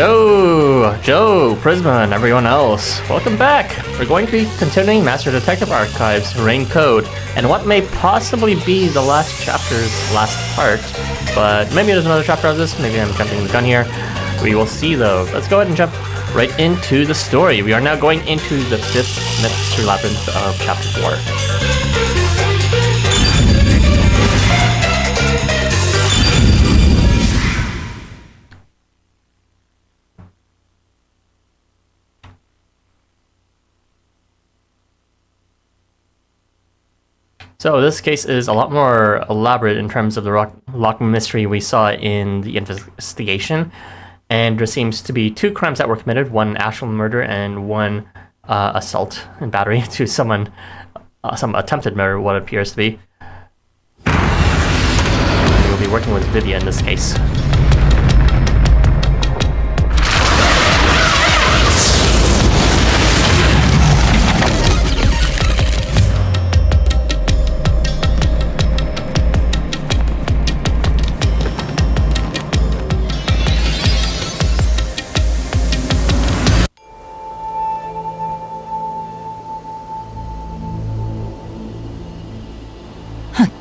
Joe, Prisma, and everyone else. Welcome back. We're going to be continuing Master Detective Archives, Rain Code, and what may possibly be the last chapter's last part, but maybe there's another chapter of this, maybe I'm jumping the gun here. We will see though. Let's go ahead and jump right into the story. We are now going into the 5th Mystery Labyrinth of Chapter 4. So this case is a lot more elaborate in terms of the lock mystery we saw in the investigation. And there seems to be 2 crimes that were committed, one actual murder and one assault and battery to someone, some attempted murder, what it appears to be. We'll be working with Vivia in this case.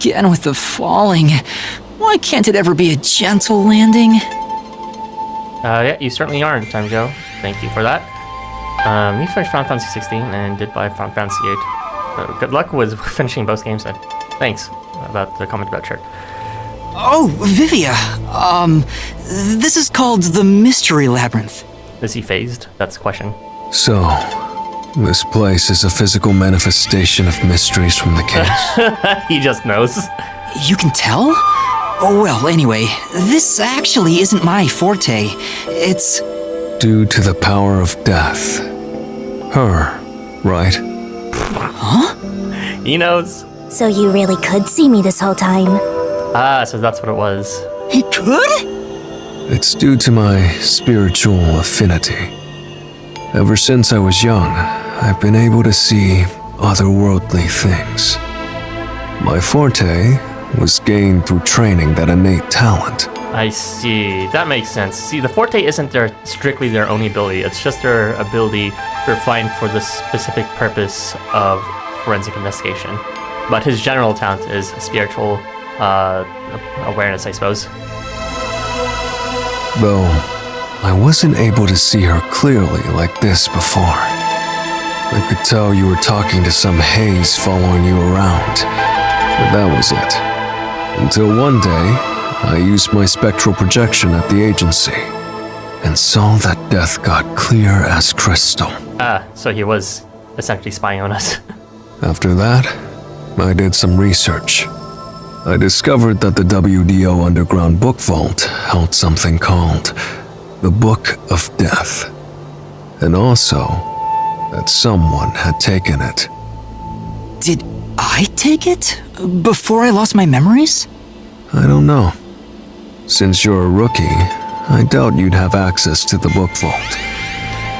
Again with the falling. Why can't it ever be a gentle landing? Yeah, you certainly are in time, Joe. Thank you for that. You finished Final Fantasy 16 and did buy Final Fantasy 8. So good luck with finishing both games then. Thanks about the comment about Shirt. Oh, Vivia. This is called the Mystery Labyrinth. Is he phased? That's the question. So, this place is a physical manifestation of mysteries from the case. He just knows. You can tell? Oh, well, anyway, this actually isn't my forte. It's... due to the power of death. Her, right? Huh? He knows. So you really could see me this whole time? Ah, so that's what it was. He could? It's due to my spiritual affinity. Ever since I was young, I've been able to see otherworldly things. My forte was gained through training that innate talent. I see. That makes sense. See, the forte isn't strictly their only ability. It's just their ability refined for the specific purpose of forensic investigation. But his general talent is spiritual awareness, I suppose. Though, I wasn't able to see her clearly like this before. I could tell you were talking to some haze following you around, but that was it. Until one day, I used my spectral projection at the agency, and saw that death got clear as crystal. Ah, so he was essentially spying on us. After that, I did some research. I discovered that the WDO Underground Book Vault held something called the Book of Death, and also that someone had taken it. Did I take it? Before I lost my memories? I don't know. Since you're a rookie, I doubt you'd have access to the book vault.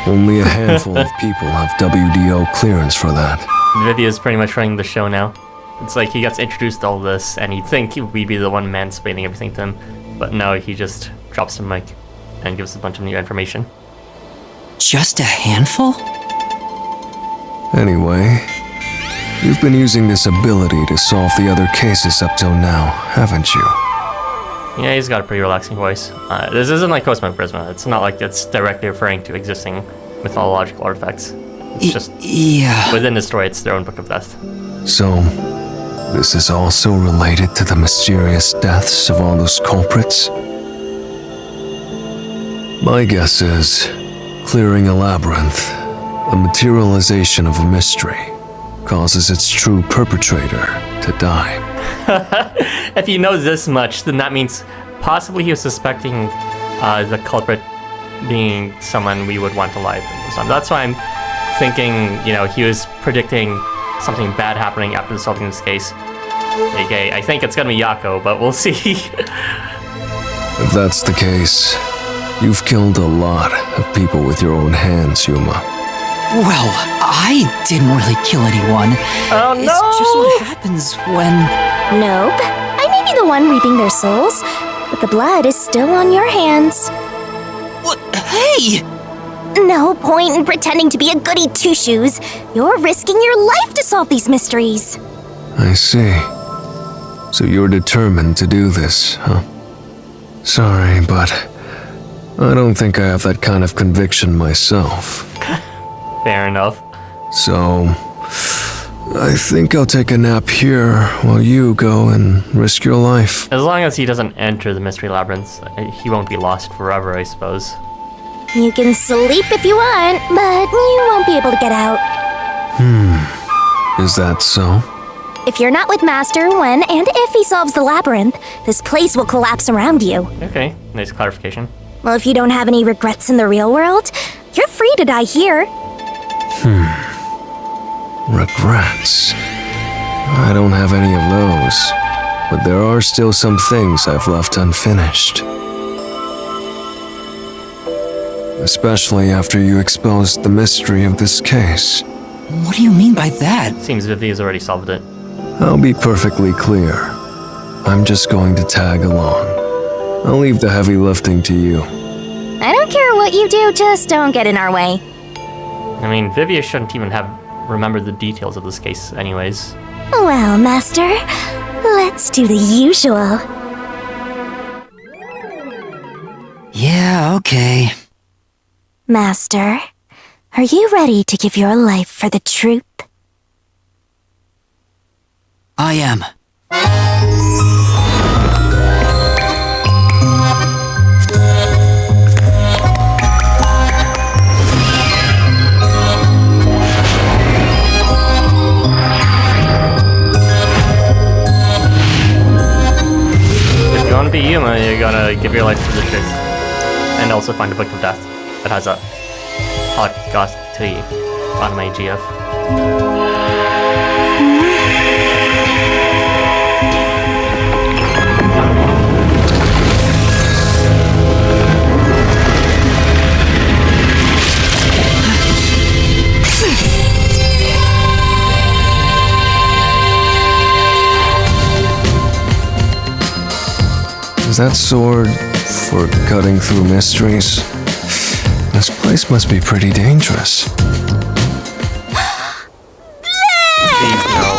Only a handful of people have WDO clearance for that. Vivia's pretty much running the show now. It's like he gets introduced to all this, and you'd think we'd be the one mansplaining everything to him, but no, he just drops the mic and gives a bunch of new information. Just a handful? Anyway, you've been using this ability to solve the other cases up till now, haven't you? Yeah, he's got a pretty relaxing voice. This isn't like Cosmic Prisma. It's not like it's directly referring to existing mythological artifacts. It's just yeah. Within the story, it's their own Book of Death. So, this is also related to the mysterious deaths of all those culprits? My guess is, clearing a labyrinth, a materialization of a mystery, causes its true perpetrator to die. If he knows this much, then that means possibly he was suspecting the culprit being someone we would want alive. That's why I'm thinking, he was predicting something bad happening after solving this case. Okay, I think it's gonna be Yako, but we'll see. If that's the case, you've killed a lot of people with your own hands, Yuma. Well, I didn't really kill anyone. Oh no! It's just what happens when... Nope. I may be the one reaping their souls, but the blood is still on your hands. What? Hey! No point in pretending to be a goody two-shoes. You're risking your life to solve these mysteries. I see. So you're determined to do this, huh? Sorry, but I don't think I have that kind of conviction myself. Fair enough. So, I think I'll take a nap here while you go and risk your life. As long as he doesn't enter the mystery labyrinth, he won't be lost forever, I suppose. You can sleep if you want, but you won't be able to get out. Is that so? If you're not with Master when and if he solves the labyrinth, this place will collapse around you. Okay, nice clarification. Well, if you don't have any regrets in the real world, you're free to die here. Regrets. I don't have any of those, but there are still some things I've left unfinished. Especially after you exposed the mystery of this case. What do you mean by that? Seems Vivi has already solved it. I'll be perfectly clear. I'm just going to tag along. I'll leave the heavy lifting to you. I don't care what you do, just don't get in our way. I mean, Vivia shouldn't even have remembered the details of this case anyways. Well, Master, let's do the usual. Yeah, okay. Master, are you ready to give your life for the truth? I am. If you want to be Yuma, you gotta give your life to the truth. And also find a book of death that has a hot goth tea on my GF. Is that sword for cutting through mysteries? This place must be pretty dangerous. Please no.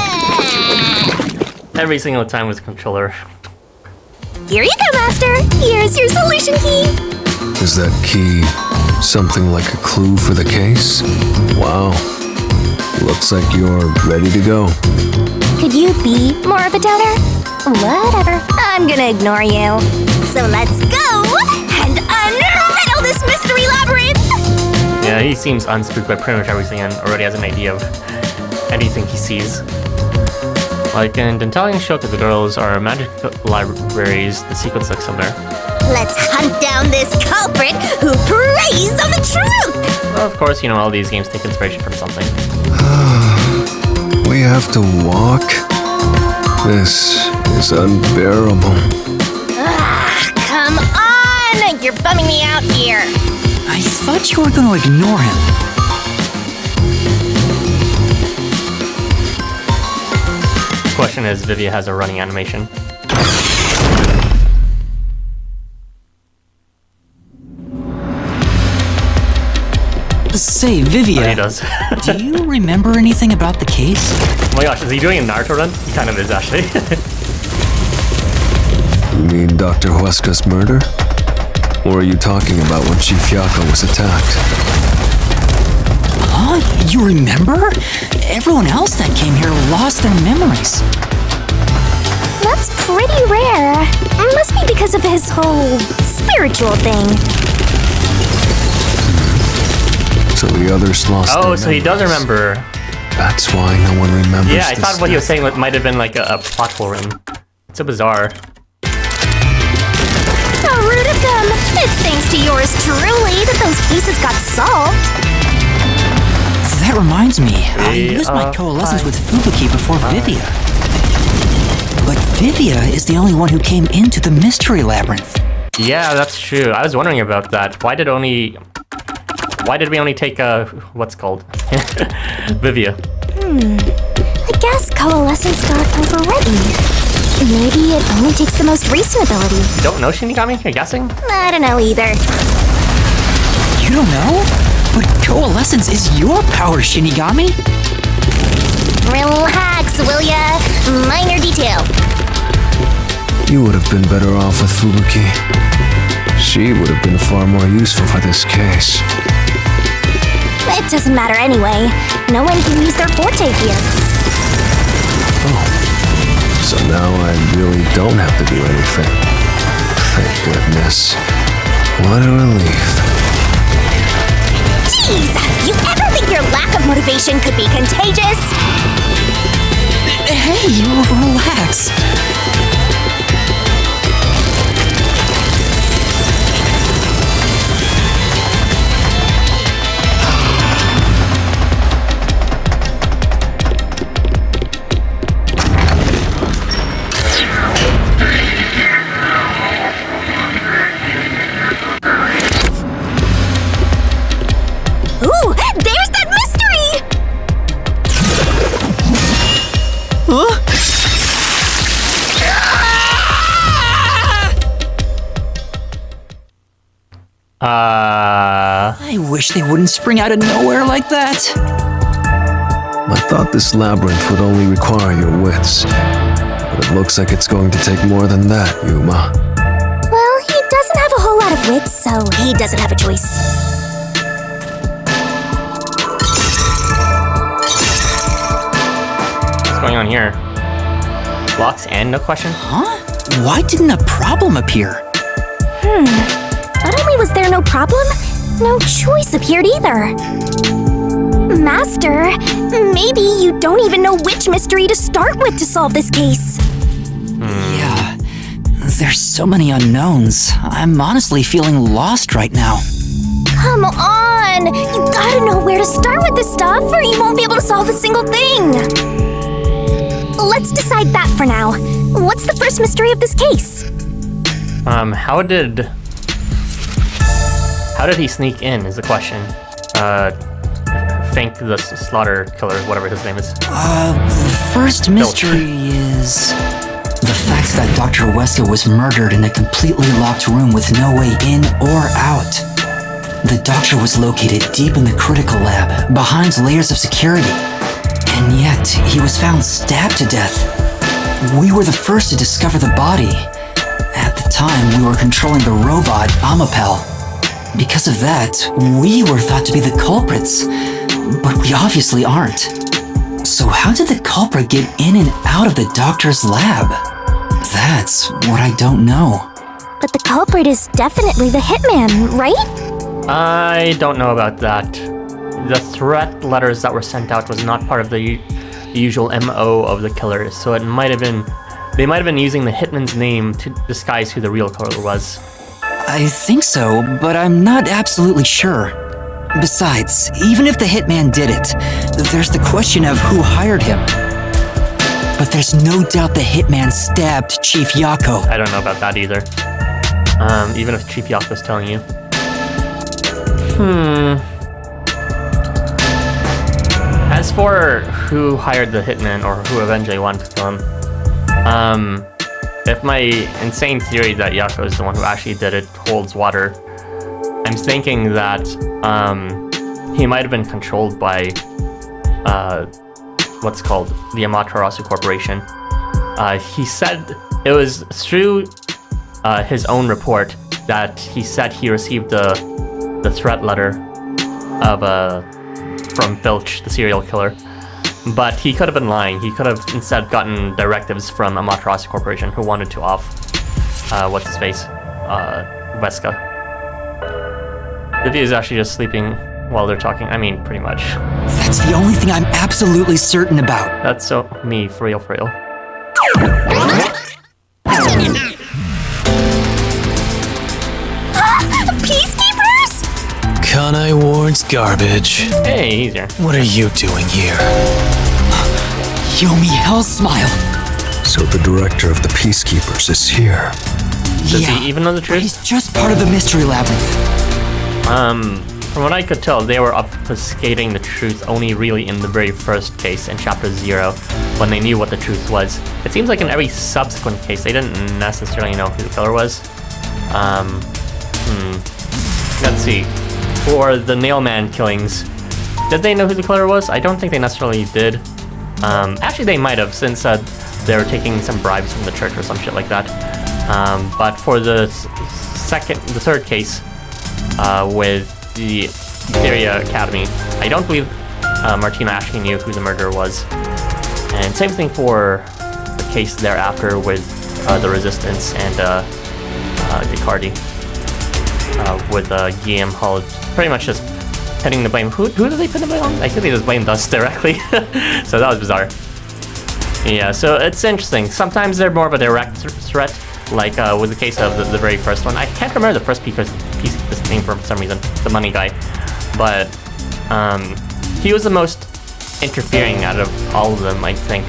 Every single time with controller. Here you go, Master. Here's your solution key. Is that key something like a clue for the case? Wow. Looks like you're ready to go. Could you be more of a doubter? Whatever. I'm gonna ignore you. So let's go and unriddle this mystery labyrinth! Yeah, he seems unspooked by pretty much everything and already has an idea of anything he sees. Like in Dentallion Shoka, the girls are magic libraries, the sequence looks similar. Let's hunt down this culprit who preys on the truth! Well, of course, you know, all these games take inspiration from something. We have to walk? This is unbearable. Come on! You're bumming me out here. I thought you were going to ignore him. The question is, Vivia has a running animation. Say, Vivia, He does. do you remember anything about the case? Oh my gosh, is he doing a Naruto run? He kind of is, actually. You mean Dr. Huesca's murder? Or are you talking about when Chief Yako was attacked? Huh? You remember? Everyone else that came here lost their memories. That's pretty rare. Must be because of his whole spiritual thing. So the others lost their Oh, so he does memories. remember. That's why no one remembers. Yeah, I this thought what he was death. saying might have been like a plot hole in. It's so bizarre. How rude of them! It's thanks to yours truly that those cases got solved. That reminds me, I used my hi. coalescence with Fubuki before Vivia. But Vivia is the only one who came into the mystery labyrinth. Yeah, that's true. I was wondering about that. Why did we only take what's called Vivia? I guess coalescence got overwritten. Maybe it only takes the most recent ability. You don't know Shinigami? You're guessing? I don't know either. You don't know? But coalescence is your power, Shinigami. Relax, will ya? Minor detail. You would have been better off with Fubuki. She would have been far more useful for this case. It doesn't matter anyway. No one can use their forte here. Oh. So now I really don't have to do anything. Thank goodness. What a relief. Jeez! You ever think your lack of motivation could be contagious? Hey, relax. Ooh, there's that mystery! Huh? I wish they wouldn't spring out of nowhere like that. I thought this labyrinth would only require your wits. But it looks like it's going to take more than that, Yuma. Well, he doesn't have a whole lot of wits, so he doesn't have a choice. What's going on here? Blocks and no question? Huh? Why didn't a problem appear? Not only was there no problem, no choice appeared either. Master, maybe you don't even know which mystery to start with to solve this case. Yeah, there's so many unknowns. I'm honestly feeling lost right now. Come on! You gotta know where to start with this stuff, or you won't be able to solve a single thing. Let's decide that for now. What's the first mystery of this case? How did he sneak in is the question. Fink the slaughter killer, whatever his name is. The first mystery is the fact that Dr. Wesker was murdered in a completely locked room with no way in or out. The doctor was located deep in the critical lab, behind layers of security. And yet, he was found stabbed to death. We were the first to discover the body. At the time, we were controlling the robot, Amapel. Because of that, we were thought to be the culprits, but we obviously aren't. So how did the culprit get in and out of the doctor's lab? That's what I don't know. But the culprit is definitely the hitman, right? I don't know about that. The threat letters that were sent out was not part of the usual MO of the killers, so they might have been using the hitman's name to disguise who the real killer was. I think so, but I'm not absolutely sure. Besides, even if the hitman did it, there's the question of who hired him. But there's no doubt the hitman stabbed Chief Yako. I don't know about that either. Even if Chief Yako's telling you. As for who hired the hitman or who eventually wanted to kill him, if my insane theory that Yako is the one who actually did it holds water, I'm thinking that he might have been controlled by what's called the Amaterasu Corporation. He said it was through his own report that he said he received the threat letter of from Filch, the serial killer. But he could have been lying. He could have instead gotten directives from Amaterasu Corporation, who wanted to off what's his face, Wesker. Vivi is actually just sleeping while they're talking. I mean, pretty much. That's the only thing I'm absolutely certain about. That's so me, for real, for real. Peacekeepers? Kanai Ward's garbage. Hey, he's here. What are you doing here? Yomi Hell Smile. So the director of the Peacekeepers is here. Does he even know the but truth? he's just part of the Mystery Labyrinth. From what I could tell, they were obfuscating the truth only really in the very first case, in Chapter 0, when they knew what the truth was. It seems like in every subsequent case, they didn't necessarily know who the killer was. Let's see. for the Nailman killings. Did they know who the killer was? I don't think they necessarily did. Actually, they might have, since they were taking some bribes from the church or some shit like that. But for the third case with the Etheria Academy, I don't believe Martina actually knew who the murderer was. And same thing for the case thereafter with the Resistance and Descartes. With Guillaume Hull pretty much just pinning the blame. Who did they pin the blame on? I think they just blamed us directly. So that was bizarre. Yeah, so it's interesting. Sometimes they're more of a direct threat, like with the case of the very first one. I can't remember the first piece of this name for some reason, the money guy. But he was the most interfering out of all of them, I think.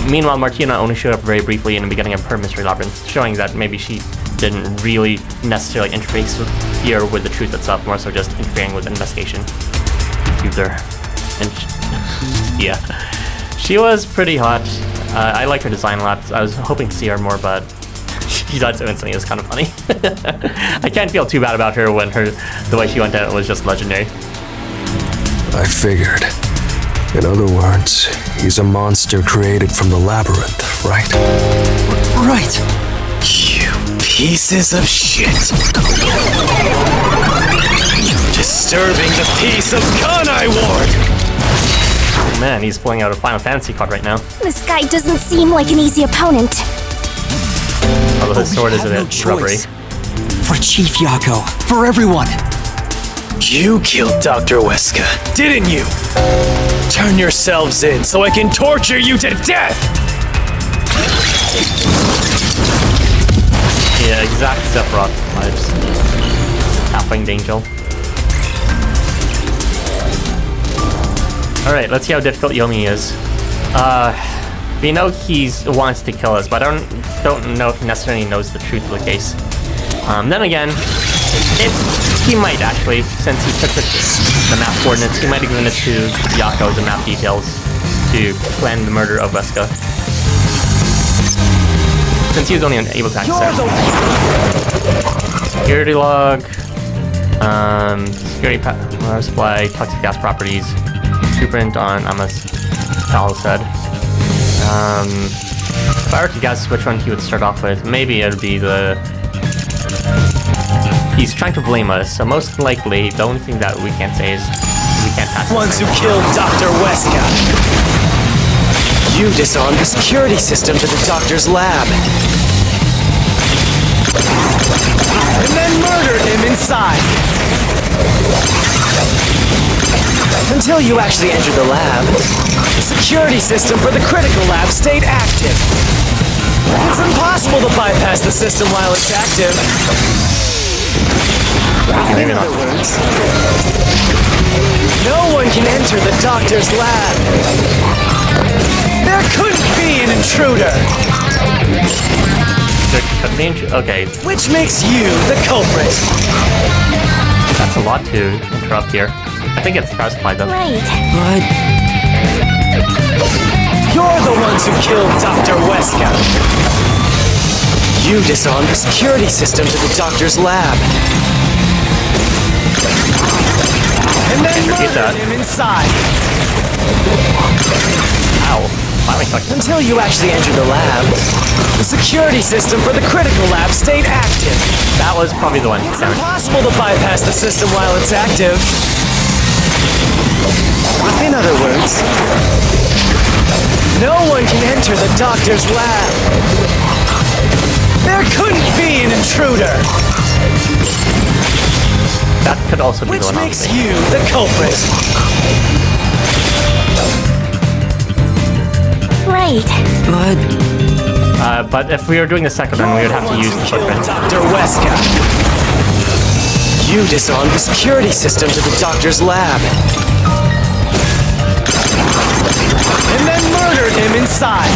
Meanwhile, Martina only showed up very briefly in the beginning of her Mystery Labyrinth, showing that maybe she didn't really necessarily interface here with the truth itself, more so just interfering with the investigation. User. And yeah, she was pretty hot. I like her design a lot. I was hoping to see her more, but she died so instantly. It was kind of funny. I can't feel too bad about her when the way she went out was just legendary. I figured. In other words, he's a monster created from the Labyrinth, right? Right. You pieces of shit. Disturbing the peace of Kanai Ward. Oh man, he's pulling out a Final Fantasy card right now. This guy doesn't seem like an easy opponent. Although his sword is a bit rubbery. For Chief Yako, for everyone. You killed Dr. Weska, didn't you? Turn yourselves in so I can torture you to death! Yeah, exact Sephiroth vibes. Halfwing Angel. Alright, let's see how difficult Yomi is. We know he wants to kill us, but I don't know if he necessarily knows the truth of the case. Then again, he might actually, since he took the map coordinates, he might have given it to Yako, the map details, to plan the murder of Weska. Since he was only able to access it. Security log, security power supply, toxic gas properties, blueprint on Amos Pal's head. If I were to guess which one he would start off with, maybe it would be the... He's trying to blame us, so most likely the only thing that we can't say is we can't pass. Ones who killed Dr. Weska. You disarmed the security system to the doctor's lab. And then murdered him inside. Until you actually entered the lab, the security system for the critical lab stayed active. It's impossible to bypass the system while it's active. Maybe not. No one can enter the doctor's lab. There couldn't be an intruder. Okay. Which makes you the culprit. That's a lot to interrupt here. I think it's specified though. Right. But You're the ones who killed Dr. Weska. You disarmed the security system to the doctor's lab. And then murdered him inside. Ow. Finally fucking. Until you actually entered the lab, the security system for the critical lab stayed active. That was probably the one. It's impossible to bypass the system while it's active. In other words, no one can enter the doctor's lab. There couldn't be an intruder. That could also be Which the one. makes you the culprit. Right. But if we were doing the second one, we would have to use the footprint. Dr. Weska. You disarmed the security system to the doctor's lab. And then murdered him inside.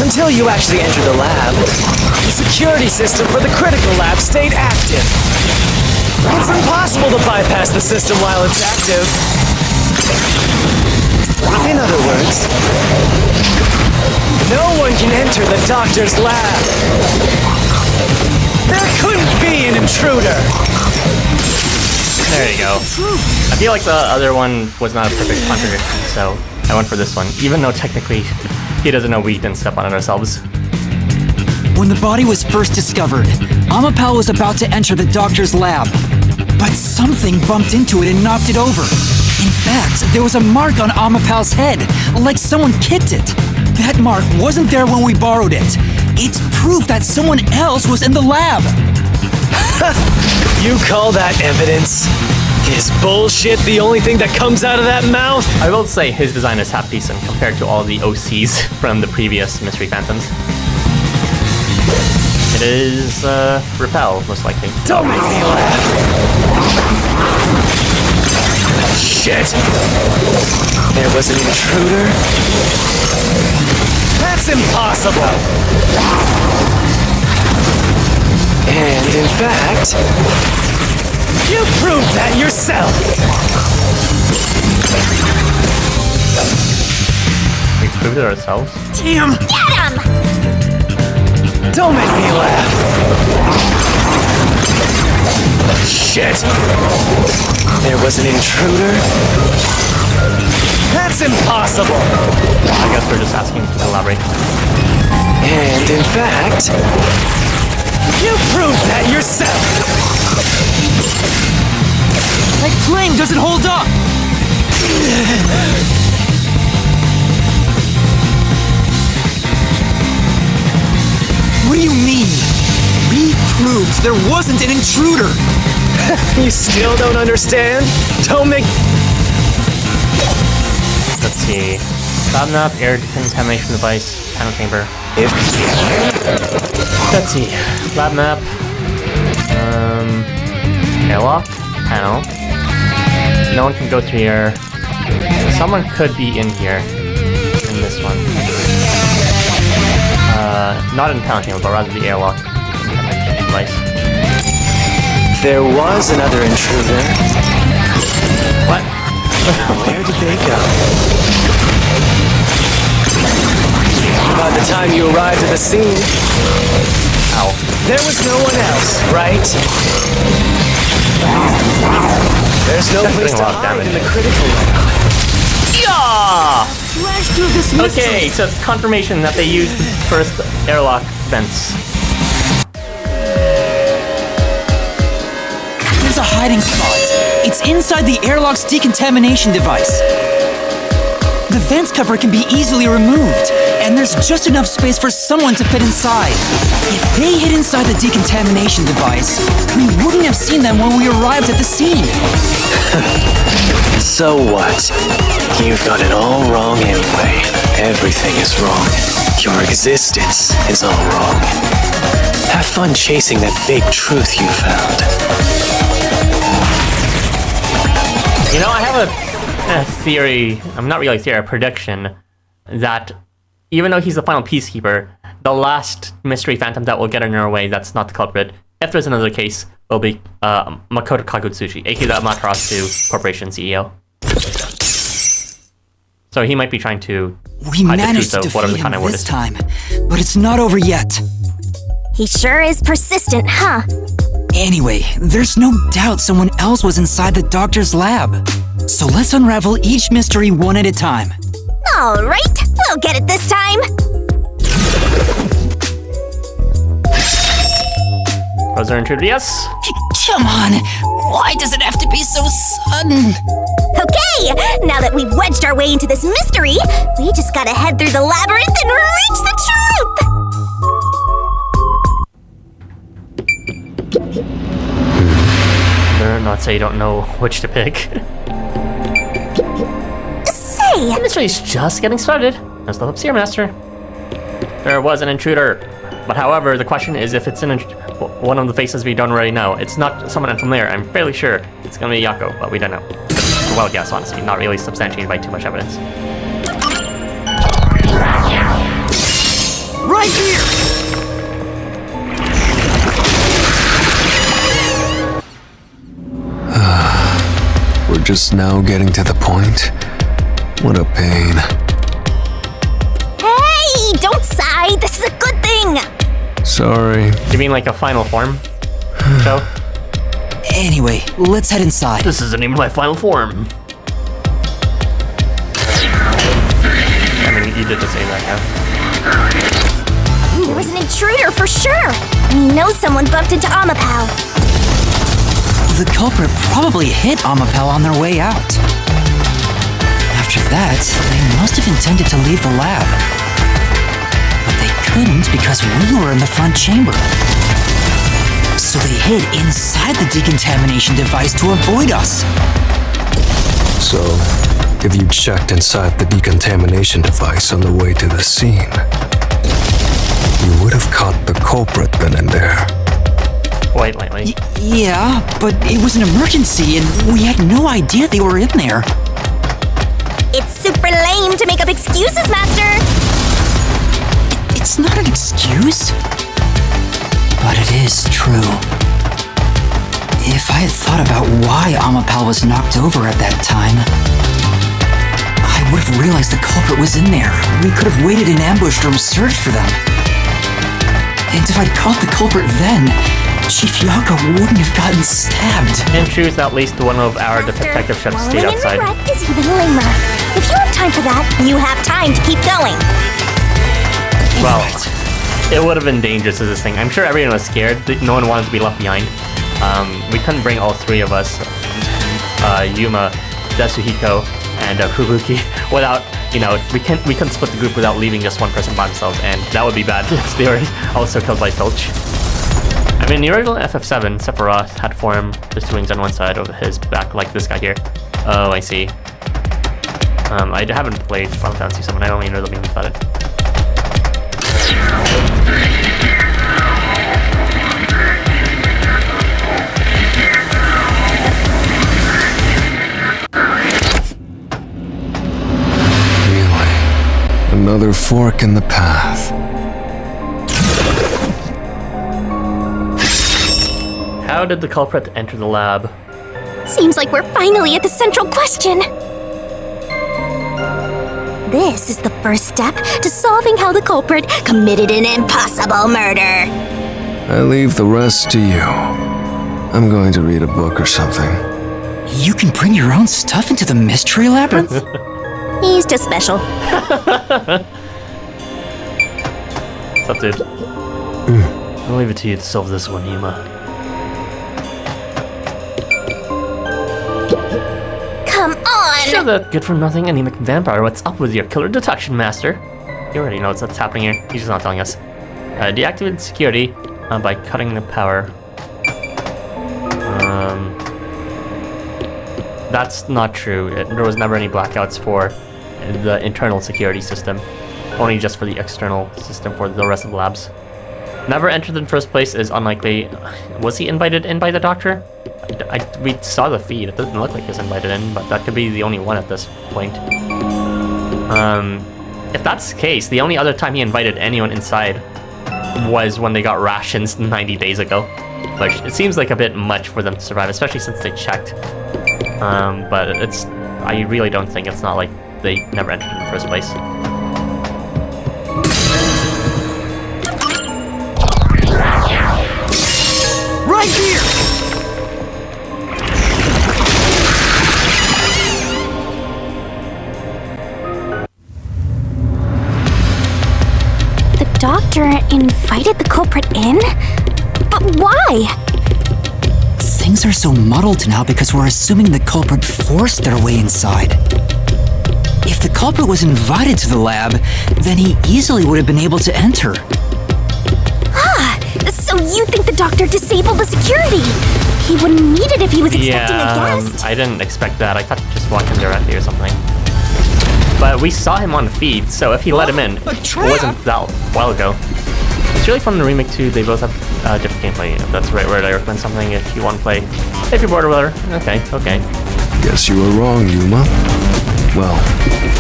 Until you actually entered the lab, the security system for the critical lab stayed active. It's impossible to bypass the system while it's active. In other words, no one can enter the doctor's lab. There couldn't be an intruder. intruder! There you go. I feel like the other one was not a perfect contradiction, so I went for this one, even though technically he doesn't know we didn't step on it ourselves. When the body was first discovered, Amapal was about to enter the doctor's lab. But something bumped into it and knocked it over. In fact, there was a mark on Amapal's head, like someone kicked it. That mark wasn't there when we borrowed it. It's proof that someone else was in the lab. You call that evidence? Is bullshit the only thing that comes out of that mouth? I will say his design is half decent compared to all the OCs from the previous Mystery Phantoms. It is, Repel, most likely. Don't make me laugh! Shit! There was an intruder? That's impossible! And in fact, you proved that yourself! We proved it ourselves? Damn! Get him! Don't make me laugh! Shit! There was an intruder? That's impossible! I guess we're just asking to elaborate. And in fact, you proved that yourself! My claim doesn't hold up! What do you mean? We proved there wasn't an intruder! You still don't understand? Don't make... Let's see. Lab map, air decontamination device, panel chamber. If... Let's see. Lab map. Airlock, panel. No one can go through here. Someone could be in here. In this one. Not in panel chamber, but rather the airlock decontamination device. There was another intruder. What? Where did they go? By the time you arrived at the scene, Ow. there was no one else, right? There's no place to hide in the critical lab. Yeah! Flash through this mystery! Okay, so it's confirmation that they used the first airlock vents. There's a hiding spot. It's inside the airlock's decontamination device. The vent cover can be easily removed, and there's just enough space for someone to fit inside. If they hid inside the decontamination device, we wouldn't have seen them when we arrived at the scene. So what? You've got it all wrong anyway. Everything is wrong. Your existence is all wrong. Have fun chasing that fake truth you found. You know, I have a theory, not really a theory, a prediction, that even though he's the final peacekeeper, the last mystery phantom that will get in our way that's not the culprit, if there's another case, will be Makoto Kagutsuchi, aka the Amaterasu Corporation CEO. So he might be trying to We hide the managed truth to of whatever the defeat kind him of word this is. time, but it's not over yet. He sure is persistent, huh? Anyway, there's no doubt someone else was inside the doctor's lab. So let's unravel each mystery one at a time. All right, we'll get it this time. Was there an intruder? Yes! Come on, why does it have to be so sudden? Okay, now that we've wedged our way into this mystery, we just gotta head through the labyrinth and reach the truth! Better not say you don't know which to pick. Say, The mystery's just getting started. Let's look up Seer Master. There was an intruder. But however, the question is if it's one of the faces we don't already know. It's not someone unfamiliar. I'm fairly sure it's gonna be Yako, but we don't know. It's a wild guess, honestly. Not really substantiated by too much evidence. Right here! We're just now getting to the point? What a pain. hey, don't sigh. This is a good thing. Sorry. You mean like a final form show? Anyway, let's head inside. This isn't even my final form. I mean, you did just say that, yeah. There was an intruder for sure. We know someone bumped into Amapao. The culprit probably hit Amapao on their way out. After that, they must have intended to leave the lab. But they couldn't because we were in the front chamber. So they hid inside the decontamination device to avoid us. So, if you checked inside the decontamination device on the way to the scene, you would have caught the culprit then and there. Wait. Yeah, but it was an emergency and we had no idea they were in there. It's super lame to make up excuses, Master. It's not an excuse, but it is true. If I had thought about why Amapao was knocked over at that time, I would have realized the culprit was in there. We could have waited in ambush or searched for them. And if I'd caught the culprit then, Chief Yako wouldn't have gotten stabbed. In truth, at least one of our detective should have stayed outside. Rolling in regret is even lamer. If you have time for that, you have time to keep going. Well, it would have been dangerous as this thing. I'm sure everyone was scared. No one wanted to be left behind. We couldn't bring all three of us, Yuma, Desuhiko, and Fubuki, without, we couldn't split the group without leaving just one person by themselves, and that would be bad if they were also killed by Filch. I mean, the original FF7, Sephiroth had form, just wings on one side of his back, like this guy here. Oh, I see. I haven't played Final Fantasy 7, I only know the memes about it. Really? Another fork in the path. How did the culprit enter the lab? Seems like we're finally at the central question. This is the first step to solving how the culprit committed an impossible murder. I leave the rest to you. I'm going to read a book or something. You can bring your own stuff into the mystery labyrinth? He's just special. What's up, dude? I'll leave it to you to solve this one, Yuma. Come on! Sure, that good-for-nothing anemic vampire. What's up with your killer detection, Master? You already know what's happening here. He's just not telling us. Deactivate security by cutting the power. That's not true. There was never any blackouts for the internal security system. Only just for the external system for the rest of the labs. Never entered in first place is unlikely. Was he invited in by the doctor? We saw the feed. It doesn't look like he was invited in, but that could be the only one at this point. If that's the case, the only other time he invited anyone inside was when they got rations 90 days ago. Which it seems like a bit much for them to survive, especially since they checked. But I really don't think it's not like they never entered in the first place. Right here! The doctor invited the culprit in? But why? Things are so muddled now because we're assuming the culprit forced their way inside. If the culprit was invited to the lab, then he easily would have been able to enter. So you think the doctor disabled the security? He wouldn't need it if he was expecting a guest. I didn't expect that. I thought he just walked in directly or something. But we saw him on the feed, so if he let him in, it wasn't that while ago. It's really fun in the remake too. They both have different gameplay. If that's the right word, I recommend something if you want to play. If you're bored or whatever. Okay. Guess you were wrong, Yuma. Well,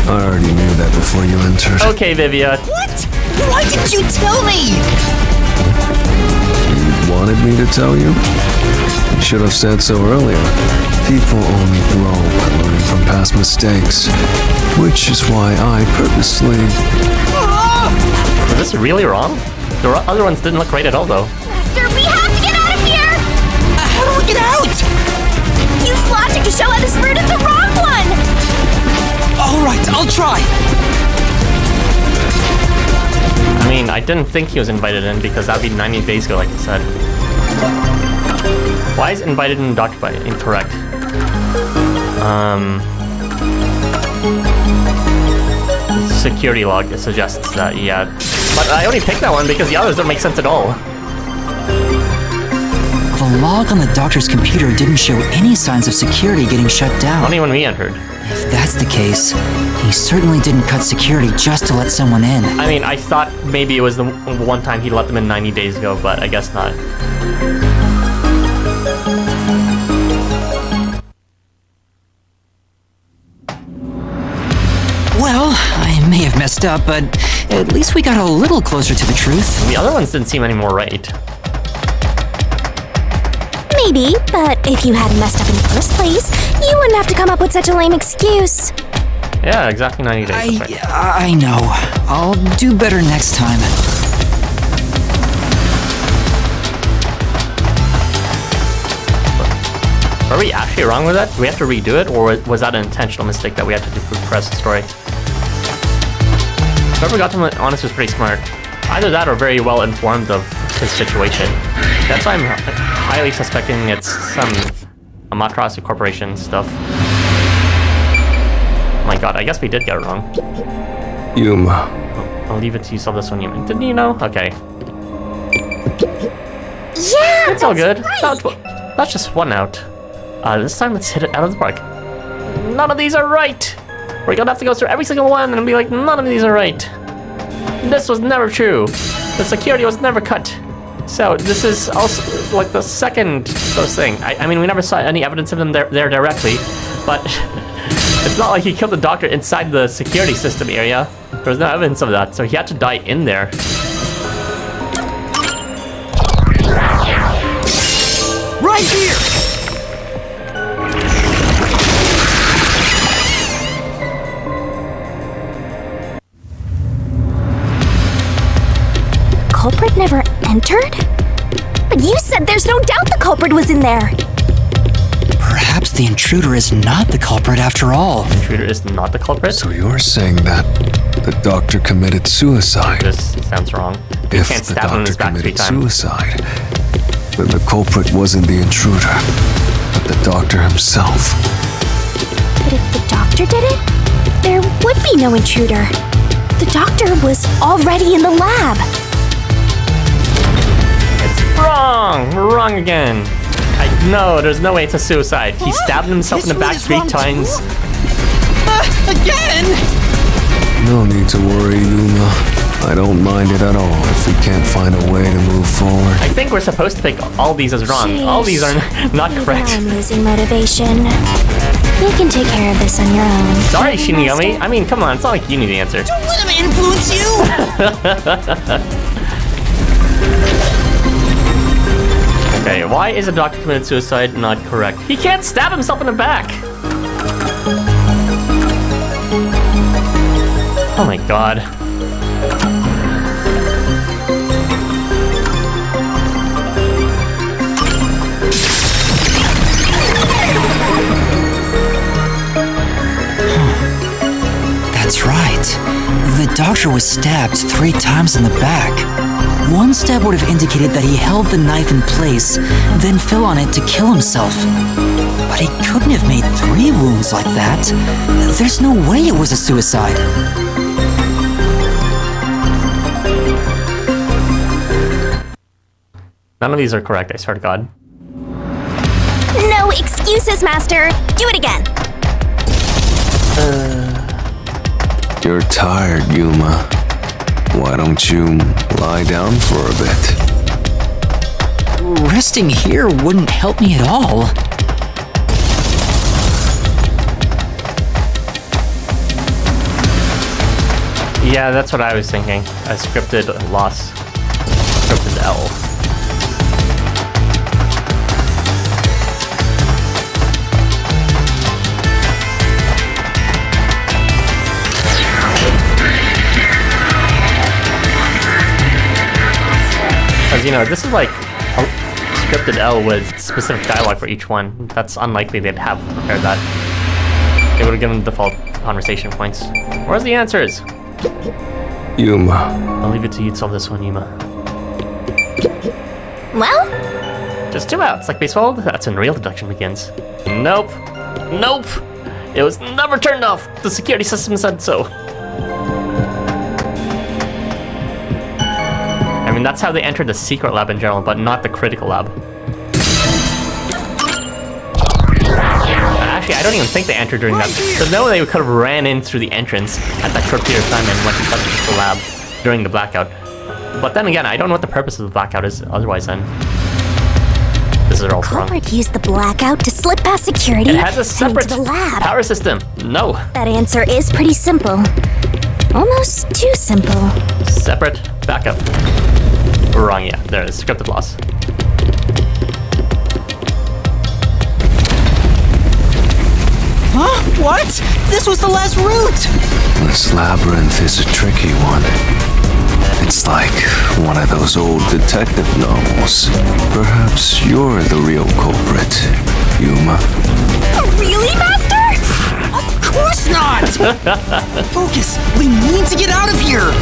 I already knew that before you entered. Okay, Vivia. What? Why didn't you tell me? You wanted me to tell you? You should have said so earlier. People only grow by learning from past mistakes. Which is why I purposely... Was this really wrong? The other ones didn't look right at all, though. Master, we have to get out of here! How do we get out? didn't think he was invited in because that would be 90 days ago, like I said. Why is invited in Dr. By incorrect? Security log suggests that, yeah. But I only picked that one because the others don't make sense at all. The log on the doctor's computer didn't show any signs of security getting shut down. Only when we entered. If that's the case, he certainly didn't cut security just to let someone in. I mean, I thought maybe it was the one time he let them in 90 days ago, but I guess not. Well, I may have messed up, but at least we got a little closer to the truth. The other ones didn't seem any more right. Maybe, but if you hadn't messed up in the first place, you wouldn't have to come up with such a lame excuse. Yeah, exactly 90 days. That's right. I know. I'll do better next time. Are we actually wrong with that? Do we have to redo it, or was that an intentional mistake that we had to do for the rest of the story? Whoever got them honest was pretty smart. Either that or very well informed of his situation. That's why I'm highly suspecting it's some Amaterasu Corporation stuff. Oh my god, I guess we did get it wrong. Yuma. I'll leave it to you solve this one, Yuma. Didn't you know? Okay. Yeah, It's all good. right. That's just one out. This time let's hit it out of the park. None of these are right! We're gonna have to go through every single one and be like, none of these are right. This was never true. The security was never cut. So this is also like the second those thing. I mean, we never saw any evidence of them there directly, but it's not like he killed the doctor inside the security system area. There was no evidence of that, so he had to die in there. Right here! Culprit never entered? But you said there's no doubt the culprit was in there. Perhaps the intruder is not the culprit after all. Intruder is not the culprit? So you're saying that the doctor committed suicide? This sounds wrong. You If can't the stab him in his doctor back 3 committed times. suicide, then the culprit wasn't the intruder, but the doctor himself. But if the doctor did it, there would be no intruder. The doctor was already in the lab. It's wrong! Wrong again. No, there's no way it's a suicide. He stabbed himself in the back 3 times. Again? No need to worry, Yuma. I don't mind it at all if we can't find a way to move forward. I think we're supposed to pick all these as wrong. All these are not Even correct. I'm losing motivation. You can take care of this on your own. Sorry, Shinigami. I mean, come on, it's not like you need the answer. Don't let him influence you! Okay, why is a doctor committed suicide not correct? He can't stab himself in the back! Oh my god. That's right. The doctor was stabbed 3 times in the back. One stab would have indicated that he held the knife in place, then fell on it to kill himself. But he couldn't have made 3 wounds like that. There's no way it was a suicide. None of these are correct, I swear to god. No excuses, Master. Do it again. You're tired, Yuma. Why don't you lie down for a bit? Resting here wouldn't help me at all. Yeah, that's what I was thinking. A scripted loss. Scripted L. Because, you know, this is like a scripted L with specific dialogue for each one. That's unlikely they'd have prepared that. They would have given default conversation points. Where's the answers? Yuma. I'll leave it to you to solve this one, Yuma. Well, Just 2 outs, like baseball. That's when real deduction begins. Nope. Nope. It was never turned off. The security system said so. I mean, that's how they entered the secret lab in general, but not the critical lab. Actually, I don't even think they entered during that. There's no way they could have ran in through the entrance at that short period of time and went to the lab during the blackout. But then again, I don't know what the purpose of the blackout is otherwise then. This is all wrong. Culprit used the blackout to slip past security It has a and separate into the lab. power system. No. That answer is pretty simple. Almost too simple. Separate backup. Wrong, yeah. There it is. Scripted loss. Huh? What? This was the last route! This labyrinth is a tricky one. It's like one of those old detective novels. Perhaps you're the real culprit, Yuma. Really, Master? Of course not! Focus! We need to get out of here!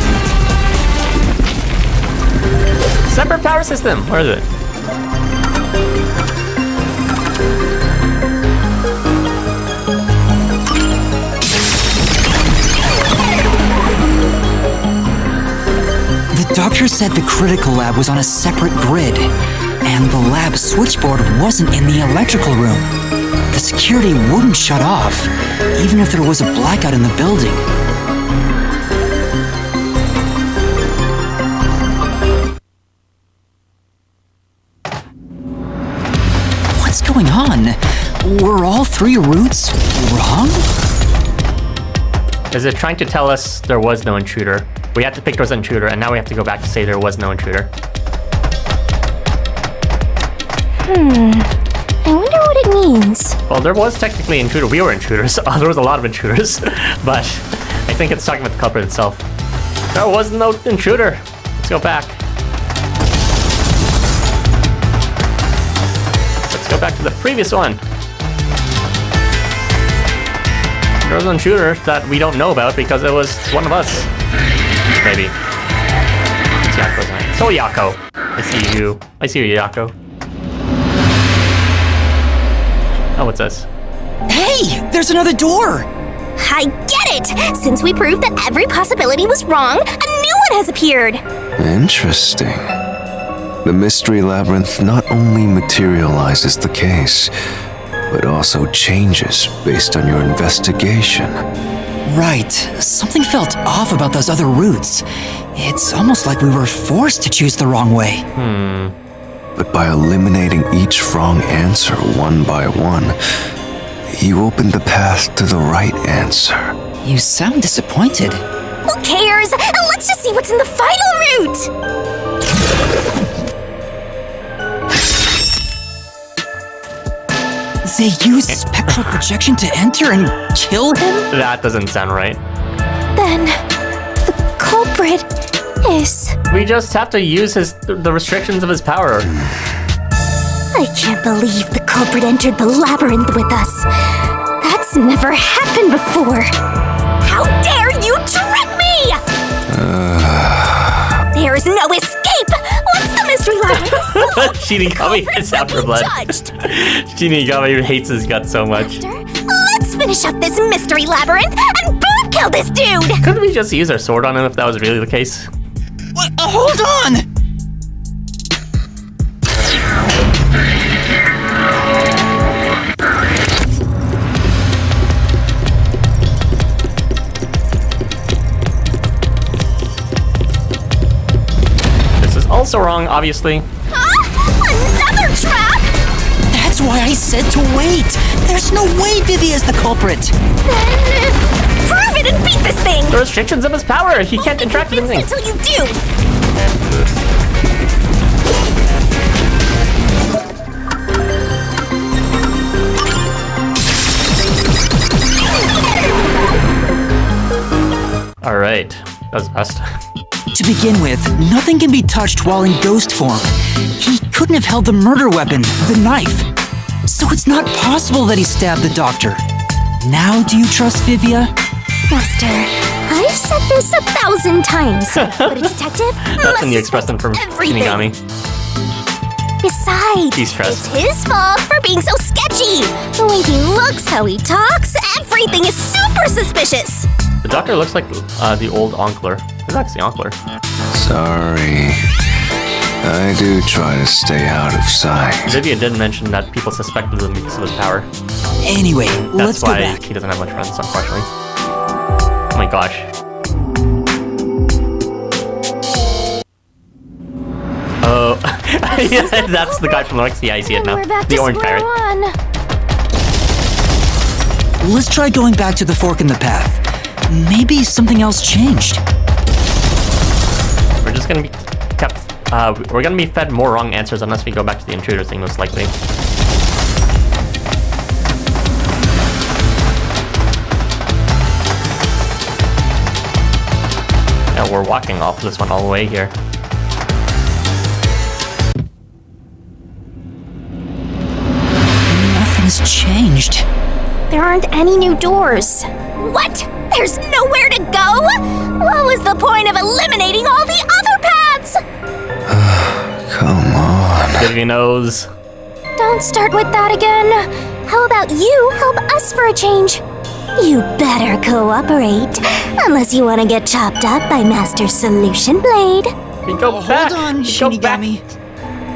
Separate power system. Where is it? The doctor said the critical lab was on a separate grid, and the lab switchboard wasn't in the electrical room. The security wouldn't shut off, even if there was a blackout in the building. What's going on? Were all 3 routes wrong? Is it trying to tell us there was no intruder? We had to pick there was an intruder, and now we have to go back to say there was no intruder. I wonder what it means. Well, there was technically an intruder. We were intruders. There was a lot of intruders. But I think it's talking about the culprit itself. There was no intruder. Let's go back. Let's go back to the previous one. There was an intruder that we don't know about because it was one of us. Maybe. It's Yako's name. So Yako. I see you. I see you, Yako. Oh, what's this? Hey! There's another door! I get it! Since we proved that every possibility was wrong, a new one has appeared! Interesting. The mystery labyrinth not only materializes the case, but also changes based on your investigation. Right. Something felt off about those other routes. It's almost like we were forced to choose the wrong way. But by eliminating each wrong answer one by one, you opened the path to the right answer. You sound disappointed. Who cares? Let's just see what's in the final route! They used spectral projection to enter and kill him? That doesn't sound right. Then, the culprit is... We just have to use the restrictions of his power. I can't believe the culprit entered the labyrinth with us. That's never happened before. How dare you trick me! There's no escape! What's the mystery labyrinth? Shinigami is out for blood. Judged. Shinigami hates his guts so much. Master, let's finish up this mystery labyrinth and boom kill this dude! Couldn't we just use our sword on him if that was really the case? What? Hold on! This is also wrong, obviously. Huh? Another trap? That's why I said to wait! There's no way Vivi is the culprit! Then prove it and beat this thing! The restrictions of his power. He can't interact with anything. Until you do! All right, that was the best. To begin with, nothing can be touched while in ghost form. He couldn't have held the murder weapon, the knife. So it's not possible that he stabbed the doctor. Now do you trust Vivia? Master, I've said this 1,000 times, but a detective That's when you must express them from everything. Shinigami. Besides, He's stressed. it's his fault for being so sketchy. The way he looks, how he talks, everything is super suspicious. The doctor looks like the old Onkler. Who's actually Onkler? Sorry. I do try to stay out of sight. Vivian did mention that people suspected him because of his power. Anyway, let's That's go why back. he doesn't have much friends, unfortunately. Oh my gosh. Oh, yeah, that's the guy from Lex. Yeah, I see it now. We're back The to orange square parrot. one. Let's try going back to the fork in the path. Maybe something else changed. We're just gonna be kept. We're gonna be fed more wrong answers unless we go back to the intruder thing, most likely. Yeah, we're walking off this one all the way here. Nothing's changed. There aren't any new doors. What? There's nowhere to go? What was the point of eliminating all the other paths? Come on. Vivian knows. Don't start with that again. How about you help us for a change? You better cooperate, unless you want to get chopped up by Master Solution Blade. We go back. Hold on, We go back. Shinigami.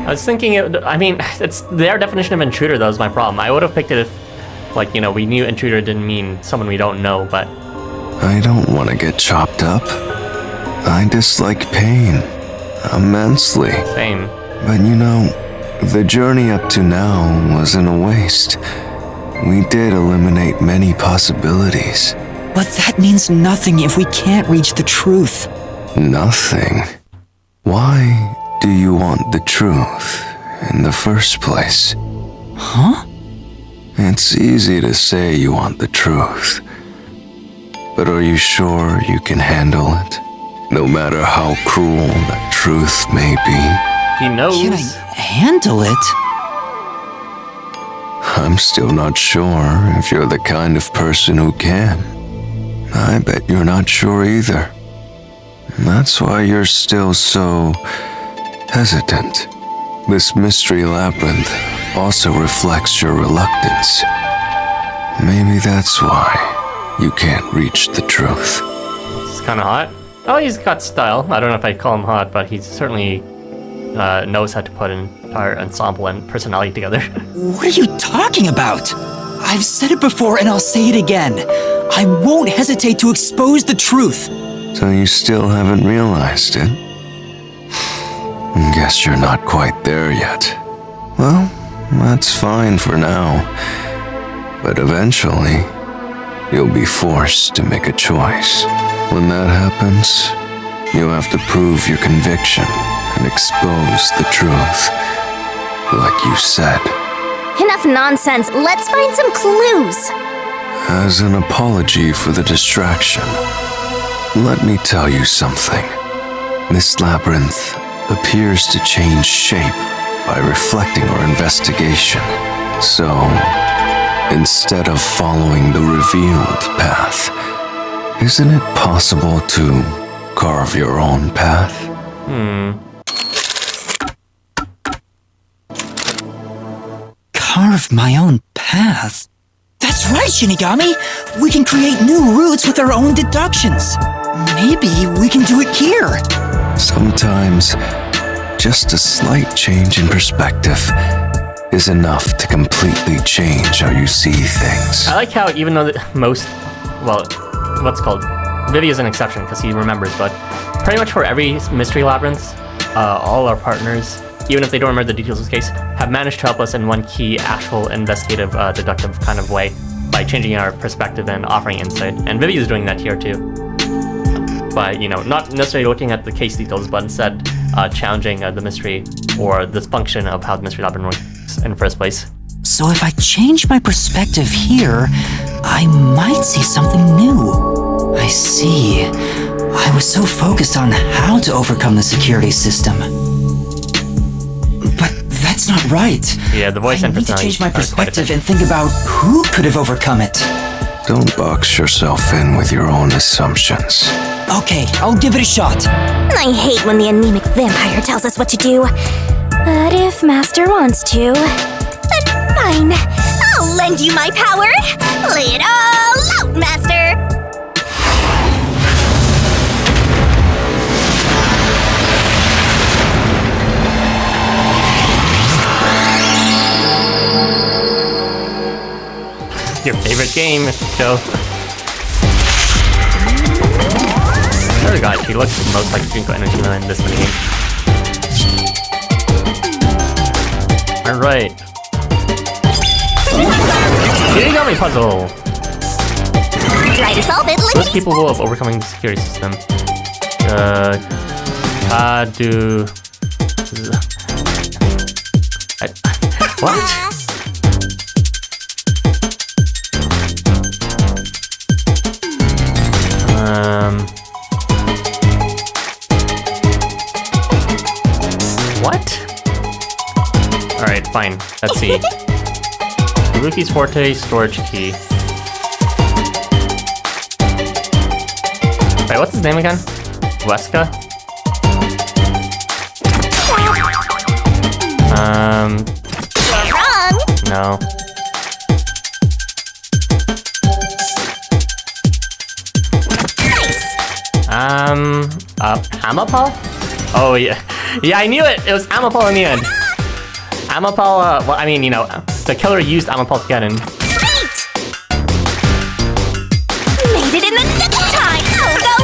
I was thinking, I mean, it's their definition of intruder that was my problem. I would have picked it if, like, you know, we knew intruder didn't mean someone we don't know, but I don't want to get chopped up. I dislike pain immensely. same. But you know, the journey up to now wasn't a waste. We did eliminate many possibilities. But that means nothing if we can't reach the truth. Nothing. Why do you want the truth in the first place? Huh? It's easy to say you want the truth. But are you sure you can handle it? No matter how cruel that truth may be. He knows. Can I handle it? I'm still not sure if you're the kind of person who can. I bet you're not sure either. That's why you're still so hesitant. This mystery labyrinth also reflects your reluctance. Maybe that's why you can't reach the truth. It's kind of hot. Oh, he's got style. I don't know if I'd call him hot, but he certainly knows how to put an entire ensemble and personality together. What are you talking about? I've said it before and I'll say it again. I won't hesitate to expose the truth. So you still haven't realized it? Guess you're not quite there yet. Well, that's fine for now. But eventually, you'll be forced to make a choice. When that happens, you'll have to prove your conviction and expose the truth. Like you said. Enough nonsense. Let's find some clues. As an apology for the distraction, let me tell you something. This labyrinth appears to change shape by reflecting our investigation. So, instead of following the revealed path, isn't it possible to carve your own path? Carve my own path? That's right, Shinigami! We can create new routes with our own deductions. Maybe we can do it here. Sometimes, just a slight change in perspective is enough to completely change how you see things. I like how even though most, well, what's it called? Vivi is an exception because he remembers, but pretty much for every mystery labyrinth, all our partners, even if they don't remember the details of this case, have managed to help us in one key actual investigative, deductive kind of way by changing our perspective and offering insight. And Vivi is doing that here too. By, you know, not necessarily looking at the case details, but instead challenging the mystery or the function of how the mystery labyrinth works in the first place. So if I change my perspective here, I might see something new. I see. I was so focused on how to overcome the security system. But that's not right. Yeah, the voice I and need to personality change my are quite perspective different. and think about who could have overcome it. Don't box yourself in with your own assumptions. Okay, I'll give it a shot. I hate when the anemic vampire tells us what to do. But if Master wants to, then fine. I'll lend you my power. Lay it all out, Master. Your favorite game, Joe. Oh god, she looks most like Junko Energy in this minigame. Alright. Shinigami Puzzle! Try to solve it, Who's capable of overcoming the security system? What? What? Alright, fine. Let's see. Kabuki's Forte storage key. Wait, what's his name again? Weska? Wrong. No. Nice. Amapal? Oh, yeah. Yeah, I knew it! It was Amapal in the end. Amapal, well, I mean, you know, the killer used Amapal to get in. Great. Made it in the nick of time. Go,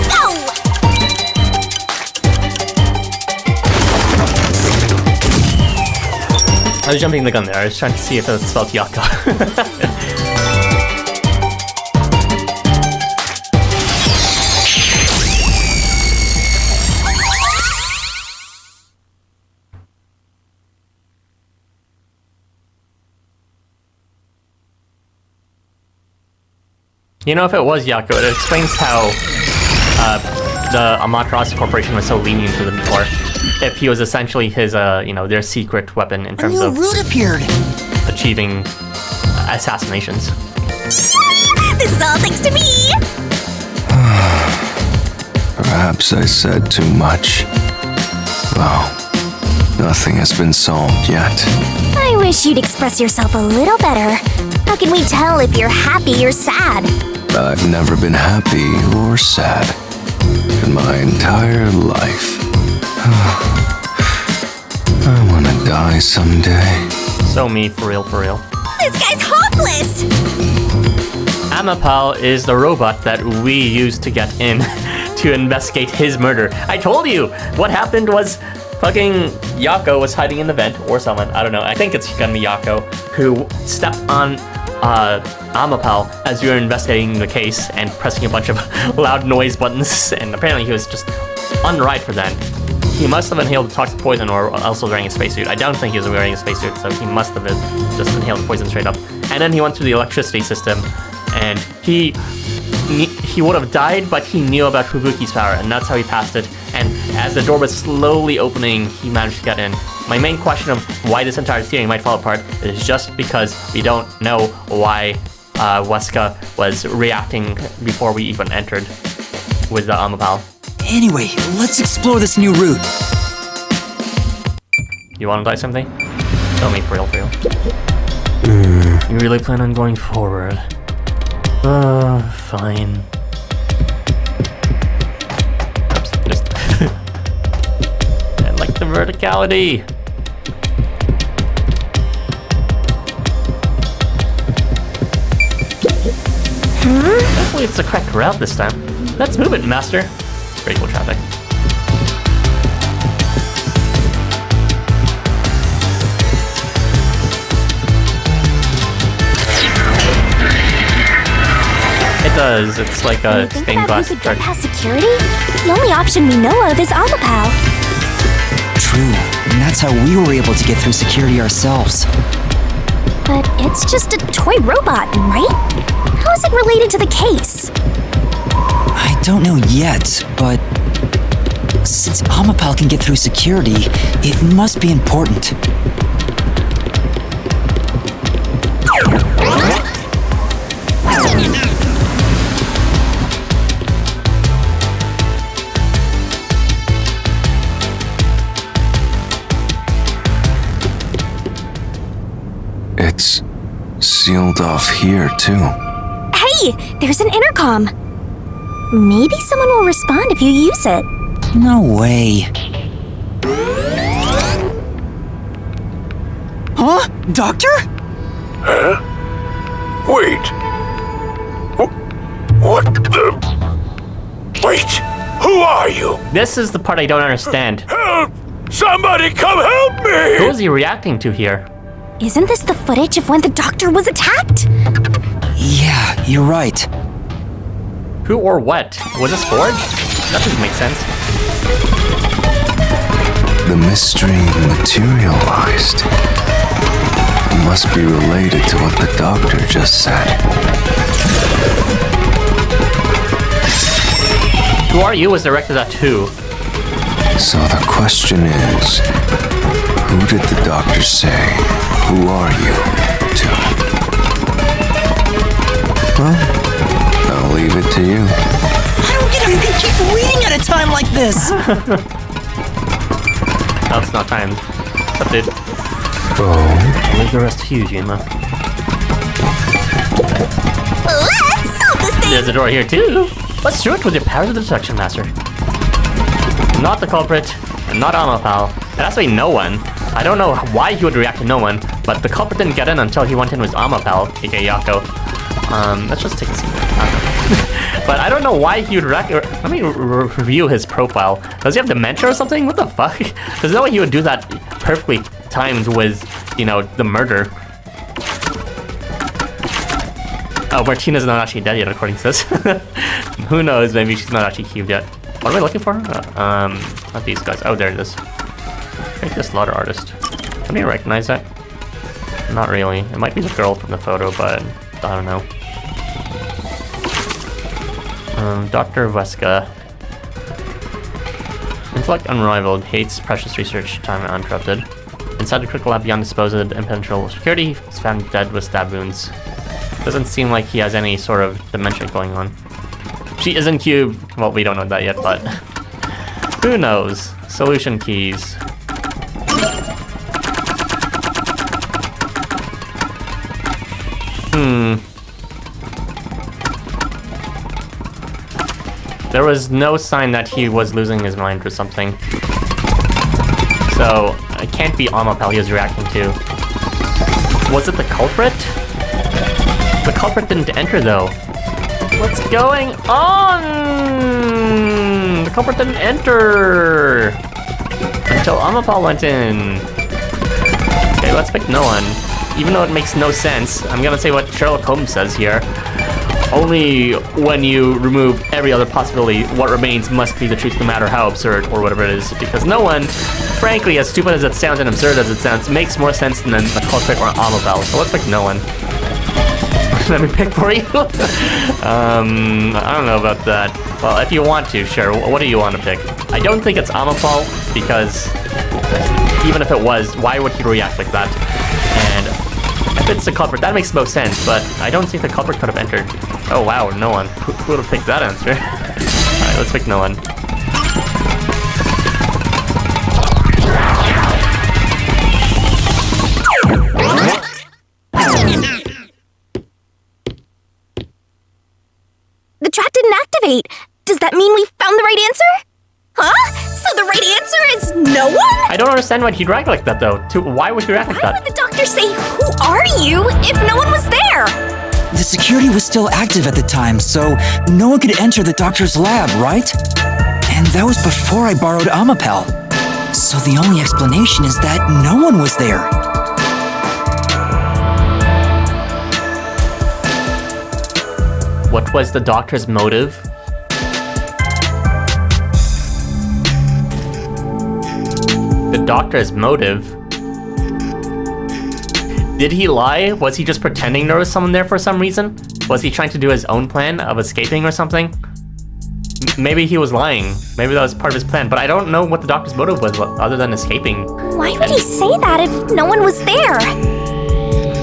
I was jumping the gun there. I was trying to see if it spelled Yaka. You know, if it was Yako, it explains how the Amaterasu Corporation was so lenient to them before. If he was essentially his, you know, their secret weapon in terms of route appeared. achieving assassinations. This is all thanks to me. Perhaps I said too much. Well, nothing has been solved yet. I wish you'd express yourself a little better. How can we tell if you're happy or sad? I've never been happy or sad in my entire life. I want to die someday. So me, for real, for real. This guy's hopeless! Amapal is the robot that we used to get in to investigate his murder. I told you! What happened was fucking Yako was hiding in the vent, or someone, I don't know, I think it's gonna be Yako, who stepped on Amapal as we were investigating the case and pressing a bunch of loud noise buttons, and apparently he was just unright for that. He must have inhaled the toxic poison or else was wearing a spacesuit. I don't think he was wearing a spacesuit, so he must have just inhaled the poison straight up. And then he went through the electricity system, and he would have died, but he knew about Fubuki's power, and that's how he passed it. And as the door was slowly opening, he managed to get in. My main question of why this entire theory might fall apart is just because we don't know why Weska was reacting before we even entered with the Amapal. Anyway, let's explore this new route. You want to die something? Tell me, for real, for real. You really plan on going forward? Fine. Oops, just... I like the verticality! Hopefully it's the correct route this time. Let's move it, Master. Very cool traffic. It does. It's like a stained glass Think about who could get past security? The only option we know of is Amapal. True, and that's how we were able to get through security ourselves. But it's just a toy robot, right? How is it related to the case? I don't know yet, but since Amapal can get through security, it must be important. It's sealed off here, too. Hey, there's an intercom. Maybe someone will respond if you use it. No way. Huh? Doctor? Huh? Wait. What the... Wait! Who are you? This is the part I don't understand. Help! Somebody come help me! Who is he reacting to here? Isn't this the footage of when the doctor was attacked? Yeah, you're right. Who or what? Was this forged? That doesn't make sense. The mystery materialized. It must be related to what the doctor just said. Who Are You was directed at who? So the question is, who did the doctor say, "Who are you?" to? Well, I'll leave it to you. I don't get how you can keep reading at a time like this. Oh, it's not timed. What's up, dude? Oh, Leave the rest to you, Jima. Let's solve this thing! There's a door here, too. Let's do it with your powers of the Deduction Master. Not the culprit, and not Amapal. It has to be no one. I don't know why he would react to no one, but the culprit didn't get in until he went in with Amapal, aka Yako. Let's just take a seat. But I don't know why he would react. Let me review his profile. Does he have dementia or something? What the fuck? There's no way he would do that perfectly timed with, you know, the murder. Oh, Martina's not actually dead yet, according to this. Who knows? Maybe she's not actually cubed yet. What are we looking for? Not these guys. Oh, there it is. Make this slaughter artist. Can you recognize that? Not really. It might be the girl from the photo, but I don't know. Dr. Veska. Intellect unrivaled, hates precious research time uninterrupted. Inside the critical lab beyond disposed impenetrable security, is found dead with stab wounds. Doesn't seem like he has any sort of dementia going on. She isn't cubed. Well, we don't know that yet, but who knows? Solution keys. There was no sign that he was losing his mind or something. So, it can't be Amapal he was reacting to. Was it the culprit? The culprit didn't enter though. What's going on? The culprit didn't enter until Amapal went in. Okay, let's pick no one. Even though it makes no sense, I'm gonna say what Sherlock Holmes says here. Only when you remove every other possibility, what remains must be the truth, no matter how absurd or whatever it is. Because no one, frankly, as stupid as it sounds and absurd as it sounds, makes more sense than the culprit or Amapal. So let's pick no one. Let me pick for you. I don't know about that. Well, if you want to, sure. What do you want to pick? I don't think it's Amapal, because even if it was, why would he react like that? And if it's the culprit, that makes most sense, but I don't think the culprit could have entered. Oh wow, no one. Who would have picked that answer? Alright, let's pick no one. The trap didn't activate. Does that mean we found the right answer? Huh? So the right answer is no one? I don't understand why he'd react like that, though. Why would he react like Why that? would the doctor say, "Who are you?" if no one was there? The security was still active at the time, so no one could enter the doctor's lab, right? And that was before I borrowed Amapal. So the only explanation is that no one was there. What was the doctor's motive? The doctor's motive? Did he lie? Was he just pretending there was someone there for some reason? Was he trying to do his own plan of escaping or something? Maybe he was lying. Maybe that was part of his plan, but I don't know what the doctor's motive was other than escaping. Why would he say that if no one was there?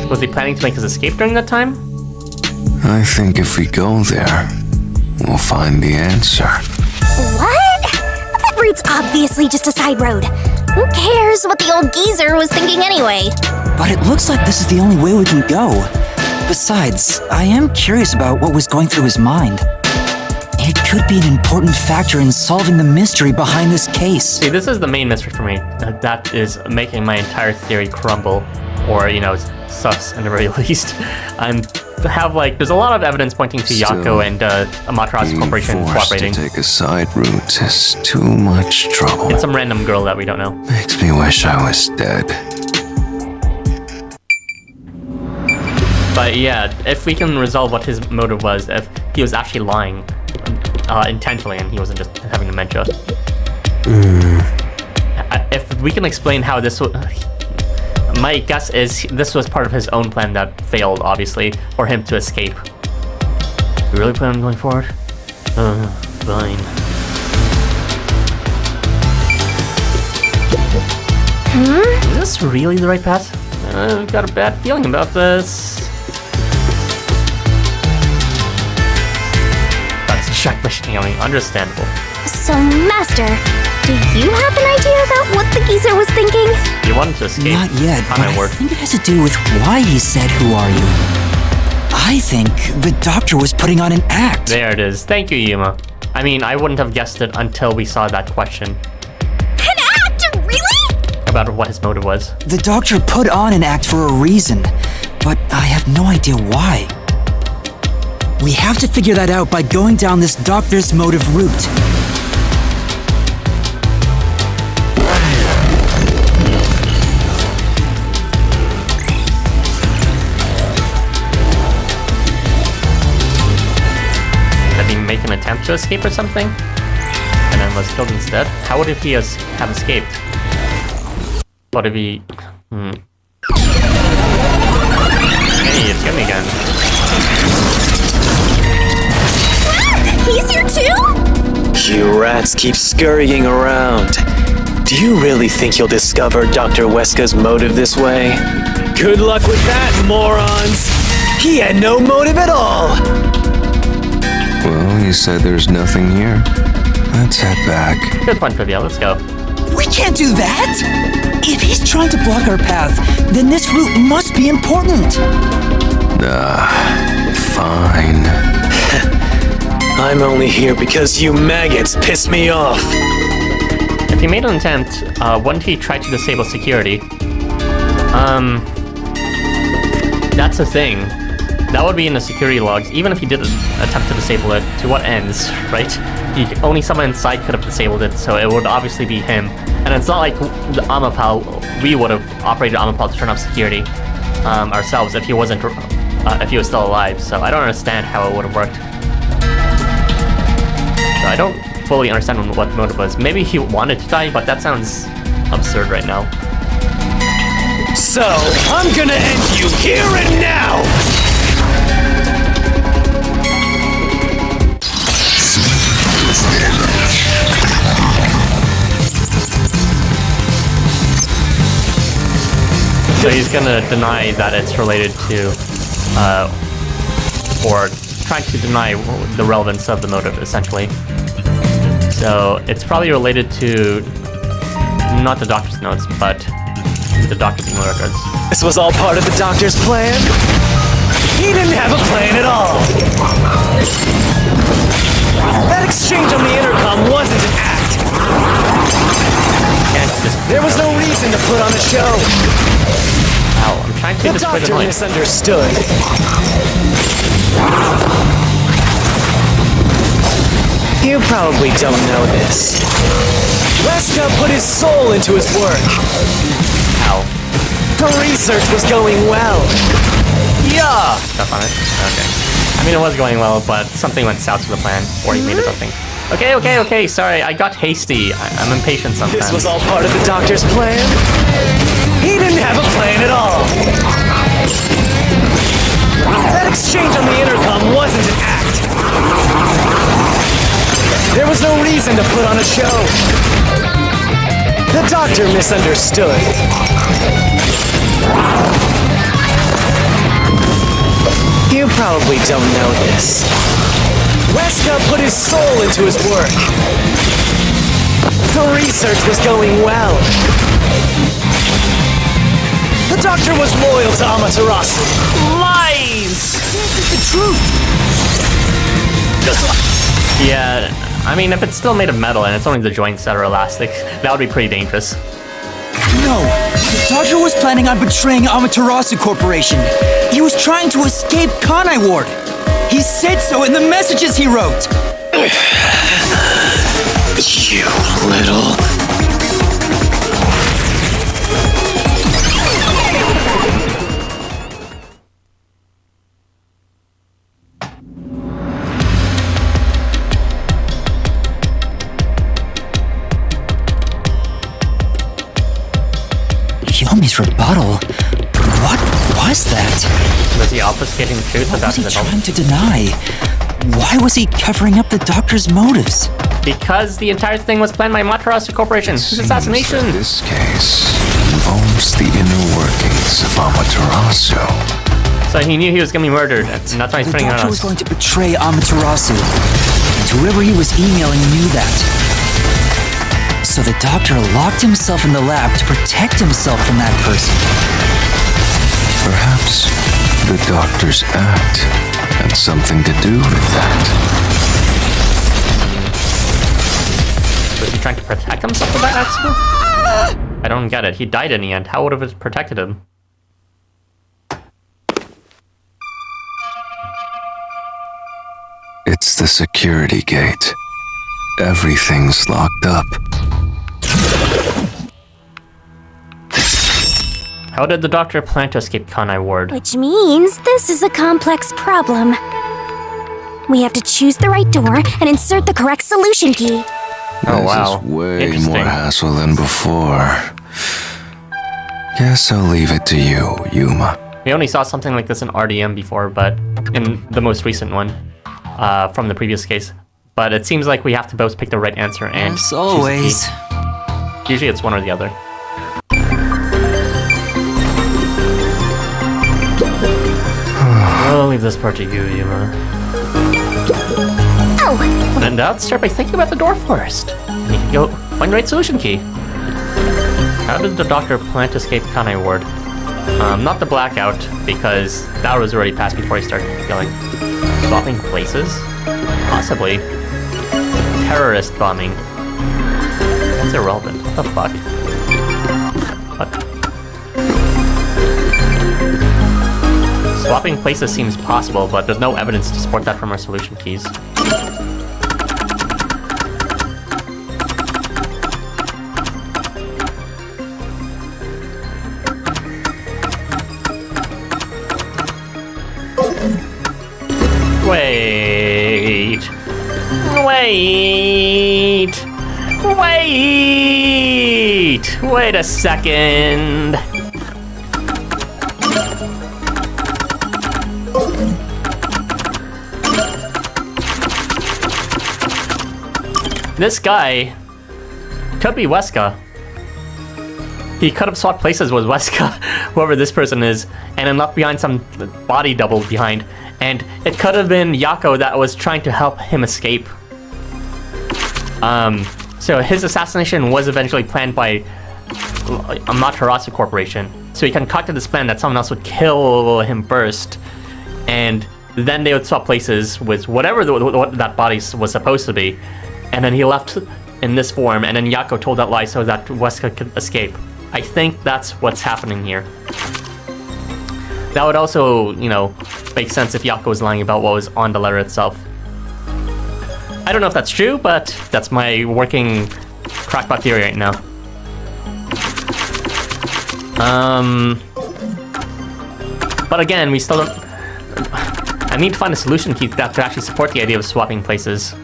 Was he planning to make his escape during that time? I think if we go there, we'll find the answer. What? That route's obviously just a side road. Who cares what the old geezer was thinking anyway? but it looks like this is the only way we can go. Besides, I am curious about what was going through his mind. It could be an important factor in solving the mystery behind this case. See, this is the main mystery for me. That is making my entire theory crumble. Or, sus at the very least. There's a lot of evidence pointing to Yako and Amaterasu Corporation cooperating. To take a side route is too much trouble. It's some random girl that we don't know. Makes me wish I was dead. But yeah, if we can resolve what his motive was, if he was actually lying intentionally and he wasn't just having dementia. If we can explain how this was... My guess is this was part of his own plan that failed, obviously, for him to escape. You really plan on going forward? Fine. Is this really the right path? I've got a bad feeling about this. That's distracted by Shinigami, understandable. So, Master, do you have an idea about what the geezer was thinking? You wanted to escape. Not yet, but I think it has to do with why he said, "Who are you?" I think the doctor was putting on an act. There it is. Thank you, Yuma. I mean, I wouldn't have guessed it until we saw that question. An act? Really? About what his motive was. The doctor put on an act for a reason, but I have no idea why. We have to figure that out by going down this doctor's motive route. Make an attempt to escape or something, and then was killed instead. How would he have escaped? What if he... Hey, it's him again. He's here too? You rats keep scurrying around. Do you really think you'll discover Dr. Weska's motive this way? Good luck with that, morons! He had no motive at all! Well, you said there's nothing here. Let's head back. Good point, Trivia. Let's go. We can't do that! If he's trying to block our path, then this route must be important. Fine. I'm only here because you maggots piss me off. If he made an attempt, wouldn't he try to disable security? That's the thing. That would be in the security logs, even if he did attempt to disable it. To what ends, right? Only someone inside could have disabled it, so it would obviously be him. And it's not like the Amapal, we would have operated Amapal to turn off security ourselves if he wasn't, if he was still alive. So I don't understand how it would have worked. So I don't fully understand what motive was. Maybe he wanted to die, but that sounds absurd right now. So, I'm gonna end you here and now! So he's gonna deny that it's related to, or trying to deny the relevance of the motive, essentially. So it's probably related to not the doctor's notes, but the doctor's email records. This was all part of the doctor's plan? He didn't have a plan at all! That exchange on the intercom wasn't an act! There was no reason to put on a show! Ow, I'm trying to The doctor misunderstood. You probably don't know this. Weska put his soul into his work. Ow. The research was going well. Yeah! Stuff on it? Okay. I mean, it was going well, but something went south to the plan, or he made it something. Okay, sorry, I got hasty. I'm impatient sometimes. This was all part of the doctor's plan? He didn't have a plan at all! That exchange on the intercom wasn't an act! There was no reason to put on a show! The doctor misunderstood. You probably don't know this. Weska put his soul into his work. The research was going well. The doctor was loyal to Amaterasu. Lies! This is the truth. Yeah, I mean, if it's still made of metal and it's only the joints that are elastic, that would be pretty dangerous. No, the doctor was planning on betraying Amaterasu Corporation. He was trying to escape Kanai Ward. He said so in the messages he wrote. You little... Yomi's rebuttal? What was that? Was he obfuscating the truth What about was he his trying to deny? Why was he covering up the doctor's motives? Because the entire thing was planned by Amaterasu Corporation. His assassination. This case involves the inner workings of Amaterasu. So he knew he was going to be murdered, and that's why he's The putting it on doctor was us. going to betray Amaterasu, and whoever he was emailing knew that. So the doctor locked himself in the lab to protect himself from that person. Perhaps the doctor's act had something to do with that. Was he trying to protect himself from that accident? I don't get it. He died in the end. How would it have protected him? It's the security gate. Everything's locked up. How did the doctor plan to escape Kanai Ward? Which means this is a complex problem. We have to choose the right door and insert the correct solution key. Oh, This wow. is way Interesting. more hassle than before. Guess I'll leave it to you, Yuma. We only saw something like this in RDM before, but in the most recent one, from the previous case. But it seems like we have to both pick the right answer and As choose a always. key. Usually it's one or the other. I'll leave this part to you, Yuma. Oh, When in doubt, start by thinking about the door first. And you can go find the right solution key. How did the doctor plan to escape Kanai Ward? Not the blackout, because that was already passed before he started killing. Swapping places? Possibly. Terrorist bombing. That's irrelevant. What the fuck? What? Swapping places seems possible, but there's no evidence to support that from our solution keys. Wait. Wait a second. This guy could be Weska. He could have swapped places with Weska, whoever this person is, and then left behind some body double behind. And it could have been Yako that was trying to help him escape. So his assassination was eventually planned by Amaterasu Corporation. So he concocted this plan that someone else would kill him first, and then they would swap places with whatever what that body was supposed to be. And then he left in this form, and then Yako told that lie so that Weska could escape. I think that's what's happening here. That would also, you know, make sense if Yako was lying about what was on the letter itself. I don't know if that's true, but that's my working crackpot theory right now. But again, we still don't... I need to find a solution key that could actually support the idea of swapping places.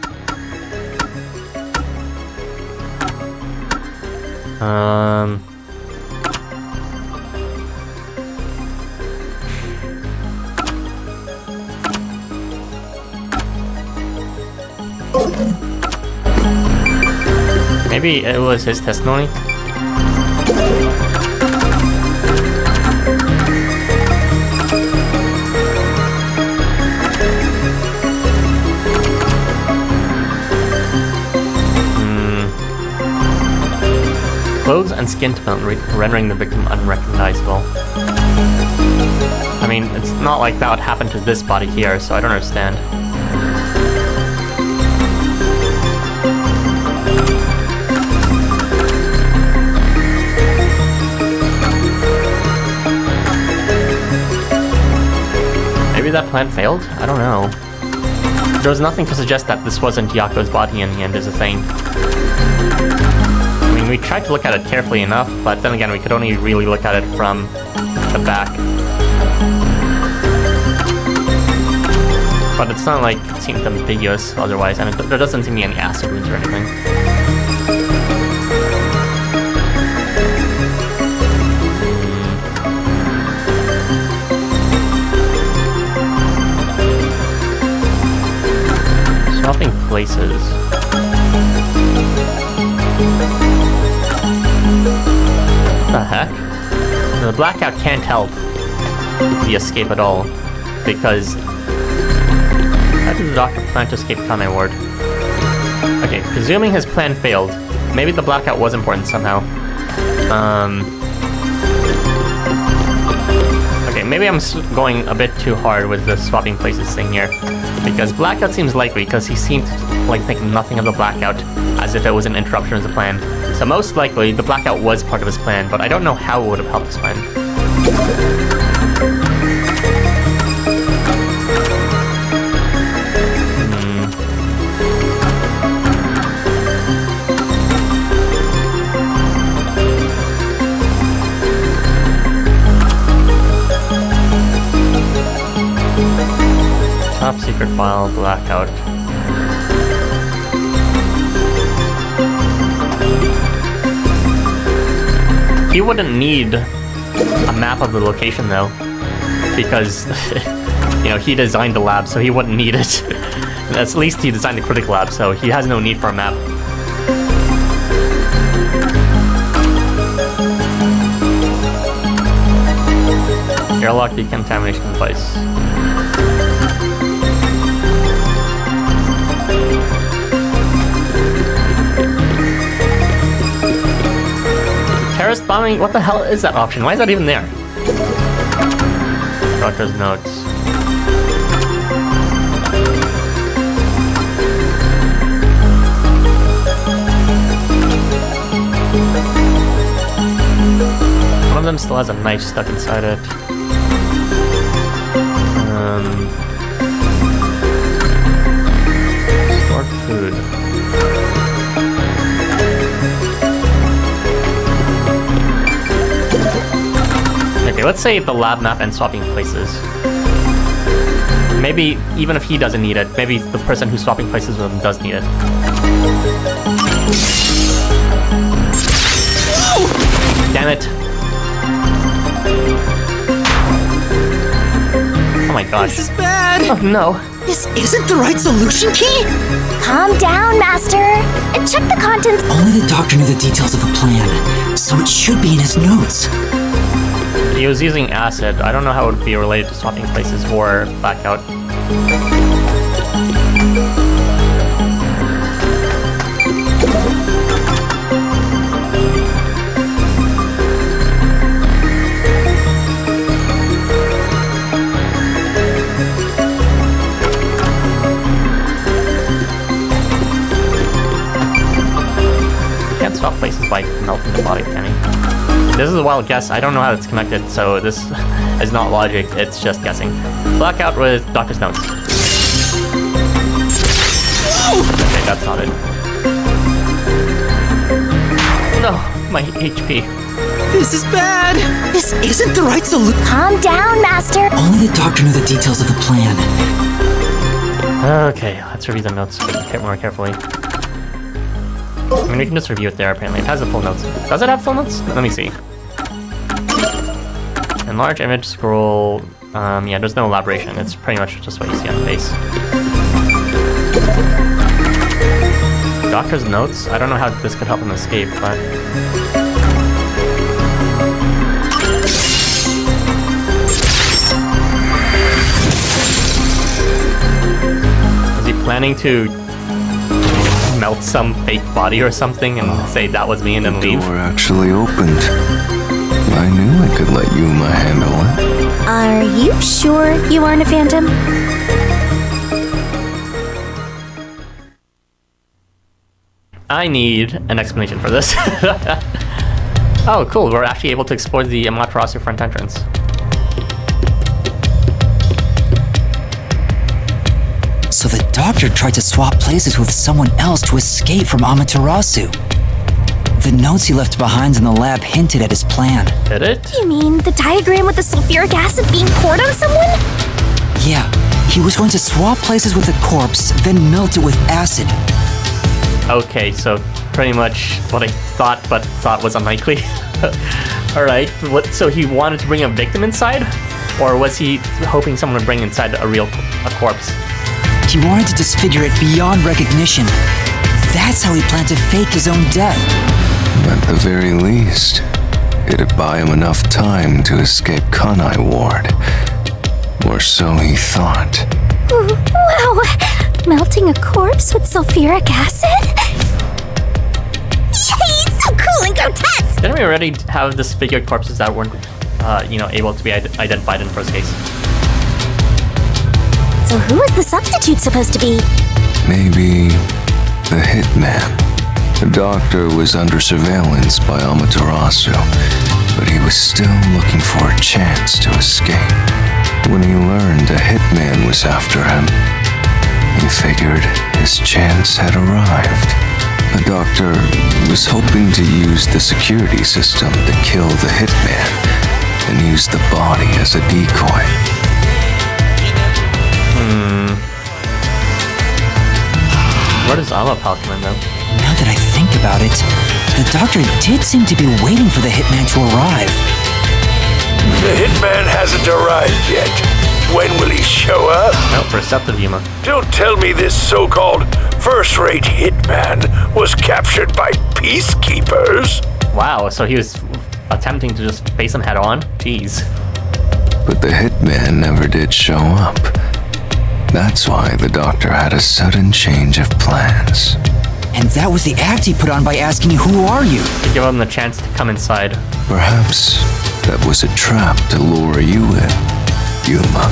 Maybe it was his testimony? Clothes and skin tone rendering the victim unrecognizable. mean, it's not like that would happen to this body here, so I don't understand. Maybe that plan failed? I don't know. There was nothing to suggest that this wasn't Yako's body in the end, is the thing. I mean, we tried to look at it carefully enough, but then again, we could only really look at it from the back. But it's not like it seemed ambiguous otherwise, and there doesn't seem to be any acid wounds or anything. Swapping places. What the heck? The blackout can't help the escape at all, because how did the doctor plan to escape Kane Ward? Okay, presuming his plan failed, maybe the blackout was important somehow. Okay, maybe I'm going a bit too hard with the swapping places thing here, because blackout seems likely because he seemed to like think nothing of the blackout as if it was an interruption of the plan. So most likely the blackout was part of his plan, but I don't know how it would have helped his plan. Top secret file, blackout. He wouldn't need a map of the location though, because you know, he designed the lab, so he wouldn't need it. At least he designed the critical lab, so he has no need for a map. Airlock decontamination device. Terrorist bombing? What the hell is that option? Why is that even there? Doctor's notes. One of them still has a knife stuck inside it. Stored food. Okay, let's say the lab map and swapping places. Maybe even if he doesn't need it, maybe the person who's swapping places with him does need it. Damn it. Oh my gosh. This is bad! Oh no. This isn't the right solution key? Calm down, Master, and check the contents. Only the doctor knew the details of the plan, so it should be in his notes. He was using acid. I don't know how it would be related to swapping places or blackout. You can't swap places by melting the body, can he? This is a wild guess. I don't know how it's connected, so this is not logic, it's just guessing. Blackout with Doctor's notes. Okay, that's not it. No, my HP. This is bad! This isn't the right solution. Calm down, Master. Only the doctor knew the details of the plan. Okay, let's review the notes more carefully. I mean, we can just review it there, apparently. It has the full notes. Does it have full notes? Let me see. Enlarge image, scroll... yeah, there's no elaboration. It's pretty much just what you see on the base. Doctor's notes? I don't know how this could help him escape, but... Is he planning to melt some fake body or something and say that was me and then leave? The door actually opened. I knew I could let Yuma handle it. Are you sure you aren't a phantom? I need an explanation for this. Oh, cool. We're actually able to explore the Amaterasu front entrance. So the doctor tried to swap places with someone else to escape from Amaterasu. The notes he left behind in the lab hinted at his plan. Did it? You mean the diagram with the sulfuric acid being poured on someone? Yeah, he was going to swap places with the corpse, then melt it with acid. Okay, so pretty much what I thought, but thought was unlikely. Alright, so he wanted to bring a victim inside? Or was he hoping someone would bring inside a corpse? He wanted to disfigure it beyond recognition. That's how he planned to fake his own death. At the very least, it'd buy him enough time to escape Kanai Ward. Or so he thought. Wow! Melting a corpse with sulfuric acid? Yay! So cool and grotesque! Didn't we already have disfigured corpses that weren't, able to be identified in the first case? So who is the substitute supposed to be? Maybe the hitman. The doctor was under surveillance by Amaterasu, but he was still looking for a chance to escape. When he learned a hitman was after him, he figured his chance had arrived. The doctor was hoping to use the security system to kill the hitman and use the body as a decoy. Where does Amapal come in, though? Now that I think about it, the doctor did seem to be waiting for the hitman to arrive. The hitman hasn't arrived yet. When will he show up? No, perceptive Yuma. Don't tell me this so-called first-rate hitman was captured by peacekeepers. Wow, so he was attempting to just face him head on? Jeez. But the hitman never did show up. That's why the doctor had a sudden change of plans. And that was the act he put on by asking, "Who are you?" To give him the chance to come inside. Perhaps that was a trap to lure you in, Yuma.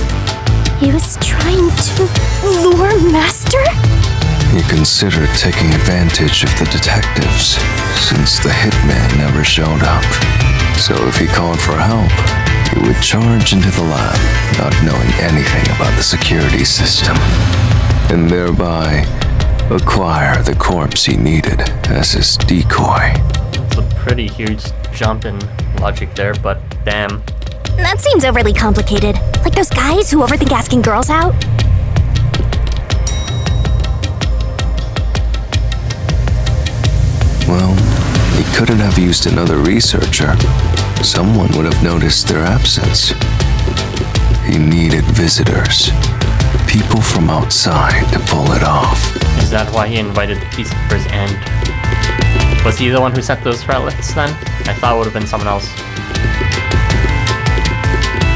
He was trying to lure Master? He considered taking advantage of the detectives, since the hitman never showed up. So if he called for help, he would charge into the lab, not knowing anything about the security system, and thereby acquire the corpse he needed as his decoy. It's a pretty huge jump in logic there, but damn. That seems overly complicated. Like those guys who overthink asking girls out. Well, he couldn't have used another researcher. Someone would have noticed their absence. He needed visitors, people from outside to pull it off. Is that why he invited the peacekeepers and... Was he the one who sent those threats then? I thought it would have been someone else.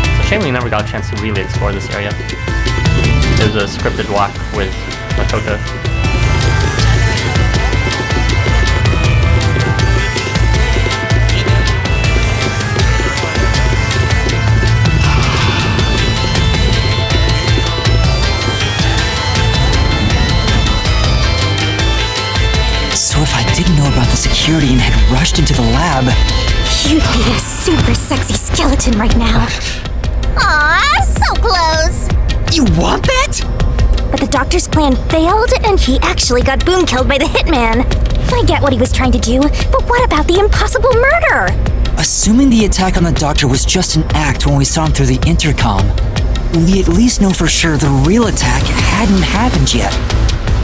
It's a shame we never got a chance to really explore this area. There's a scripted walk with Makoto. So if I didn't know about the security and had rushed into the lab... You'd be a super sexy skeleton right now. Aw, so close! You want that? But the doctor's plan failed, and he actually got boom killed by the hitman. I get what he was trying to do, but what about the impossible murder? Assuming the attack on the doctor was just an act when we saw him through the intercom, we at least know for sure the real attack hadn't happened yet.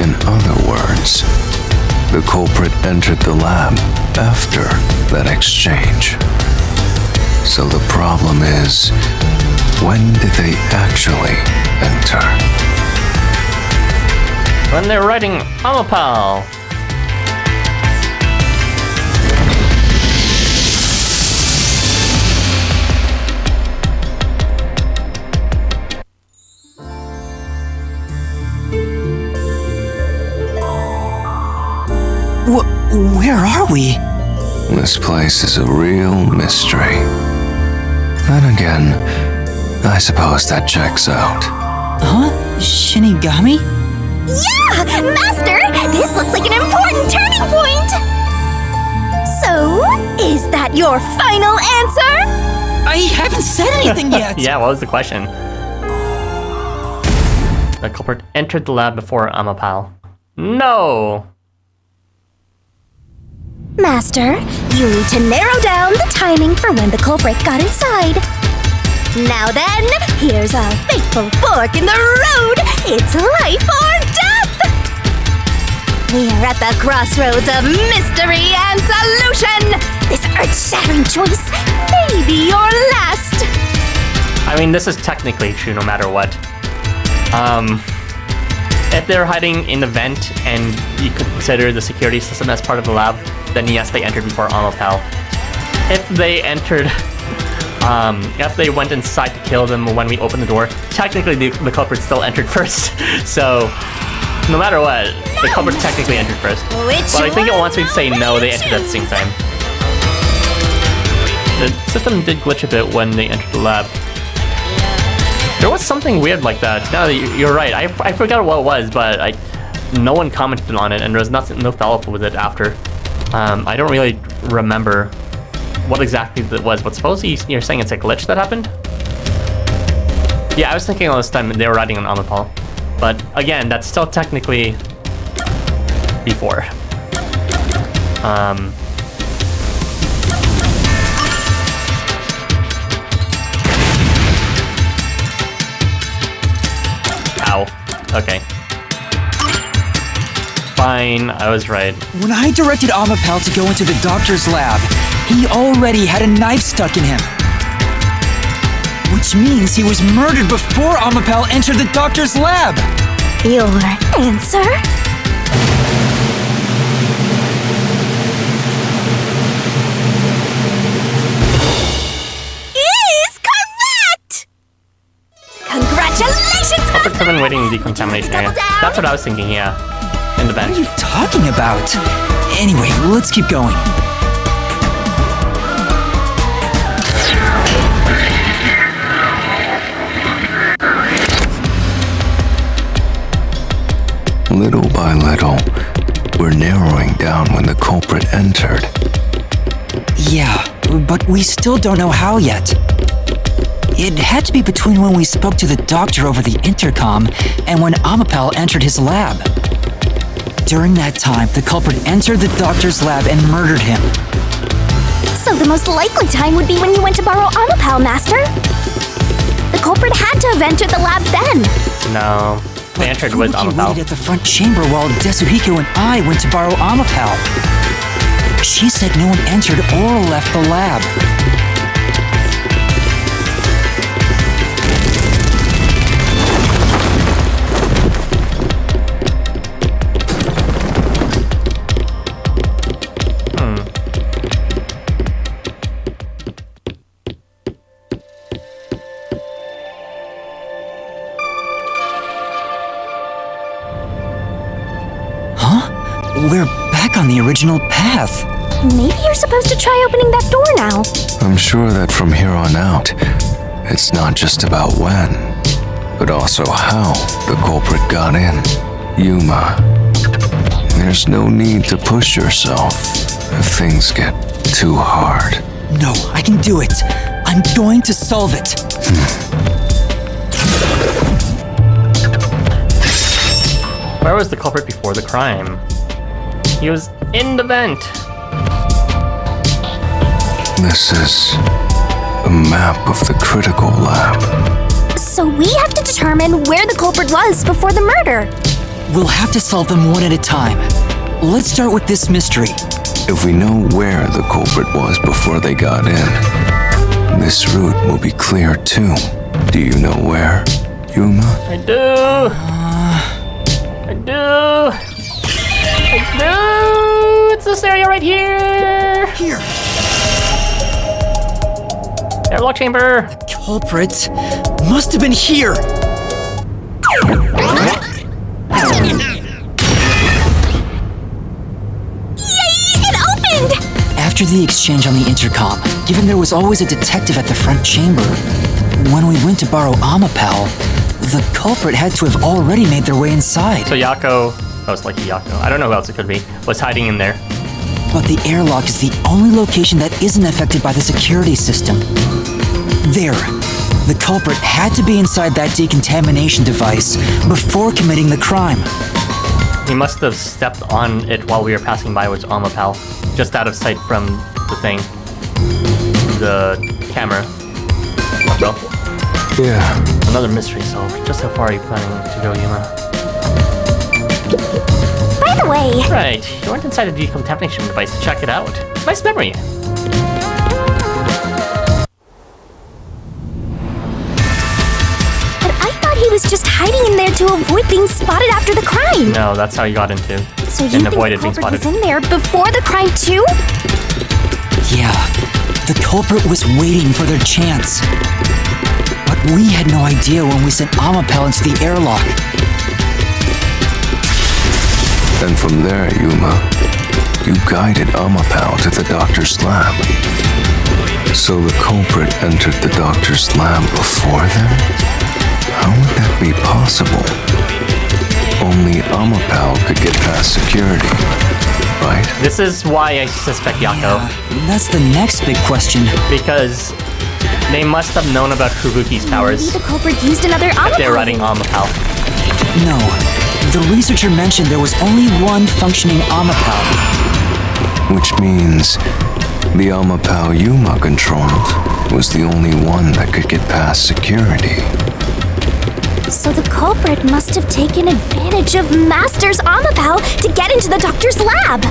In other words, the culprit entered the lab after that exchange. So the problem is, when did they actually enter? When they're writing Amapal. Where are we? This place is a real mystery. Then again, I suppose that checks out. Huh? Shinigami? Yeah! Master, this looks like an important turning point! So, is that your final answer? I haven't said anything yet! Yeah, what was the question? The culprit entered the lab before Amapal. No! Master, you need to narrow down the timing for when the culprit got inside. Now then, here's a fateful fork in the road. It's life or death! We're at the crossroads of mystery and solution. This earth-shattering choice may be your last. I mean, this is technically true no matter what. If they're hiding in the vent and you could consider the security system as part of the lab, then yes, they entered before Amapal. If they entered, if they went inside to kill them when we opened the door, technically the culprit still entered first. So, no matter what, the culprit technically entered first. But I think it wants me to say no, they entered at the same time. The system did glitch a bit when they entered the lab. There was something weird like that. No, you're right. I forgot what it was, but no one commented on it, and there was no follow-up with it after. I don't really remember what exactly it was, but suppose you're saying it's a glitch that happened? Yeah, I was thinking all this time they were riding on Amapal. But again, that's still technically before. Ow. Okay. Fine, I was right. When I directed Amapal to go into the doctor's lab, he already had a knife stuck in him. Which means he was murdered before Amapal entered the doctor's lab. Your answer? Is correct! Congratulations, Culprit have been waiting in the decontamination area. That's what I was thinking, yeah. In the What bench. are you talking about? Anyway, let's keep going. Little by little, we're narrowing down when the culprit entered. Yeah, but we still don't know how yet. It had to be between when we spoke to the doctor over the intercom and when Amapal entered his lab. During that time, the culprit entered the doctor's lab and murdered him. So the most likely time would be when you went to borrow Amapal, Master. The culprit had to have entered the lab then. No. They entered with Fubuki Amapal. waited at the front chamber while Desuhiko and I went to borrow Amapal. She said no one entered or left the lab. We're back on the original path. Maybe you're supposed to try opening that door now. I'm sure that from here on out, it's not just about when, but also how the culprit got in. Yuma, there's no need to push yourself if things get too hard. No, I can do it. I'm going to solve it. Where was the culprit before the crime? He was in the vent. This is a map of the critical lab. So we have to determine where the culprit was before the murder. We'll have to solve them one at a time. Let's start with this mystery. If we know where the culprit was before they got in, this route will be clear too. Do you know where, Yuma? I do. I do. It's this area right here. Here. Airlock chamber. Culprit must have been here. After the exchange on the intercom, given there was always a detective at the front chamber, when we went to borrow Amapel, the culprit had to have already made their way inside. So Yako, most likely Yako, I don't know who else it could be, was hiding in there. But the airlock is the only location that isn't affected by the security system. There. The culprit had to be inside that decontamination device before committing the crime. He must have stepped on it while we were passing by with Amapal, just out of sight from the thing. The camera. What, bro? Yeah. Another mystery solved. Just how far are you planning to go, Yuma? By the way, Right, you went inside a decontamination device to check it out. Nice memory. but I thought he was just hiding in there to avoid being spotted after the crime. No, that's how you got into. So you and think avoided the being culprit spotted. was in there before the crime too? Yeah, the culprit was waiting for their chance. But we had no idea when we sent Amapel into the airlock. And from there, Yuma, you guided Amapal to the doctor's lab. So the culprit entered the doctor's lab before them? How would that be possible? Only Amapal could get past security, right? This is why I suspect Yako. That's the next big question. Because they must have known about Fubuki's powers. Maybe the culprit used another If they're Amapel. riding Amapal. No, the researcher mentioned there was only one functioning Amapel. Which means the Amapal Yuma controlled was the only one that could get past security. So the culprit must have taken advantage of Master's Amapel to get into the doctor's lab.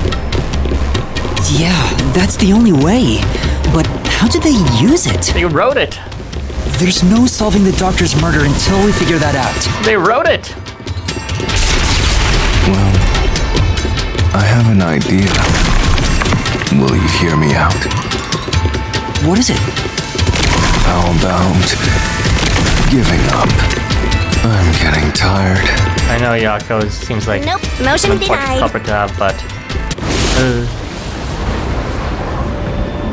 Yeah, that's the only way. But how did they use it? They wrote it. There's no solving the doctor's murder until we figure that out. They wrote it. Well, I have an idea. Will you hear me out? What is it? How about giving up? I'm getting tired. I know Yako seems like Nope, motion an unfortunate denied. culprit to have, but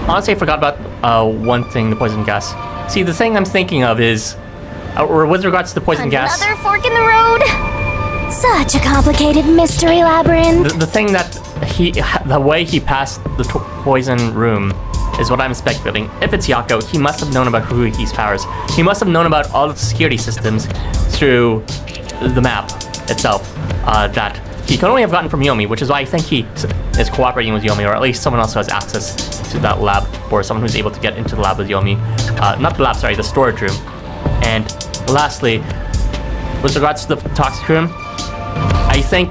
honestly, I forgot about one thing: the poison gas. See, the thing I'm thinking of is, or with regards to the poison gas, Another fork in the road. Such a complicated mystery labyrinth. the thing that the way he passed the poison room is what I'm speculating. If it's Yako, he must have known about Fubuki's powers. He must have known about all the security systems through the map itself that he could only have gotten from Yomi, which is why I think he is cooperating with Yomi, or at least someone else who has access to that lab, or someone who's able to get into the lab with Yomi. Not the lab, sorry, the storage room. And lastly, with regards to the toxic room, I think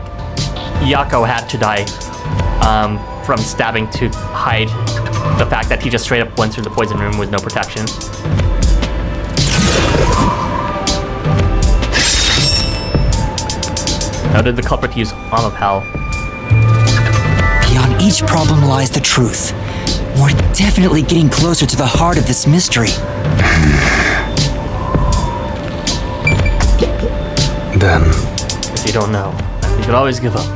Yako had to die from stabbing to hide the fact that he just straight up went through the poison room with no protection. How did the culprit use Amapal? Beyond each problem lies the truth. We're definitely getting closer to the heart of this mystery. Then, If you don't know, you could always give up.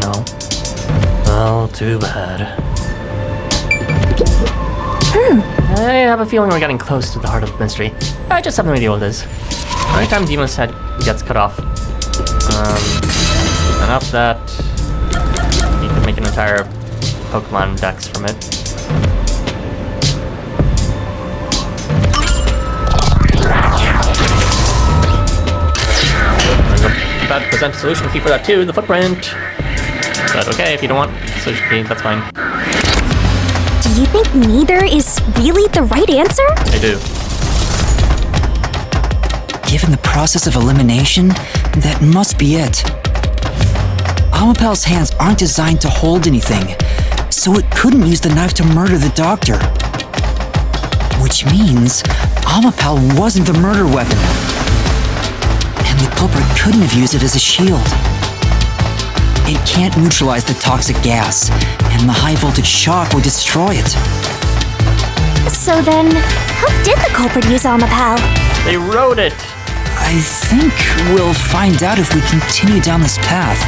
No? Oh, too bad. I have a feeling we're getting close to the heart of the mystery. I just have no idea what it is. Every time Demon's head gets cut off, enough that you can make an entire Pokemon dex from it. I'm about to present a solution key for that too, the footprint. But okay, if you don't want the solution key, that's fine. Do you think neither is really the right answer? I do. Given the process of elimination, that must be it. Amapel's hands aren't designed to hold anything, so it couldn't use the knife to murder the doctor. Which means Amapel wasn't the murder weapon. And the culprit couldn't have used it as a shield. It can't neutralize the toxic gas, and the high voltage shock would destroy it. So then, how did the culprit use Amapal? They wrote it! I think we'll find out if we continue down this path.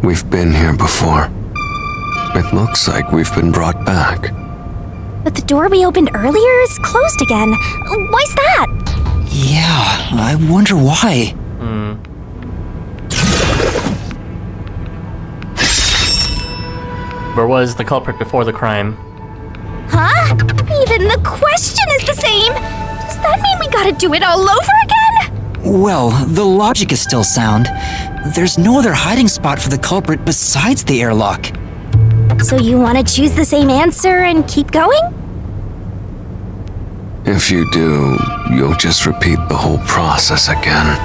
We've been here before. It looks like we've been brought back. But the door we opened earlier is closed again. Why's that? Yeah, I wonder why. Where was the culprit before the crime? Huh? Even the question is the same. Does that mean we gotta do it all over again? Well, the logic is still sound. There's no other hiding spot for the culprit besides the airlock. So you want to choose the same answer and keep going? If you do, you'll just repeat the whole process again.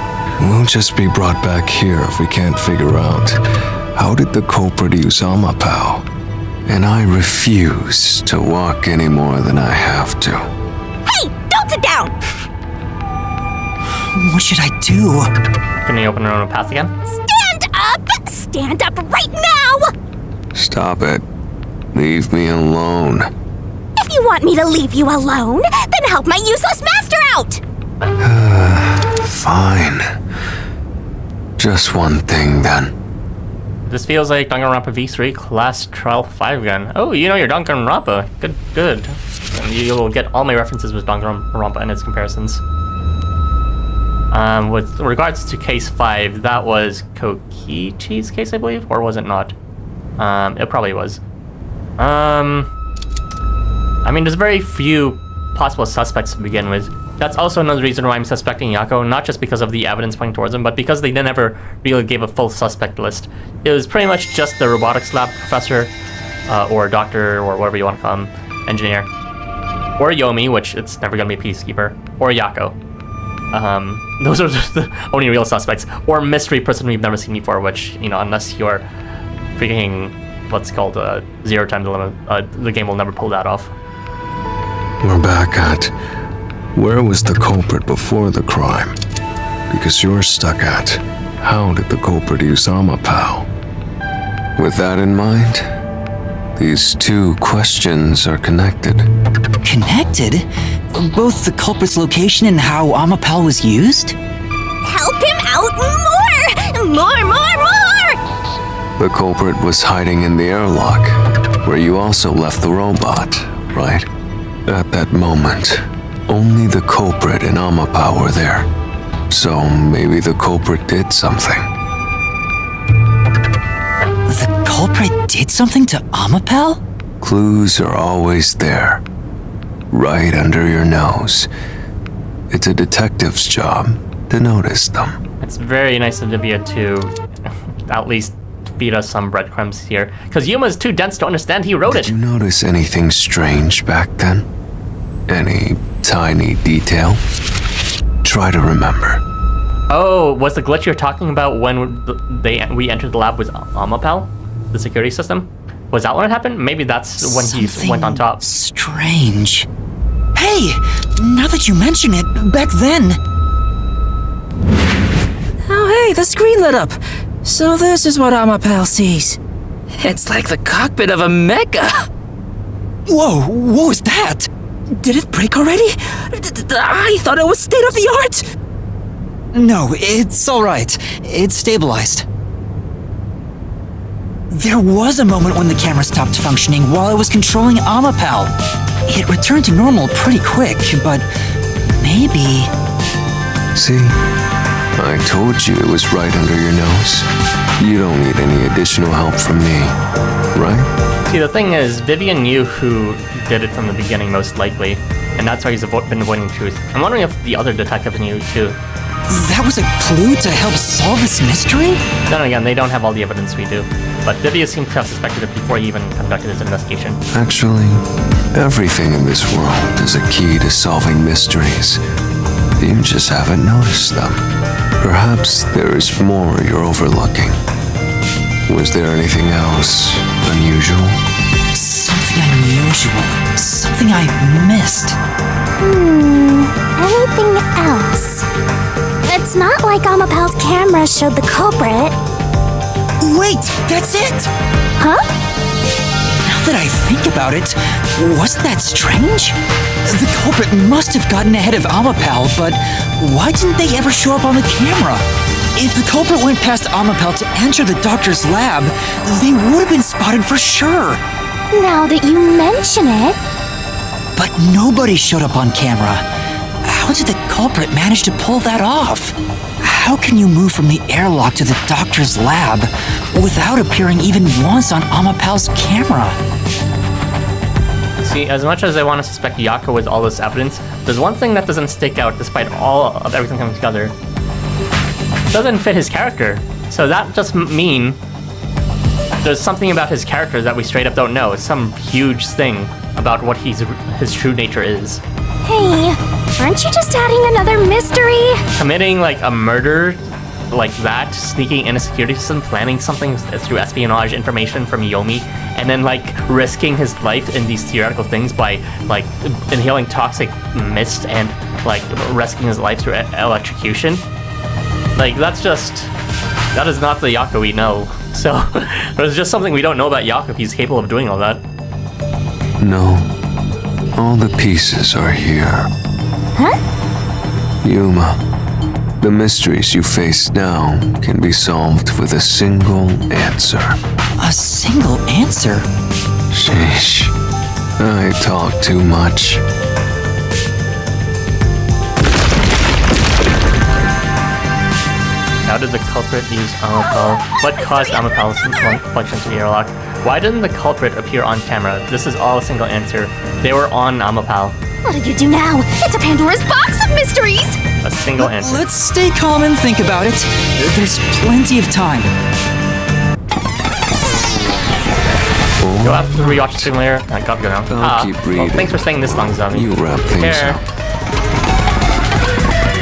We'll just be brought back here if we can't figure out how did the culprit use Amapao. And I refuse to walk any more than I have to. Hey, don't sit down! What should I do? Can you open her own path again? Stand up! Stand up right now! Stop it. Leave me alone. If you want me to leave you alone, then help my useless master out! Fine. Just one thing then. This feels like Danganronpa V3 Class Trial 5 again. Oh, you know your Danganronpa. Good. And you'll get all my references with Danganronpa and its comparisons. With regards to case 5, that was Kokichi's case, I believe? Or was it not? It probably was. I mean, there's very few possible suspects to begin with. That's also another reason why I'm suspecting Yako, not just because of the evidence pointing towards him, but because they never really gave a full suspect list. It was pretty much just the robotics lab professor, or doctor, or whatever you want to call him, engineer, or Yomi, which it's never going to be a peacekeeper, or Yako. Those are just the only real suspects, or mystery person we've never seen before, which, you know, unless you're freaking what's called Zero Time Dilemma, the game will never pull that off. We're back at where was the culprit before the crime? Because you're stuck at how did the culprit use Amapao? With that in mind, these two questions are connected. Connected? Both the culprit's location and how Amapao was used? Help him out more! More! The culprit was hiding in the airlock, where you also left the robot, right? At that moment, only the culprit and Amapao were there. So maybe the culprit did something. The culprit did something to Amapao? Clues are always there, right under your nose. It's a detective's job to notice them. It's very nice of Divya to at least feed us some breadcrumbs here, because Yuma's too dense to understand he wrote it. Did you notice anything strange back then? Any tiny detail? Try to remember. Oh, was the glitch you're talking about when we entered the lab with Amapao, the security system? Was that when it happened? Maybe that's when he went on top. Strange. Hey, now that you mention it, back then. Oh, hey, the screen lit up. So this is what Amapao sees. It's like the cockpit of a mecha. Whoa, what was that? Did it break already? I thought it was state of the art. No, it's all right. It's stabilized. There was a moment when the camera stopped functioning while I was controlling Amapao. It returned to normal pretty quick, but maybe... See? I told you it was right under your nose. You don't need any additional help from me, right? See, the thing is, Vivian knew who did it from the beginning, most likely, and that's why he's been avoiding truth. I'm wondering if the other detective knew too. That was a clue to help solve this mystery? Then again, they don't have all the evidence we do. But Divya seemed to have suspected it before he even conducted his investigation. Actually, everything in this world is a key to solving mysteries. You just haven't noticed them. Perhaps there is more you're overlooking. Was there anything else unusual? Something unusual. Something I missed. Anything else? It's not like Amapao's camera showed the culprit. Wait, that's it! Huh? Now that I think about it, wasn't that strange? The culprit must have gotten ahead of Amapao, but why didn't they ever show up on the camera? If the culprit went past Amapel to enter the doctor's lab, they would have been spotted for sure. Now that you mention it... But nobody showed up on camera. How did the culprit manage to pull that off? How can you move from the airlock to the doctor's lab without appearing even once on Amapel's camera? See, as much as I want to suspect Yako with all this evidence, there's one thing that doesn't stick out despite all of everything coming together. It doesn't fit his character. So that just mean there's something about his character that we straight up don't know. It's some huge thing about what his true nature is. Hey, aren't you just adding another mystery? Committing like a murder like that, sneaking in a security system, planning something through espionage information from Yomi, and then like risking his life in these theoretical things by like inhaling toxic mist and like risking his life through electrocution. Like that is not the Yako we know. So there's just something we don't know about Yako if he's capable of doing all that. No. All the pieces are here. Huh? Yuma, the mysteries you face now can be solved with a single answer. A single answer? Sheesh. I talk too much. How did the culprit use Amapel? What caused Amapel's function to the airlock? Why didn't the culprit appear on camera? This is all a single answer. They were on Amapel. What do you do now? It's a Pandora's box of mysteries! A single answer. Let's stay calm and think about it. There's plenty of time. You'll have to rewatch the simulator. I gotta go now. I'll keep reading. Well, thanks for staying this long, Zombie. You wrap things up.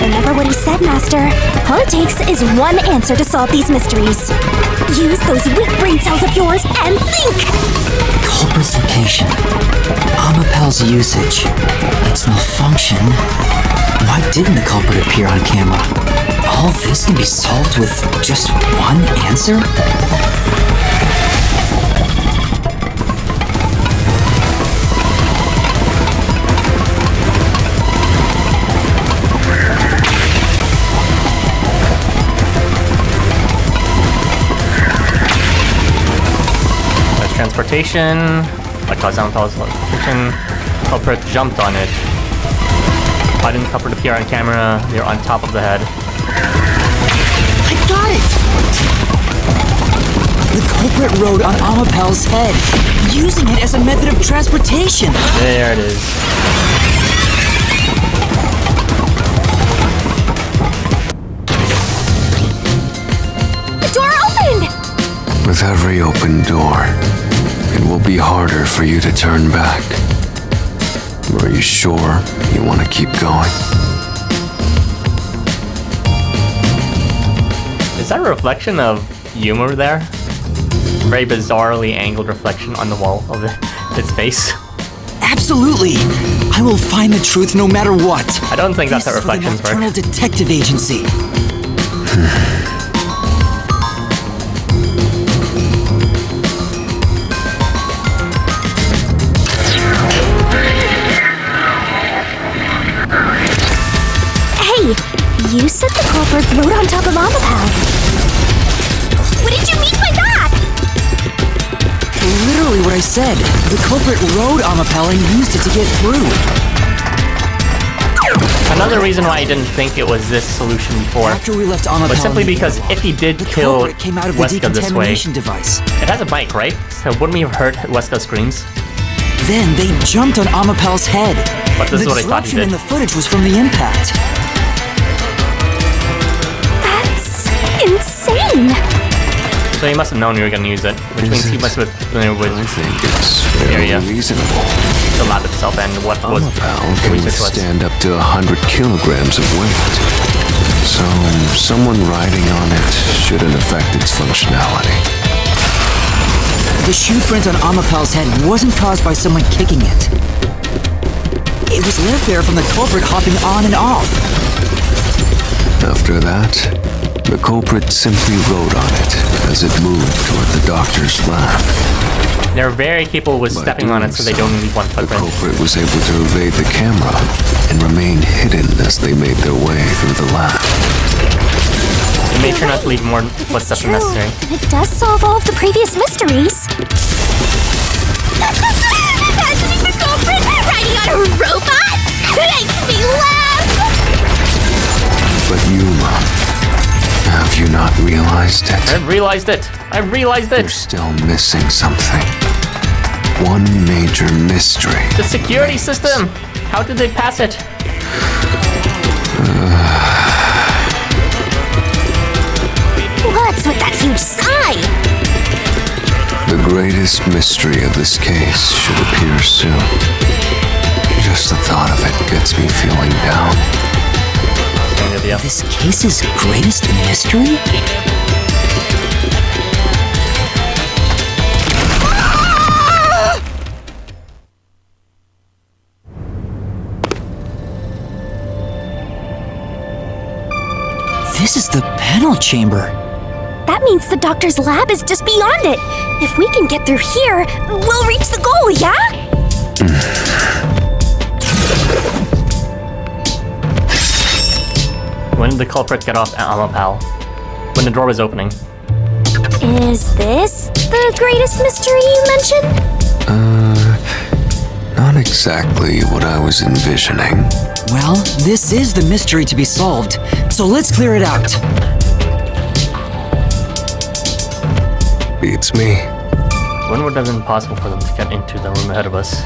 Remember what he said, Master. All it takes is one answer to solve these mysteries. Use those weak brain cells of yours and think! Culprit's location. Amapel's usage. Its malfunction. Why didn't the culprit appear on camera? All this can be solved with just one answer? Transportation, like caused Amapel's location. Culprit jumped on it. Why didn't the culprit appear on camera? They're on top of the head. I got it! The culprit rode on Amapel's head, using it as a method of transportation. There it is. The door opened! With every open door, it will be harder for you to turn back. Are you sure you want to keep going? Is that a reflection of humor there? Very bizarrely angled reflection on the wall of its face. Absolutely! I will find the truth no matter what. I don't think that's how This is for the reflections work. Nocturnal Detective Agency. You said the culprit rode on top of Amapel. What did you mean by that? Literally what I said. The culprit rode Amapel and used it to get through. Another reason why I didn't think it was this solution before After we left Amapel, was simply because if he did the kill culprit came out of the Wesker this way, decontamination device. it has a mic, right? So wouldn't we have heard Weska's screams? Then they jumped on Amapel's head. But this is what I thought he disruption did. in the footage was from the impact. Insane! So he must have known we were going to use it, which means he must have been familiar with I think it's the very area, reasonable. the lab itself, and what was Amapel the can research was. withstand up to 100 kilograms of weight. So someone riding on it shouldn't affect its functionality. The shoe print on Amapel's head wasn't caused by someone kicking it. It was left there from the culprit hopping on and off. After that, the culprit simply rode on it as it moved toward the doctor's lab. They're very capable with By stepping on it so they don't leave one The footprint. culprit was able to evade the camera and remain hidden as they made their way through the lab. It may turn out to leave more footsteps than necessary. It does solve all of the previous mysteries. Imagining the culprit riding on a robot makes me laugh! But Yuma, have you not realized it? I've realized it! I've realized You're it! still missing something. One major mystery. The security system! How did they pass it? What's with that huge sigh? The greatest mystery of this case should appear soon. Just the thought of it gets me feeling down. Same idea. This case's greatest mystery? This is the panel chamber. That means the doctor's lab is just beyond it. If we can get through here, we'll reach the goal, yeah? When did the culprit get off Amapal? When the door was opening. Is this the greatest mystery you mentioned? Not exactly what I was envisioning. Well, this is the mystery to be solved, so let's clear it out. Beats me. When would it have been possible for them to get into the room ahead of us?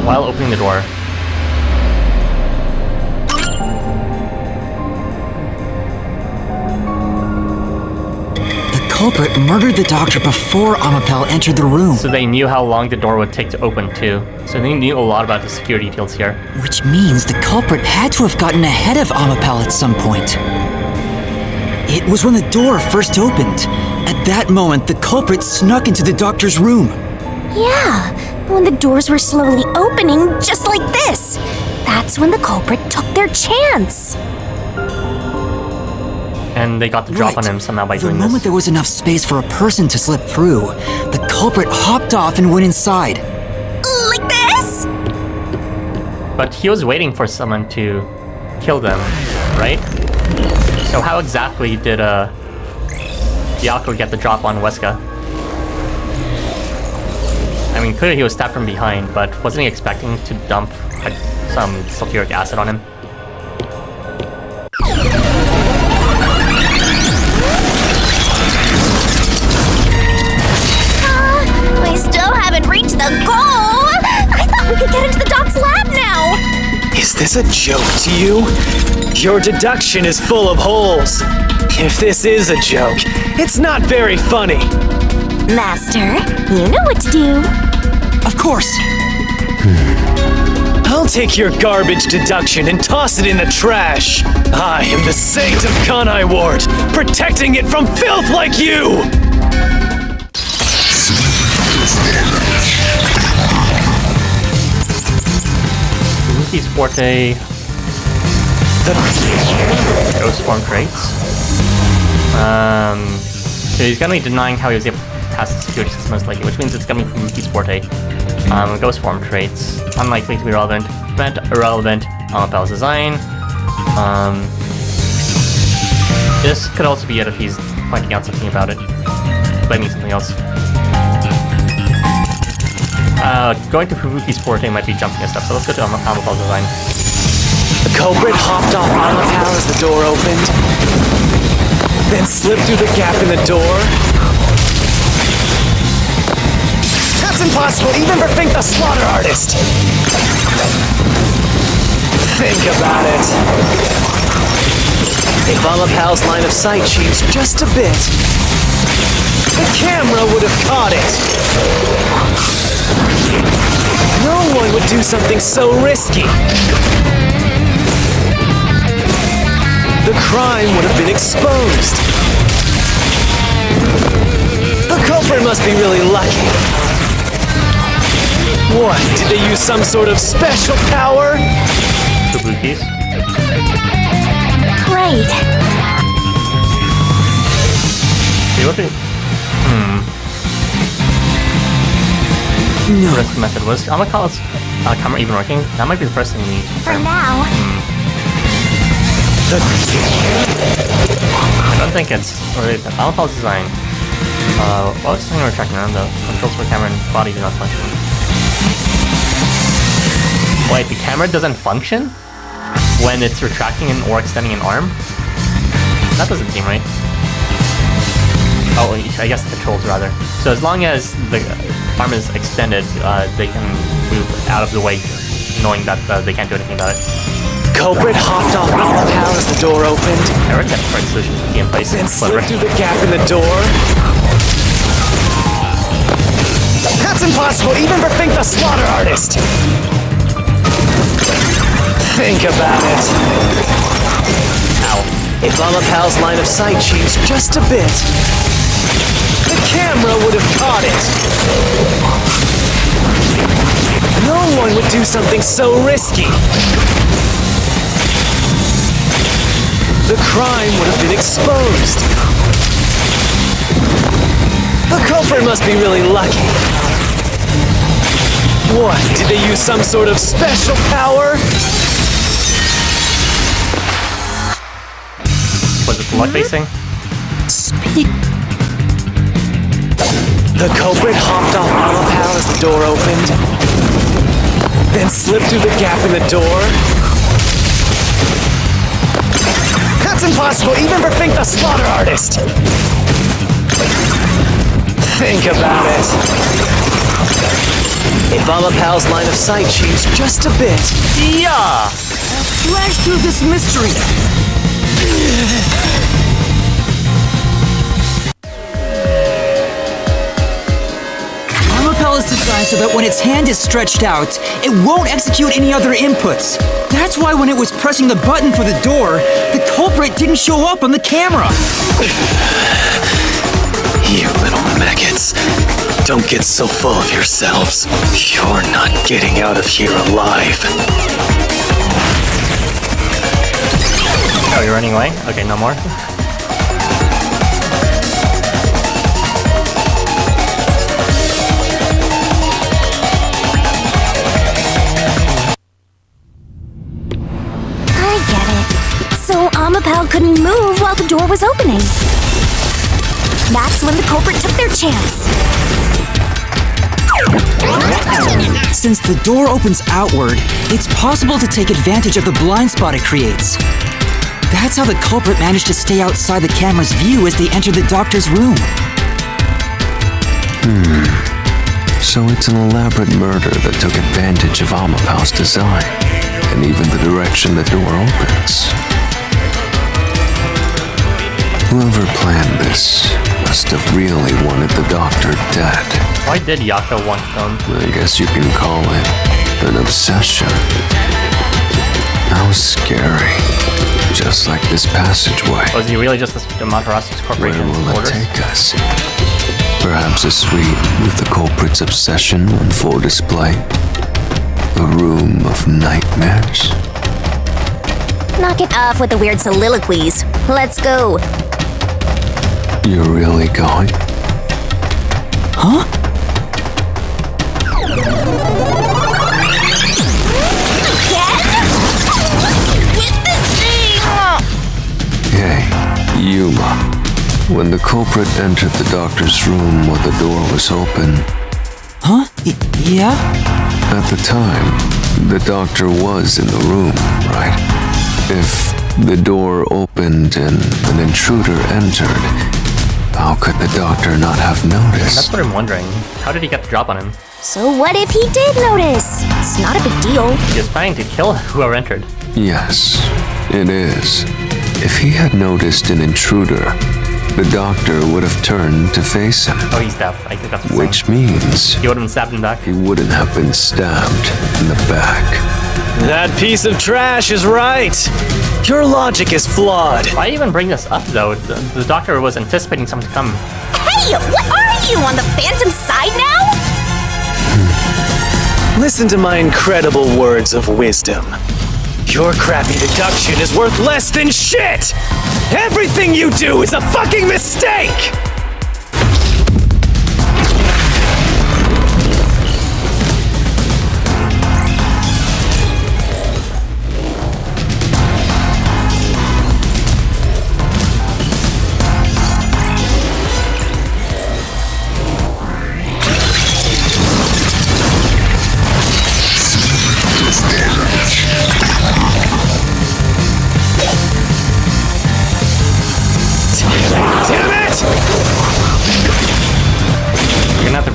While opening the door. The culprit murdered the doctor before Amapel entered the room. So they knew how long the door would take to open too. So they knew a lot about the security details here. Which means the culprit had to have gotten ahead of Amapel at some point. It was when the door first opened. At that moment, the culprit snuck into the doctor's room. Yeah, when the doors were slowly opening, just like this. That's when the culprit took their chance. And they got the drop on him somehow by doing The moment this. there was enough space for a person to slip through, the culprit hopped off and went inside. Like this? But he was waiting for someone to kill them, right? So how exactly did Yako get the drop on Wesker? I mean, clearly he was stabbed from behind, but wasn't he expecting to dump like, some sulfuric acid on him? We still haven't reached the goal! I thought we could get into the doc's lab now! Is this a joke to you? Your deduction is full of holes. If this is a joke, it's not very funny. Master, you know what to do. Of course. I'll take your garbage deduction and toss it in the trash. I am the saint of Kanai Ward, protecting it from filth like you! He's Forte. Ghost form traits. So he's gonna be denying how he was able to pass the security system most likely, which means it's coming from Peace Forte. Ghost form traits. Unlikely to be relevant. Event irrelevant. Amapel's design. This could also be it if he's pointing out something about it. Blaming something else. Going to Fubuki's Forte might be jumping and stuff, so let's go to Amapel's design. The culprit hopped off Amapel as the door opened, then slipped through the gap in the door. That's impossible, even for Fink the Slaughter Artist! Think about it. If Amapel's line of sight changed just a bit, the camera would have caught it. No one would do something so risky. The crime would have been exposed. The culprit must be really lucky. What, did they use some sort of special power? Fubuki's. Great. See what the No. risk method was. Amapel's camera even working? That might be the first thing we need. For now. I don't think it's related to Amapel's design. What was the thing we were checking on? The controls for camera and body do not function. Wait, the camera doesn't function when it's retracting or extending an arm? That doesn't seem right. Oh, I guess the controls rather. So as long as the arm is extended, they can move out of the way, knowing that they can't do anything about it. Culprit hopped off Amapel as the door opened. I already got the right solution to key in place. Then slipped through the gap in the door. That's impossible, even for Fink the Slaughter Artist! Think about it. Ow. If Amapel's line of sight changed just a bit, the camera would have caught it. No one would do something so risky. The crime would have been exposed. The culprit must be really lucky. What, did they use some sort of special power? Was it the luck basing? Speak. The culprit hopped off Amapel as the door opened, then slipped through the gap in the door. That's impossible, even for Fink the Slaughter Artist! Think about it. If Amapel's line of sight changed just a bit... Yeah! Flash through this mystery. Amapel is designed so that when its hand is stretched out, it won't execute any other inputs. That's why when it was pressing the button for the door, the culprit didn't show up on the camera. You little maggots. Don't get so full of yourselves. You're not getting out of here alive. Oh, you're running away? Okay, no more. I get it. So Amapel couldn't move while the door was opening. That's when the culprit took their chance. Since the door opens outward, it's possible to take advantage of the blind spot it creates. That's how the culprit managed to stay outside the camera's view as they entered the doctor's room. So it's an elaborate murder that took advantage of Amapel's design, and even the direction the door opens. Whoever planned this must have really wanted the doctor dead. Why did Yaka want them? I guess you can call it an obsession. How scary. Just like this passageway. Was he really just the Matarasu's Where corporation will it orders? take us? Perhaps a suite with the culprit's obsession on full display? A room of nightmares? Knock it off with the weird soliloquies. Let's go. You're really going? Huh? Hey, Yuma. When the culprit entered the doctor's room while the door was open, Huh? Yeah? at the time, the doctor was in the room, right? If the door opened and an intruder entered, how could the doctor not have That's noticed? what I'm wondering. How did he get the drop on him? So what if he did notice? It's not a big deal. He was planning to kill whoever entered. Yes, it is. If he had noticed an intruder, the doctor would have turned to face him, Oh, he's deaf. I think that's what's which means He would have been stabbed in the back. he wouldn't have been stabbed in the back. That piece of trash is right. Your logic is flawed. Why even bring this up, though? The doctor was anticipating something to come. Hey, what are you, on the Phantom side now? Listen to my incredible words of wisdom. Your crappy deduction is worth less than shit! Everything you do is a fucking mistake!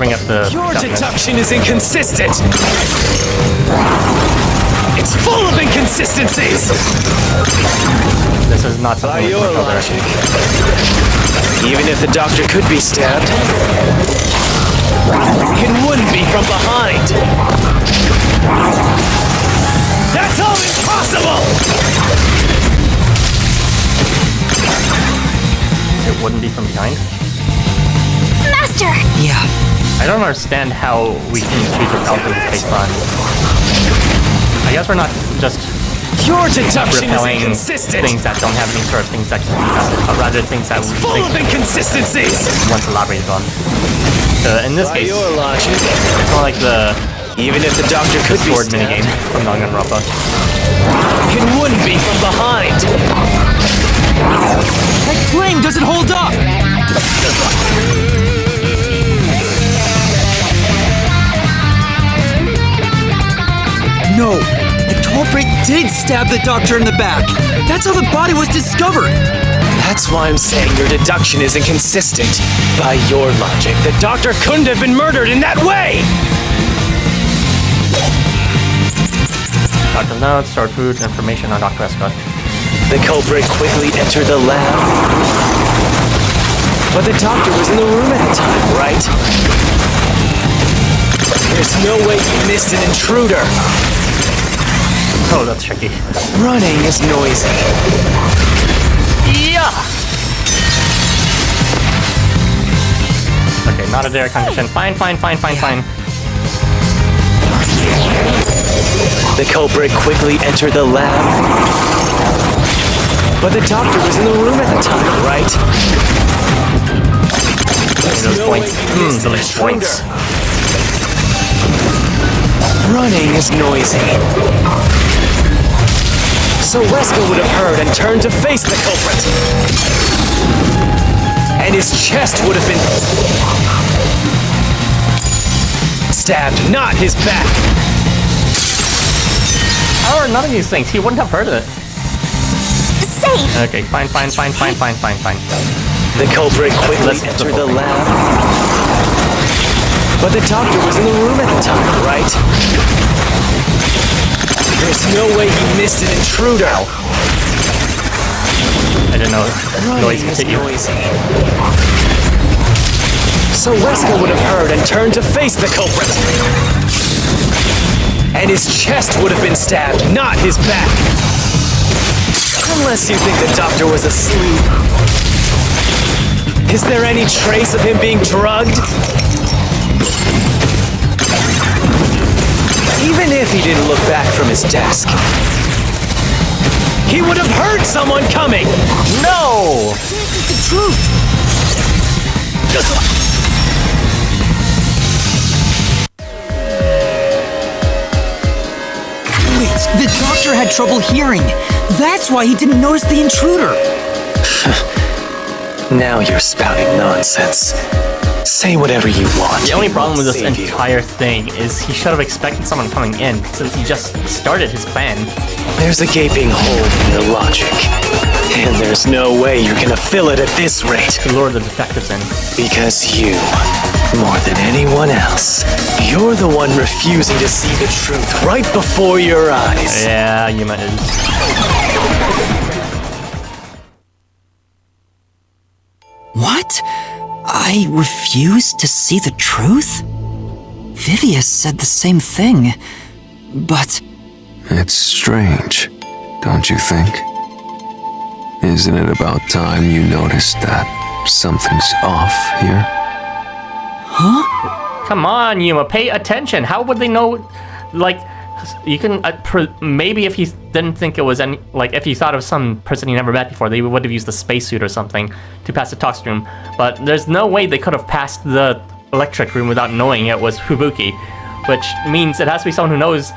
bring up the... Your deduction is inconsistent! It's full of inconsistencies! This is not something By your logic, even if the doctor could be stabbed, it wouldn't be from behind! That's all impossible! It wouldn't be from behind? Master! Yeah. I don't understand how we can choose repellent based on... I guess we're not just Your deduction is repelling inconsistent! things that don't have any sort of things that can be tested, but rather things that we Full of think inconsistencies! once the Labyrinth on. In this By case, your logic, it's more like the even if the doctor could be sword stabbed, minigame from Danganronpa. it wouldn't be from behind! That flame doesn't hold up! No, the culprit did stab the doctor in the back. That's how the body was discovered. That's why I'm saying your deduction is inconsistent. By your logic, the doctor couldn't have been murdered in that way! Dr. Notes, stored food, information on Dr. Escott. The culprit quickly entered the lab. But the doctor was in the room at the time, right? There's no way you missed an intruder. Oh, that's tricky. Running is noisy. Yeah! Okay, not a direct condition. Fine. The culprit quickly entered the lab. But the doctor was in the room at the time, right? Those points. Delicious points. Running is noisy. So Wesker would have heard and turned to face the culprit. And his chest would have been stabbed, not his back. Or none of these things. He wouldn't have heard of it. Safe! Okay, fine. The culprit quickly entered the lab. But the doctor was in the room at the time, right? There's no way he missed an intruder. I didn't know noise Running is continue. noisy. So Wesker would have heard and turned to face the culprit. And his chest would have been stabbed, not his back. Unless you think the doctor was asleep. Is there any trace of him being drugged? Even if he didn't look back from his desk, he would have heard someone coming! No! The truth! Wait, the doctor had trouble hearing. That's why he didn't notice the intruder. Now you're spouting nonsense. Say whatever you want. The only problem with this Save you. entire thing is he should have expected someone coming in since he just started his plan. There's a gaping hole in your logic. And there's no way you're gonna fill it at this rate. To lure the detectives in. Because you, more than anyone else, you're the one refusing to see the truth right before your eyes. Yeah, Yuma is. What? I refuse to see the truth? Vivius said the same thing, but... It's strange, don't you think? Isn't it about time you noticed that something's off here? Huh? Come on, Yuma, pay attention. How would they know? Like, you can maybe if he didn't think it was any, like if he thought of some person he never met before, they would have used the spacesuit or something to pass the tox room. But there's no way they could have passed the electric room without knowing it was Fubuki, which means it has to be someone who knows,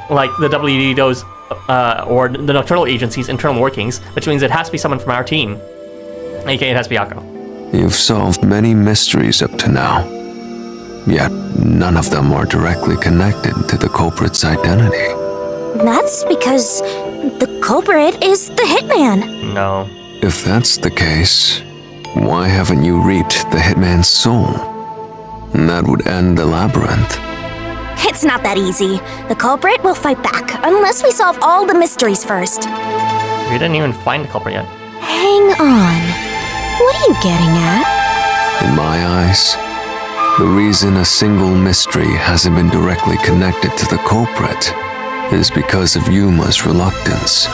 like the WD knows, or the Nocturnal Agency's internal workings, which means it has to be someone from our team. AKA it has to be Akko. You've solved many mysteries up to now, yet none of them are directly connected to the culprit's identity. That's because the culprit is the hitman. No. If that's the case, why haven't you reaped the hitman's soul? and that would end the labyrinth. It's not that easy. The culprit will fight back, unless we solve all the mysteries first. We didn't even find the culprit yet. Hang on. What are you getting at? In my eyes, the reason a single mystery hasn't been directly connected to the culprit is because of Yuma's reluctance.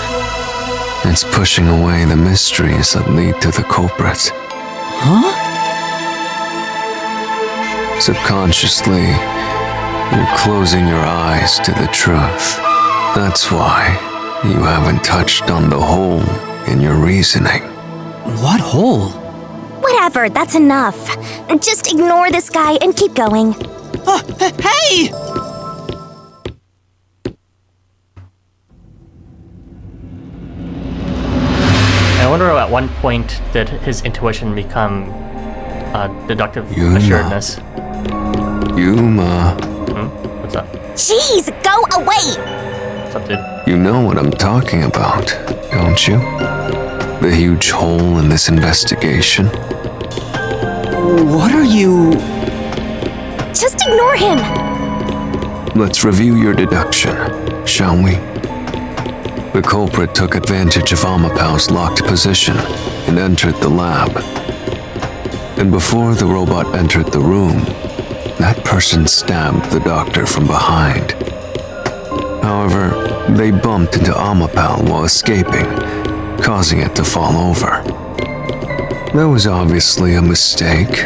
It's pushing away the mysteries that lead to the culprit. Huh? Subconsciously, you're closing your eyes to the truth. That's why you haven't touched on the hole in your reasoning. What hole? Whatever, that's enough. Just ignore this guy and keep going. Hey! I wonder at one point did his intuition become deductive Yuma. assuredness. Yuma, What's up? Jeez, go away! What's up, dude? you know what I'm talking about, don't you? The huge hole in this investigation. What are you... Just ignore him! Let's review your deduction, shall we? The culprit took advantage of Amapal's locked position and entered the lab. And before the robot entered the room, that person stabbed the doctor from behind. However, they bumped into Amapal while escaping, causing it to fall over. That was obviously a mistake,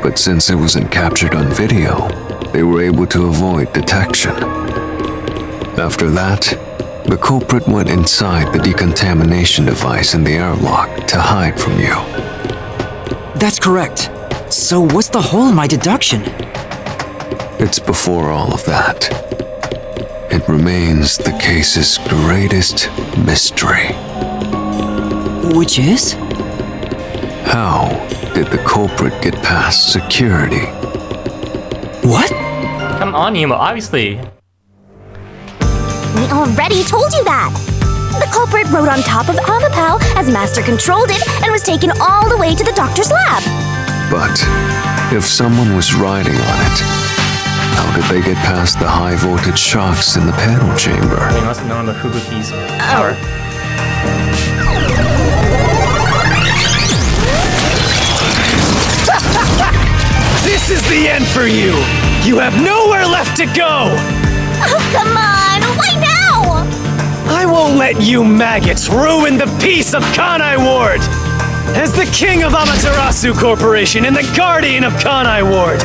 but since it wasn't captured on video, they were able to avoid detection. After that, the culprit went inside the decontamination device in the airlock to hide from you. That's correct. So what's the hole in my deduction? It's before all of that. It remains the case's greatest mystery. Which is? How did the culprit get past security? What? Come on, Yuma, obviously. We already told you that! The culprit rode on top of Amapal as Master controlled it and was taken all the way to the doctor's lab. But if someone was riding on it, how did they get past the high voltage shocks in the panel chamber? They must have known the Fubuki's power. This is the end for you! You have nowhere left to go! Oh, come on! Why now? I won't let you maggots ruin the peace of Kanai Ward! As the king of Amaterasu Corporation and the guardian of Kanai Ward,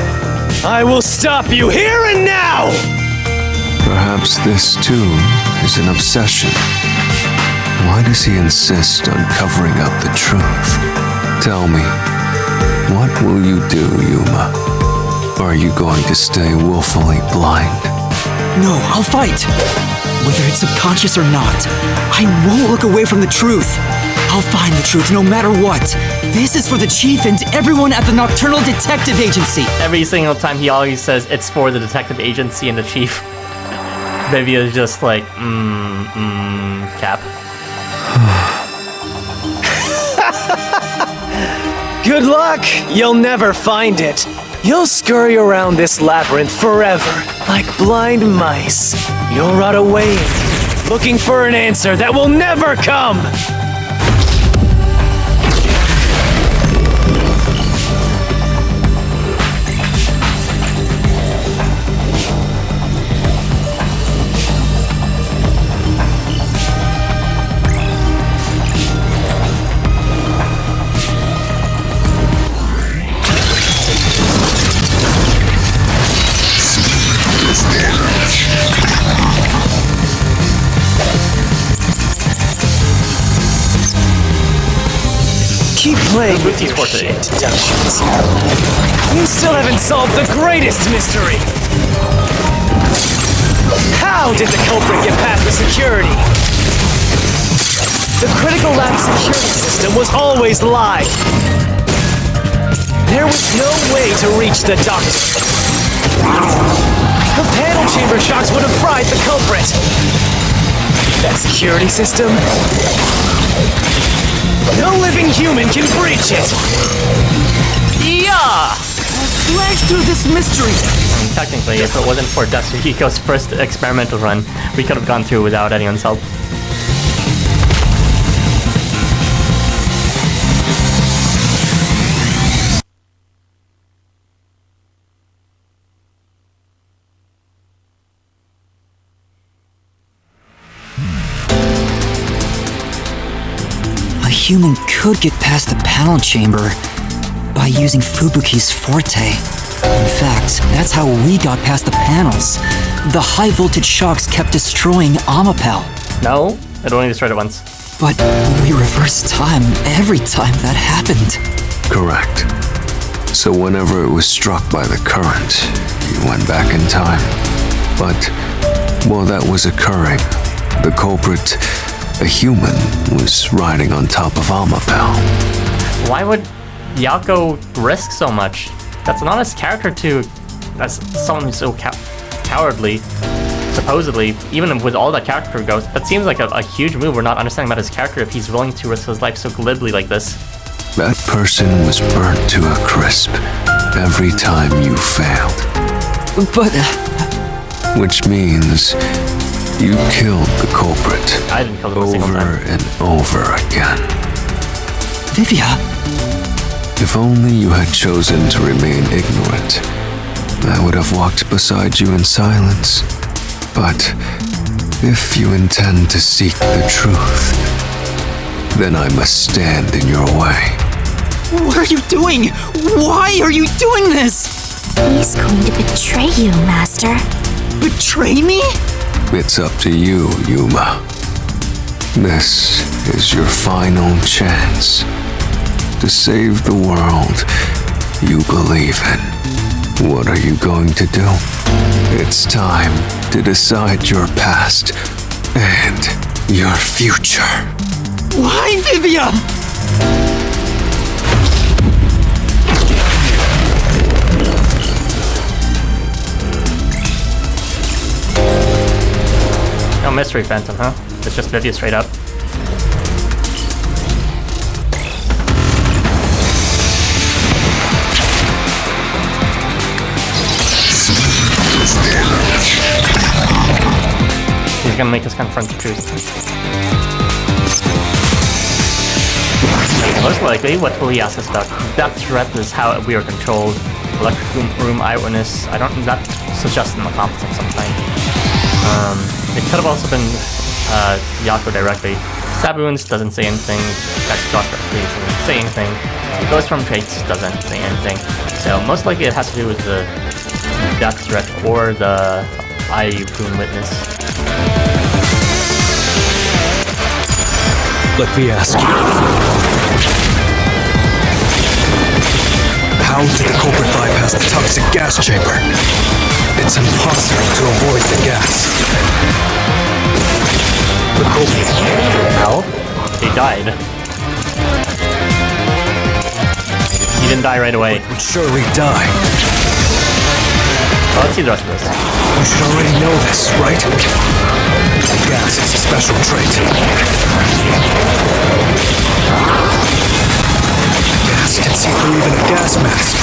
I will stop you here and now! Perhaps this too is an obsession. Why does he insist on covering up the truth? Tell me, what will you do, Yuma? Are you going to stay willfully blind? No, I'll fight. Whether it's subconscious or not, I won't look away from the truth. I'll find the truth no matter what. This is for the chief and everyone at the Nocturnal Detective Agency. Every single time he always says it's for the detective agency and the chief. Baby is just like, cap. Good luck! You'll never find it. You'll scurry around this labyrinth forever, like blind mice. You'll rot away in it, looking for an answer that will never come! Keep playing with your shit deductions. You still haven't solved the greatest mystery! How did the culprit get past the security? The critical lab security system was always live. There was no way to reach the doctor. The panel chamber shocks would have fried the culprit. That security system? No living human can breach it! Yeah! flash through this mystery. I mean, technically, if it wasn't for Destiny-Hiko's first experimental run, we could have gone through without anyone's help. A human could get past the panel chamber by using Fubuki's forte. In fact, that's how we got past the panels. The high voltage shocks kept destroying Amapel. No, it only destroyed it once. But we reversed time every time that happened. Correct. So whenever it was struck by the current, you went back in time. But while that was occurring, the culprit, a human, was riding on top of Amapel. Why would Yako risk so much? That's not his character to, as someone who's so cowardly, supposedly, even with all that character goes. That seems like a huge move. We're not understanding about his character if he's willing to risk his life so glibly like this. That person was burnt to a crisp every time you failed. But... Which means you killed the culprit I didn't kill him a single over time. and over again. Vivia... If only you had chosen to remain ignorant, I would have walked beside you in silence. But if you intend to seek the truth, then I must stand in your way. What are you doing? Why are you doing this? He's going to betray you, Master. Betray me? It's up to you, Yuma. This is your final chance to save the world you believe in. What are you going to do? It's time to decide your past and your future. Why, Vivia? No mystery phantom, huh? It's just Vivia straight up. He's gonna make us confront the truth. Most likely, what will he ask us about? That threat is how we are controlled. Electric room eyewitness. That suggests an accomplice of some kind. It could have also been Yako directly. Sabuins doesn't say anything. Doctor doesn't say anything. Ghost from Traits doesn't say anything. So most likely it has to do with the death threat or the eye-boon witness. Let me ask you. How did the culprit bypass the toxic gas chamber? It's impossible to avoid the gas. The culprit... How? He died. He didn't die right away. would surely die. Well, let's see the rest of this. You should already know this, right? The gas is a special trait. The gas can see through even a gas mask.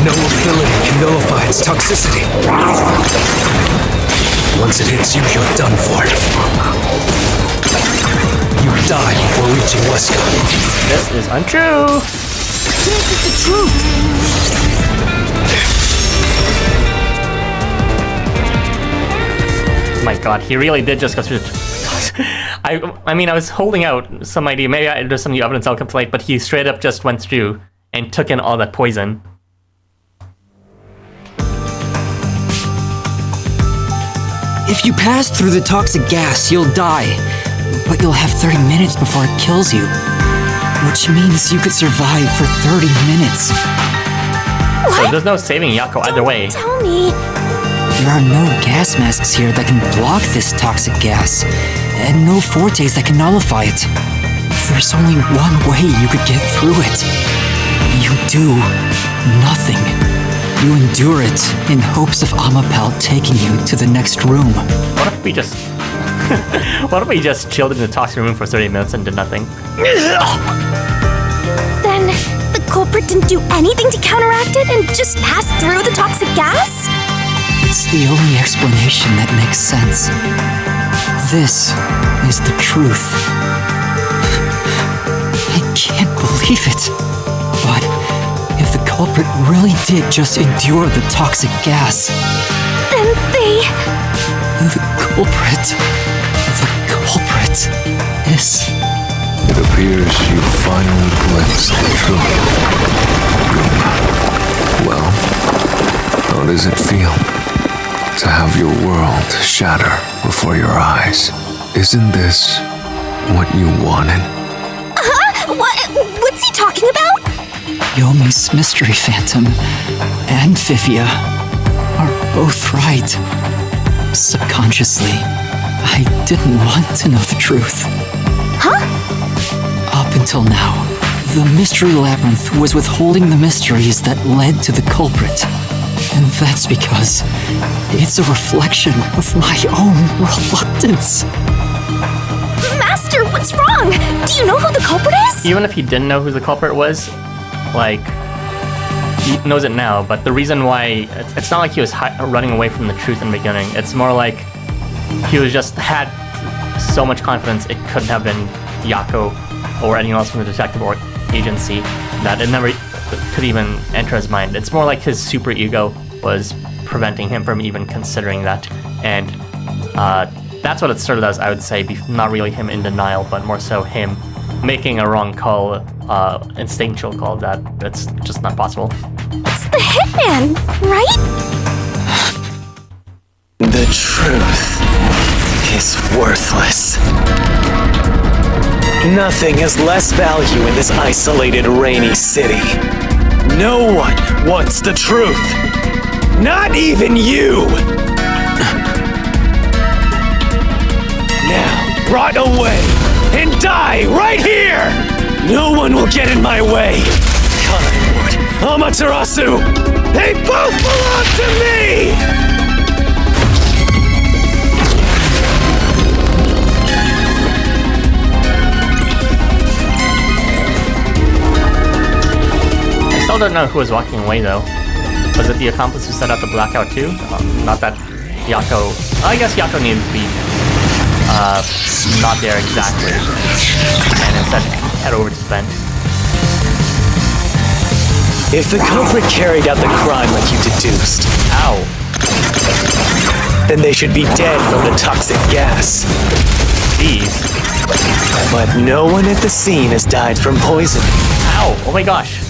No ability can nullify its toxicity. Once it hits you, you're done for. You die before reaching Weska. This is untrue! This is the truth. My god, he really did just go through the... I mean, I was holding out some idea. Maybe there's some new evidence I'll complete, but he straight up just went through and took in all that poison. If you pass through the toxic gas, you'll die. But you'll have 30 minutes before it kills you. Which means you could survive for 30 minutes. So there's no saving Yako either way. Tell me. There are no gas masks here that can block this toxic gas, and no fortes that can nullify it. There's only one way you could get through it. You do nothing. You endure it in hopes of Amapel taking you to the next room. What if we just... what if we just chilled in the toxic room for 30 minutes and did nothing? Then the culprit didn't do anything to counteract it and just passed through the toxic gas? It's the only explanation that makes sense. This is the truth. I can't believe it. But if the culprit really did just endure the toxic gas, Then they... the culprit is... It appears you finally glimpsed the truth. Well, how does it feel to have your world shatter before your eyes? Isn't this what you wanted? What's he talking about? Yomi's Mystery Phantom and Vivia are both right. Subconsciously, I didn't want to know the truth. Huh? Up until now, the Mystery Labyrinth was withholding the mysteries that led to the culprit. And that's because it's a reflection of my own reluctance. Master, what's wrong? Do you know who the culprit is? Even if he didn't know who the culprit was, like, he knows it now, but the reason why, it's not like he was running away from the truth in the beginning. It's more like he was just had so much confidence it couldn't have been Yako or anyone else from the detective or agency that it never could even enter his mind. It's more like his super ego was preventing him from even considering that. And that's what it started as, I would say. Not really him in denial, but more so him making a wrong call, instinctual call that it's just not possible. It's the hitman, right? The truth is worthless. Nothing has less value in this isolated, rainy city. No one wants the truth. Not even you! Now, rot away and die right here! No one will get in my way. Kanai-Ward, Amaterasu, they both belong to me! I still don't know who was walking away though. Was it the accomplice who set out the blackout too? Not that Yako... I guess Yako needed to be not there exactly, and instead head over to Sven. If the culprit carried out the crime like you deduced, Ow. then they should be dead from the toxic gas. Jeez. But no one at the scene has died from poisoning. Ow. Oh my gosh.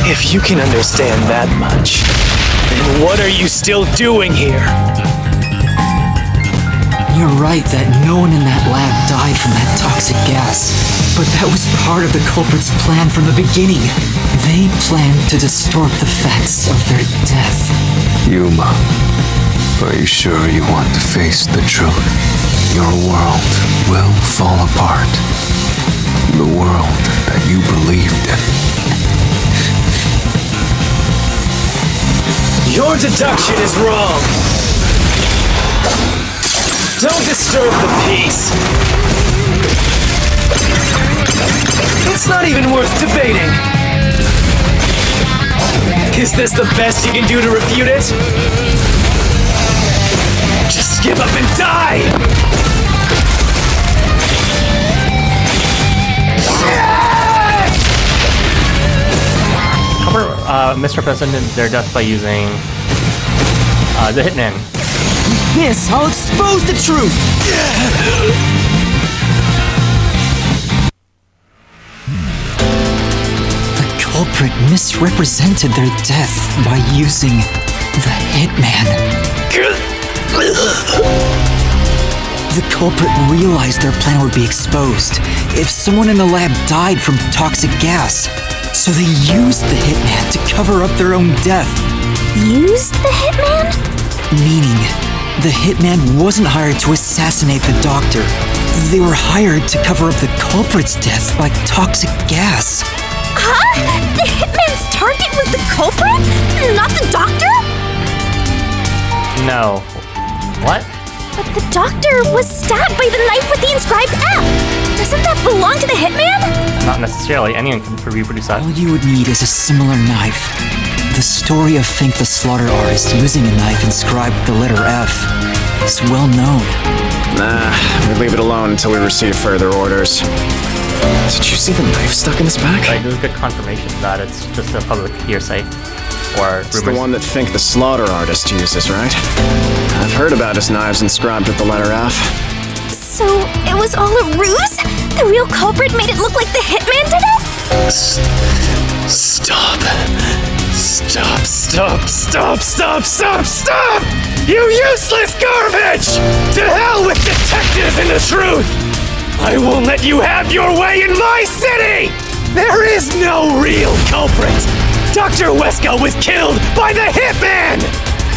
If you can understand that much, then what are you still doing here? You're right that no one in that lab died from that toxic gas. But that was part of the culprit's plan from the beginning. They planned to distort the facts of their death. Yuma, are you sure you want to face the truth? Your world will fall apart. The world that you believed in. Your deduction is wrong. Don't disturb the peace. It's not even worth debating. Is this the best you can do to refute it? Just give up and die! Culprit misrepresented their death by using the hitman. This, I'll expose the truth! The culprit misrepresented their death by using the hitman. The culprit realized their plan would be exposed if someone in the lab died from toxic gas. So they used the hitman to cover up their own death. Used the hitman? Meaning, the hitman wasn't hired to assassinate the doctor. They were hired to cover up the culprit's death by toxic gas. Huh? The hitman's target was the culprit? Not the doctor? No. What? But the doctor was stabbed by the knife with the inscribed F! Doesn't that belong to the hitman? Not necessarily. Anyone can reproduce that. All you would need is a similar knife. The story of Fink the Slaughter Artist using a knife inscribed with the letter F is well known. Nah, we leave it alone until we receive further orders. Did you see the knife stuck in his back? Like, there's good confirmation that it's just a public hearsay. Or It's the one that Fink the Slaughter Artist uses, right? I've heard about his knives inscribed with the letter F. So, it was all a ruse? The real culprit made it look like the hitman did it? Stop. Stop, stop, stop, stop, stop, stop! You useless garbage! To hell with detectives and the truth! I won't let you have your way in my city! There is no real culprit! Dr. Weska was killed by the hitman!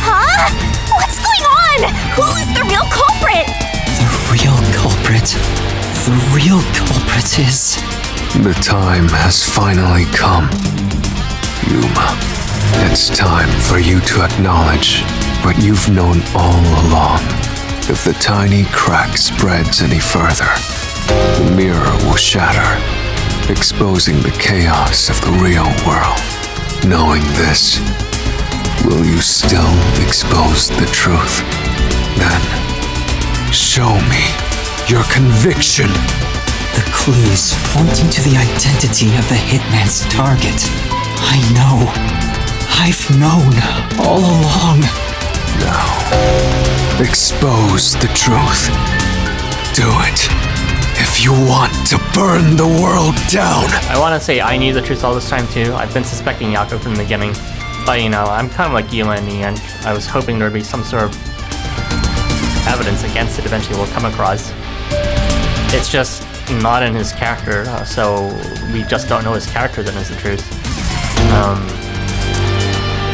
Huh? What's going on? Who's the real culprit? The real culprit. The real culprit is... The time has finally come. Yuma, it's time for you to acknowledge what you've known all along. If the tiny crack spreads any further, the mirror will shatter, exposing the chaos of the real world. Knowing this, will you still expose the truth? Then, show me your conviction. The clues pointing to the identity of the hitman's target. I know. I've known all along. Now, expose the truth. Do it. If you want to burn the world down. I want to say I knew the truth all this time too. I've been suspecting Yako from the beginning. But you know, I'm kind of like Yuma in the end. I was hoping there'd be some sort of evidence against it eventually we'll come across. It's just not in his character, so we just don't know his character then is the truth.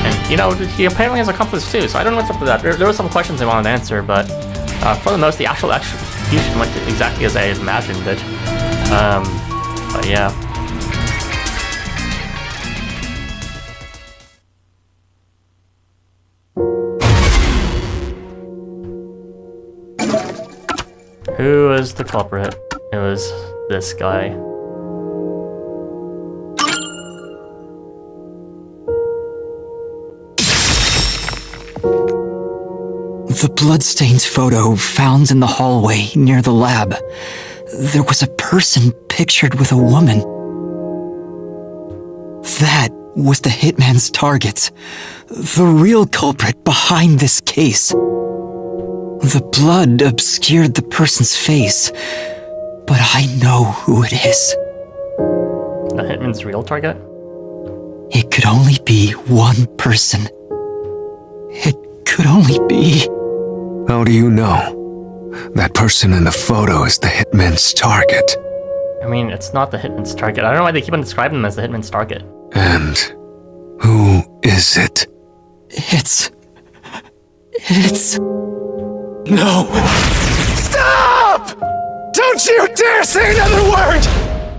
And you know, he apparently has accomplice too, so I don't know what's up with that. There were some questions I wanted to answer, but for the most, the actual execution went exactly as I imagined it. But yeah. Who was the culprit? It was this guy. The bloodstains photo found in the hallway near the lab. There was a person pictured with a woman. That was the hitman's target. The real culprit behind this case. The blood obscured the person's face, but I know who it is. The hitman's real target? It could only be one person. It could only be... How do you know? That person in the photo is the hitman's target. I mean, it's not the hitman's target. I don't know why they keep on describing him as the hitman's target. And who is it? It's... No! Stop! Don't you dare say another word!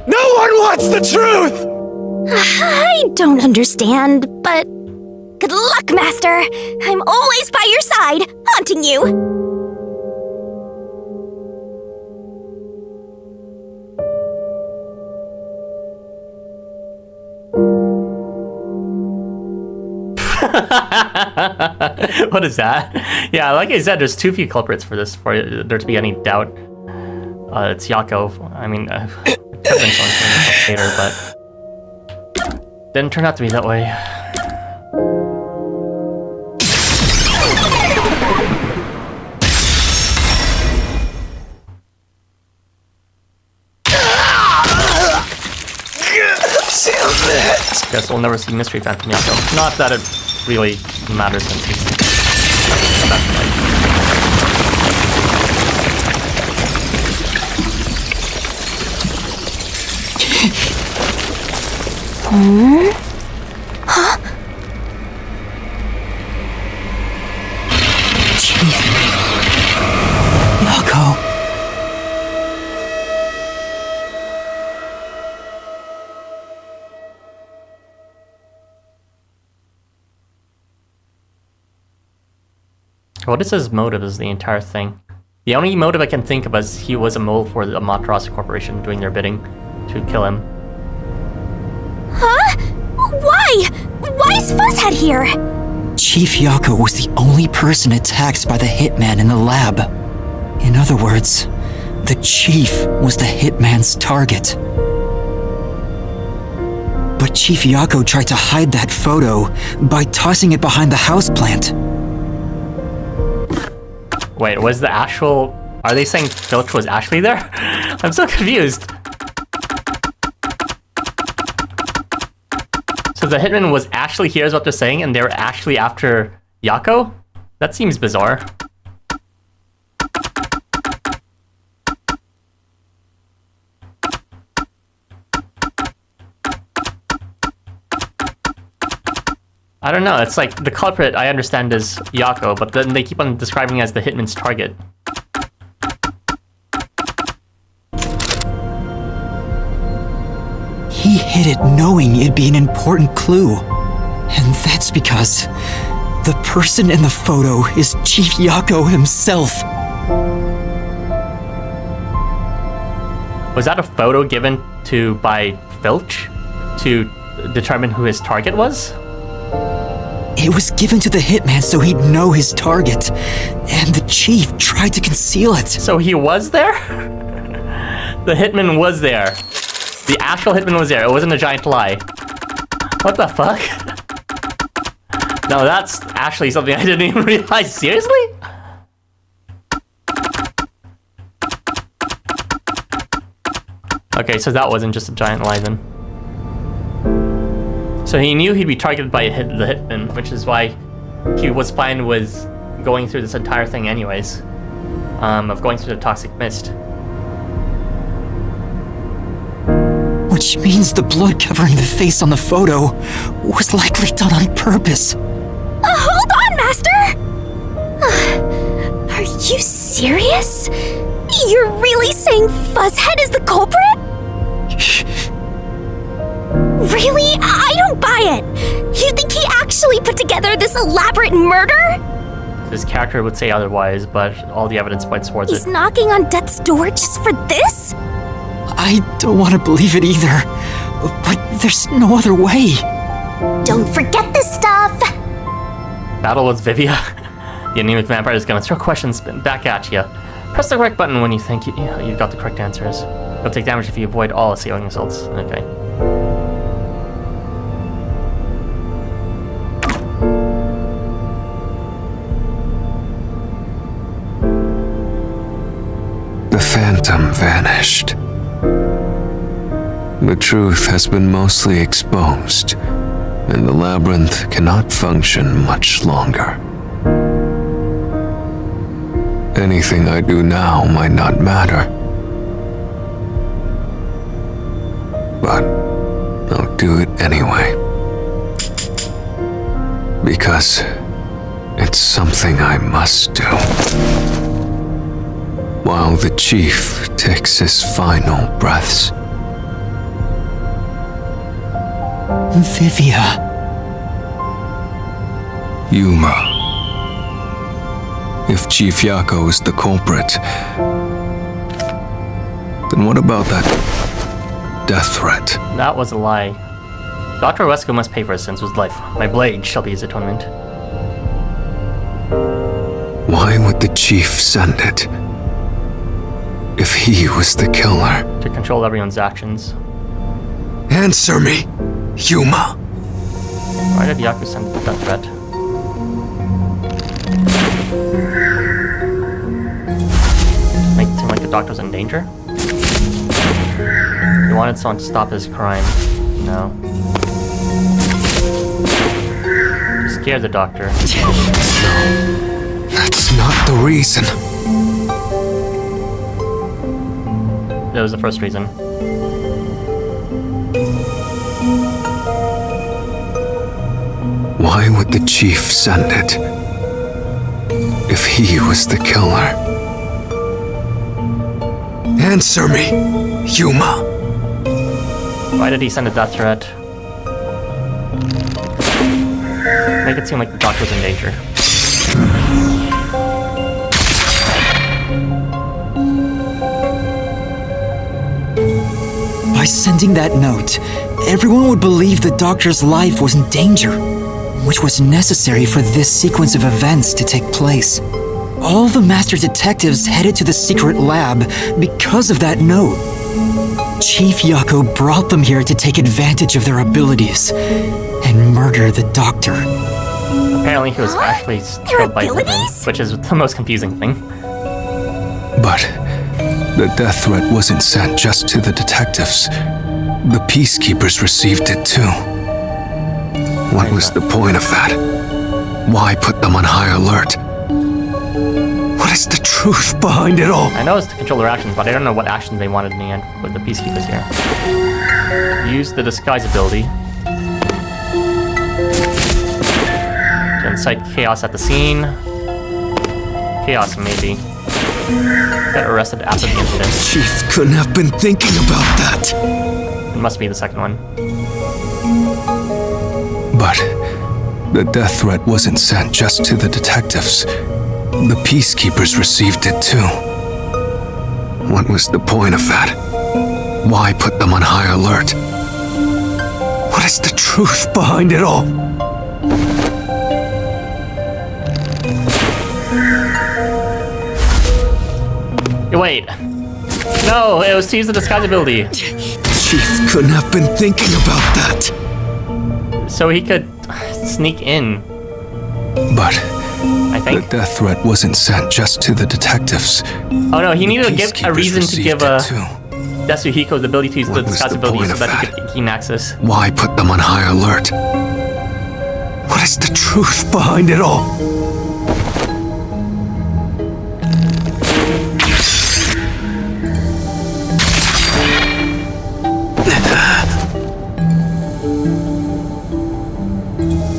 No one wants the truth! I don't understand, but good luck, Master. I'm always by your side, haunting you. What is that? Yeah, like I said, there's too few culprits for this for there to be any doubt. It's Yako. I mean, it could have been something later, but didn't turn out to be that way. Guess we'll never see Mystery Phantom Yako. Not that it really matters since he's back to life. Huh? Chief. Yako. What is his motive is the entire thing. The only motive I can think of is he was a mole for the Amaterasu Corporation doing their bidding to kill him. Huh? Why? Why is Fuzzhead here? Chief Yako was the only person attacked by the hitman in the lab. In other words, the chief was the hitman's target. But Chief Yako tried to hide that photo by tossing it behind the houseplant. Wait, was the actual... Are they saying Filch was actually there? I'm so confused. So the hitman was actually here is what they're saying, and they were actually after Yako? That seems bizarre. I don't know, it's like the culprit I understand is Yako, but then they keep on describing as the hitman's target. He hid it knowing it'd be an important clue. And that's because the person in the photo is Chief Yako himself. Was that a photo given to by Filch to determine who his target was? It was given to the hitman so he'd know his target, and the chief tried to conceal it. So he was there? The hitman was there. The actual hitman was there. It wasn't a giant lie. What the fuck? No, that's actually something I didn't even realize. Seriously? Okay, so that wasn't just a giant lie then. So he knew he'd be targeted by the hitman, which is why he was fine with going through this entire thing anyways. Of going through the toxic mist. Which means the blood covering the face on the photo was likely done on purpose. Hold on, Master! Are you serious? You're really saying Fuzzhead is the culprit? Really? I don't buy it! You think he actually put together this elaborate murder? His character would say otherwise, but all the evidence points towards He's it. knocking on death's door just for this? I don't want to believe it either, but there's no other way. Don't forget this stuff! Battle with Vivia. The anemic vampire is gonna throw questions back at you. Press the correct button when you think you've got the correct answers. You'll take damage if you avoid all assailing results. Okay. The phantom vanished. The truth has been mostly exposed, and the labyrinth cannot function much longer. Anything I do now might not matter, but I'll do it anyway. Because it's something I must do. While the chief takes his final breaths. Vivia. Yuma. If Chief Yako is the culprit, then what about that death threat? That was a lie. Dr. Wesker must pay for his sins with life. My blade shall be his atonement. Why would the chief send it? If he was the killer. To control everyone's actions. Answer me, Yuma. Why did Yaku send the death threat? Make it seem like the doctor's in danger? He wanted someone to stop his crime. No. To scare the doctor. That's not the reason. That was the first reason. Why would the chief send it? If he was the killer. Answer me, Yuma. Why did he send a death threat? Make it seem like the doctor's in danger. By sending that note, everyone would believe the doctor's life was in danger, which was necessary for this sequence of events to take place. All the master detectives headed to the secret lab because of that note. Chief Yako brought them here to take advantage of their abilities and murder the doctor. Apparently he was actually killed by abilities? which is the most confusing thing. But the death threat wasn't sent just to the detectives. The peacekeepers received it too. What was the point of that? Why put them on high alert? What is the truth behind it all? I know it's to control their actions, but I don't know what actions they wanted in the end with the peacekeepers here. Use the disguise ability to incite chaos at the scene. Chaos, maybe. Get arrested after the incident. Chief couldn't have been thinking about that. It must be the second one. But the death threat wasn't sent just to the detectives. The peacekeepers received it too. What was the point of that? Why put them on high alert? What is the truth behind it all? Wait. No, it was to use the disguise ability. Chief couldn't have been thinking about that. So he could sneak in, But I the think. death threat wasn't sent just to the detectives. Oh no, he needed to give a Peacekeepers reason to received give it too. Yasuhiko the ability to use the What was disguise the ability point so of that he that? could gain access. Why put them on high alert? What is the truth behind it all?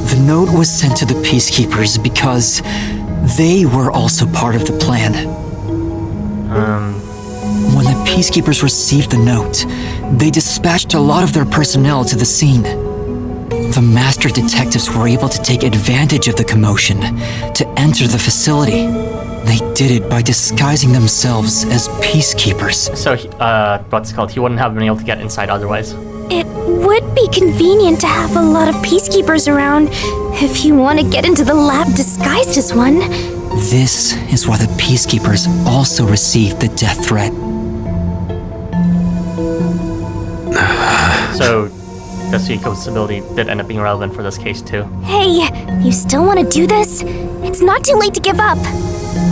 The note was sent to the peacekeepers because they were also part of the plan. When the peacekeepers received the note, they dispatched a lot of their personnel to the scene. The master detectives were able to take advantage of the commotion to enter the facility. They did it by disguising themselves as peacekeepers. So, what's it called? He wouldn't have been able to get inside otherwise. It would be convenient to have a lot of peacekeepers around if you want to get into the lab disguised as one. This is why the peacekeepers also received the death threat. So, Yasuhiko's ability did end up being relevant for this case too. Hey, you still want to do this? It's not too late to give up.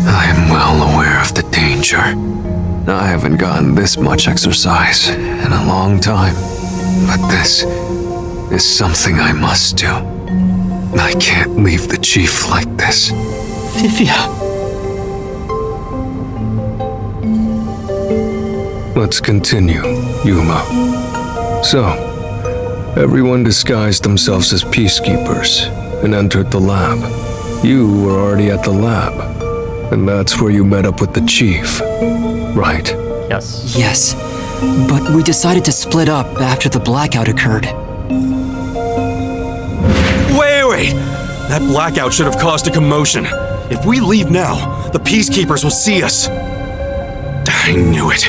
I am well aware of the danger. I haven't gotten this much exercise in a long time. But this is something I must do. I can't leave the chief like this. Vivia! Let's continue, Yuma. So, everyone disguised themselves as peacekeepers and entered the lab. You were already at the lab, and that's where you met up with the chief, right? Yes. Yes, but we decided to split up after the blackout occurred. Wait! That blackout should have caused a commotion. If we leave now, the peacekeepers will see us. I knew it.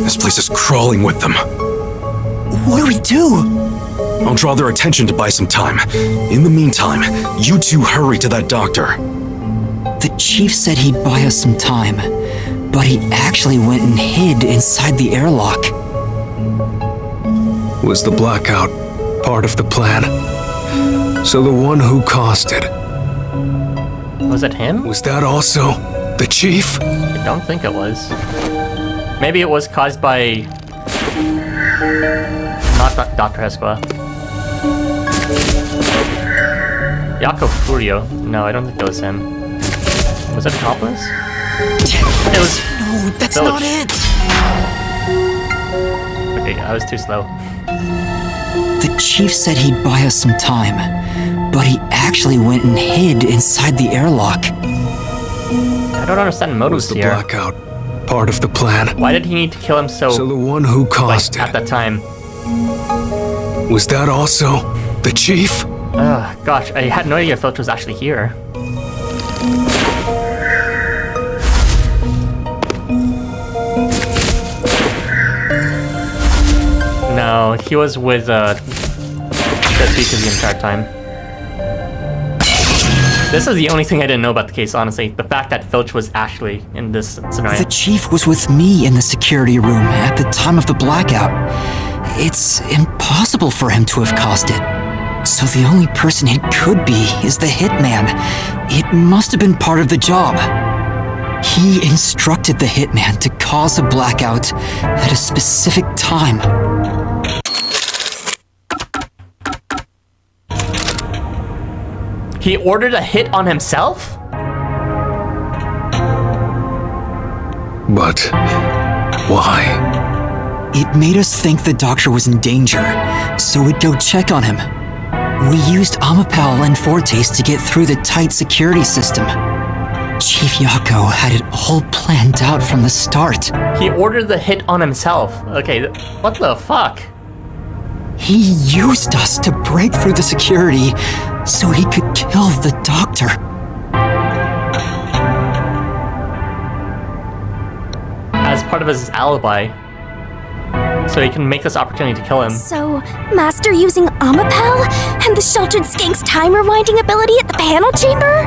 This place is crawling with them. What do we do? I'll draw their attention to buy some time. In the meantime, you two hurry to that doctor. The chief said he'd buy us some time, but he actually went and hid inside the airlock. Was the blackout part of the plan? So the one who caused it, Was it him? was that also the chief? I don't think it was. Maybe it was caused by... not Dr. Hesqua. Yako Furio. No, I don't think it was him. Was it accomplice? It was... No, that's Village. not it! Okay, I was too slow. The chief said he'd buy us some time, but he actually went and hid inside the airlock. I don't understand motives Was the here. blackout part of the plan? Why did he need to kill him so So the one who caused at it, that time? was that also the chief? Ugh, gosh, I had no idea Filch was actually here. No, No, he was with the teacher the entire time. This is the only thing I didn't know about the case, honestly. The fact that Filch was actually in this scenario. The chief was with me in the security room at the time of the blackout. It's impossible for him to have caused it. So the only person it could be is the hitman. It must have been part of the job. He instructed the hitman to cause a blackout at a specific time. He ordered a hit on himself? But why? It made us think the doctor was in danger, so we'd go check on him. We used Amapel and Fortes to get through the tight security system. Chief Yako had it all planned out from the start. He ordered the hit on himself. Okay, what the fuck? He used us to break through the security so he could kill the doctor. As part of his alibi. So he can make this opportunity to kill him. So, Master using Amapel and the Sheltered Skank's time rewinding ability at the panel chamber?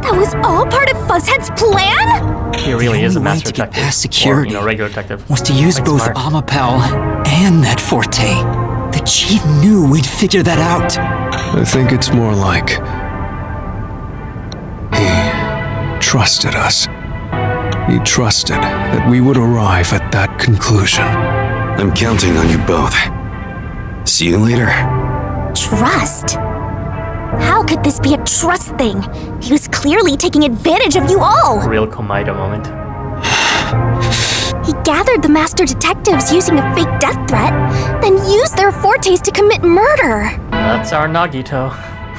That was all part of Fuzzhead's plan? He really is a master to get detective. past security Or, regular detective. was to use Quite both smart. Amapel and that Forte. The chief knew we'd figure that out. I think it's more like he trusted us. He trusted that we would arrive at that conclusion. I'm counting on you both. See you later. Trust? How could this be a trust thing? He was clearly taking advantage of you all! Real Komaida moment. He gathered the master detectives using a fake death threat, then used their fortes to commit murder. That's our Nagito.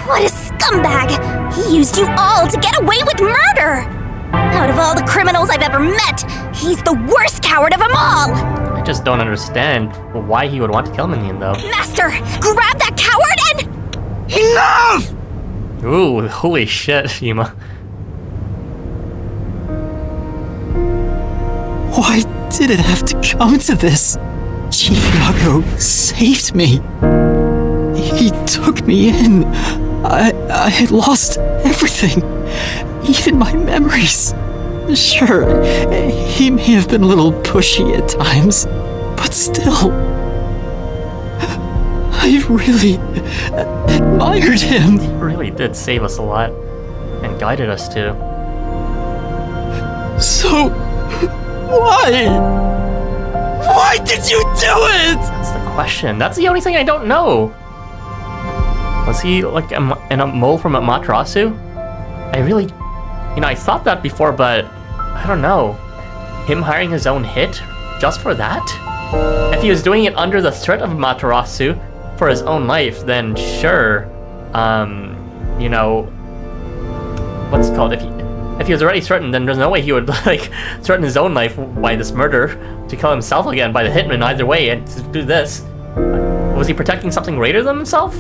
What a scumbag! He used you all to get away with murder! Out of all the criminals I've ever met, he's the worst coward of them all! I just don't understand why he would want to kill him in the end, though. Master, grab that coward and... Enough! Ooh, holy shit, Yuma. Why did it have to come to this? Chief Yako saved me. He took me in. I had lost everything, even my memories. Sure, he may have been a little pushy at times, but still, I really admired him. He really did save us a lot, and guided us too. So, why? Why did you do it? That's the question. That's the only thing I don't know. Was he like a mole from Amaterasu? I really, I thought that before, but I don't know. Him hiring his own hit just for that? If he was doing it under the threat of Amaterasu for his own life, then sure. What's it called? If he was already threatened, then there's no way he would threaten his own life by this murder to kill himself again by the hitman either way and to do this. Was he protecting something greater than himself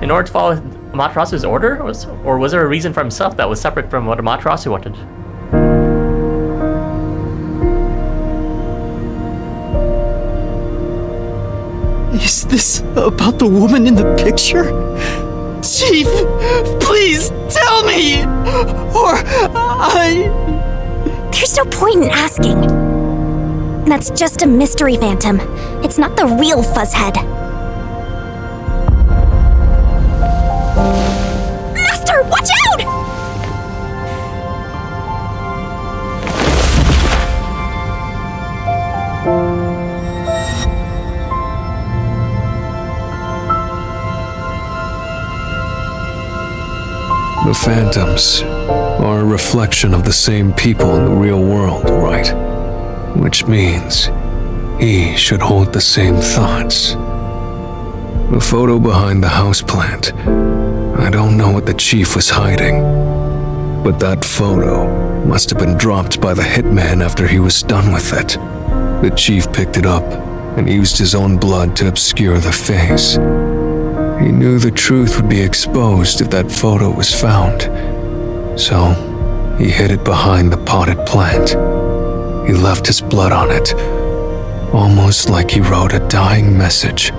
in order to follow Amaterasu's order? Or was there a reason for himself that was separate from what Amaterasu wanted? Is this about the woman in the picture? Chief, please tell me! Or There's no point in asking. That's just a mystery phantom. It's not the real Fuzzhead. Master, watch out! The phantoms are a reflection of the same people in the real world, right? Which means he should hold the same thoughts. The photo behind the houseplant. I don't know what the chief was hiding, but that photo must have been dropped by the hitman after he was done with it. The chief picked it up and used his own blood to obscure the face. He knew the truth would be exposed if that photo was found, so he hid it behind the potted plant. He left his blood on it, almost like he wrote a dying message.